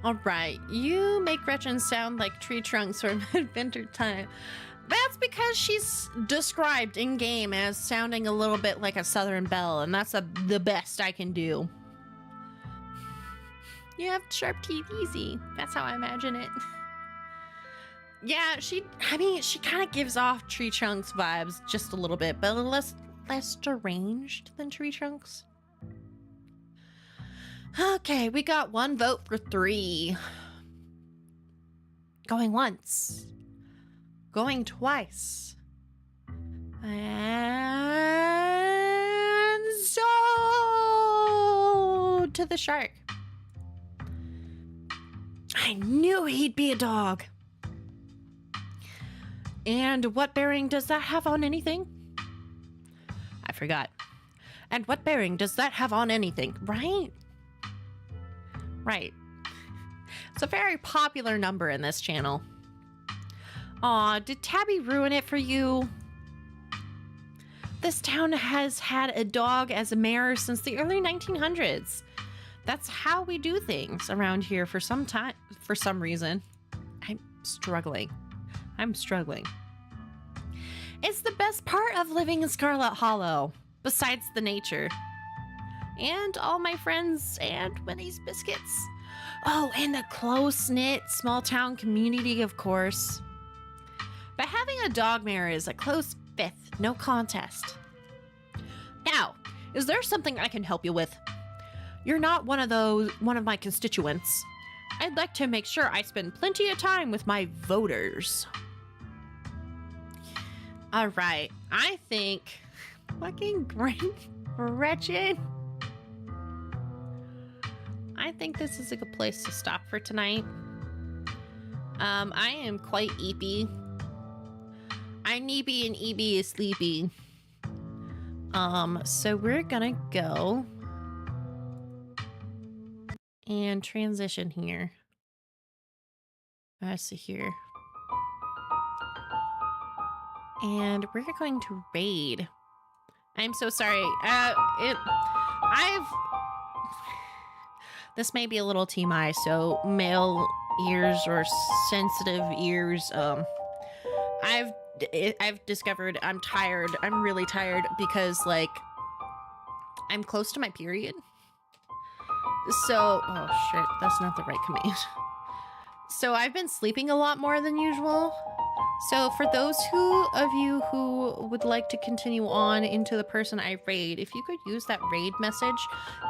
[SPEAKER 2] All right, you make Gretchen sound like tree trunks from Adventure Time. That's because she's described in-game as sounding a little bit like a Southern Belle, and that's the best I can do. You have sharp teeth, easy. That's how I imagine it. Yeah, she kind of gives off Tree Trunks vibes just a little bit, but less deranged than Tree Trunks. Okay, we got 1 vote for 3. Going once. Going twice. And so to the shark. I knew he'd be a dog. And what bearing does that have on anything? I forgot. And what bearing does that have on anything, right? Right. It's a very popular number in this channel. Aw, did Tabby ruin it for you? This town has had a dog as a mayor since the early 1900s. That's how we do things around here for some time, for some reason. I'm struggling. It's the best part of living in Scarlet Hollow, besides the nature. And all my friends and Winnie's biscuits. Oh, and the close-knit small town community, of course. But having a dog mare is a close fifth, no contest. Now, is there something I can help you with? You're not one of my constituents. I'd like to make sure I spend plenty of time with my voters. All right, I think fucking Gretchen. I think this is a good place to stop for tonight. I am quite eepy. I'm neepy and EB is sleepy. So we're gonna go and transition here. Let's see here. And we're going to raid. I'm so sorry. This may be a little TMI, so male ears or sensitive ears. I've discovered I'm tired. I'm really tired because, like, I'm close to my period. So, oh shit, that's not the right command. So I've been sleeping a lot more than usual. So for those of you who would like to continue on into the person I raid, if you could use that raid message,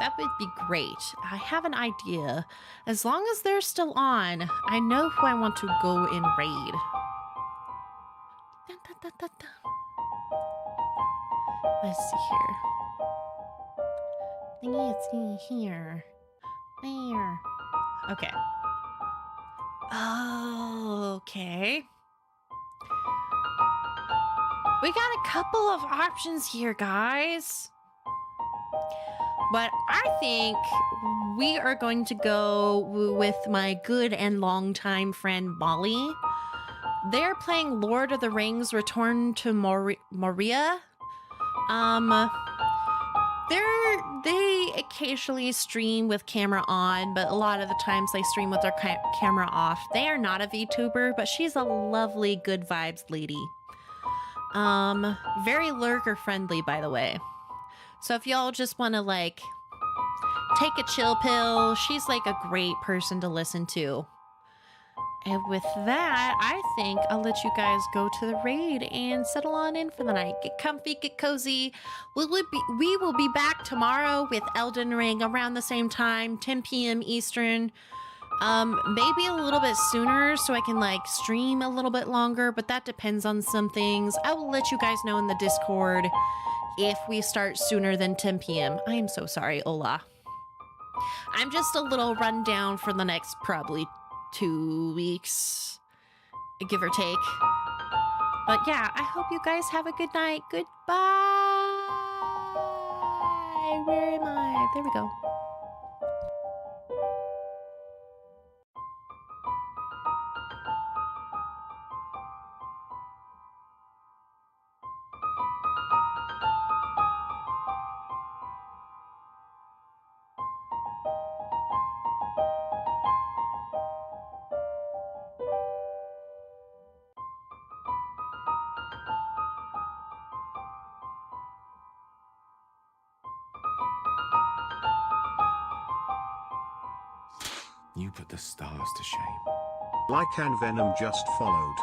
[SPEAKER 2] that would be great. I have an idea. As long as they're still on, I know who I want to go and raid. Dun, dun, dun, dun, dun. Let's see here. Let's see here. There. Okay. Okay. We got a couple of options here, guys. But I think we are going to go with my good and longtime friend Molly. They're playing Lord of the Rings Return to Moria. They occasionally stream with camera on, but a lot of the times they stream with their camera off. They are not a VTuber, but she's a lovely, good vibes lady. Very lurker friendly, by the way. So if y'all just want to, like, take a chill pill, she's like a great person to listen to. And with that, I think I'll let you guys go to the raid and settle on in for the night. Get comfy, get cozy. We will be back tomorrow with Elden Ring around the same time, 10 p.m. Eastern. Maybe a little bit sooner so I can, like, stream a little bit longer, but that depends on some things. I will let you guys know in the Discord if we start sooner than 10 p.m. I am so sorry, Ola. I'm just a little run down for the next probably 2 weeks, give or take. But yeah, I hope you guys have a good night. Goodbye. Where am I? There we go.
[SPEAKER 6] You put the stars to shame.
[SPEAKER 4] Like and Venom just followed.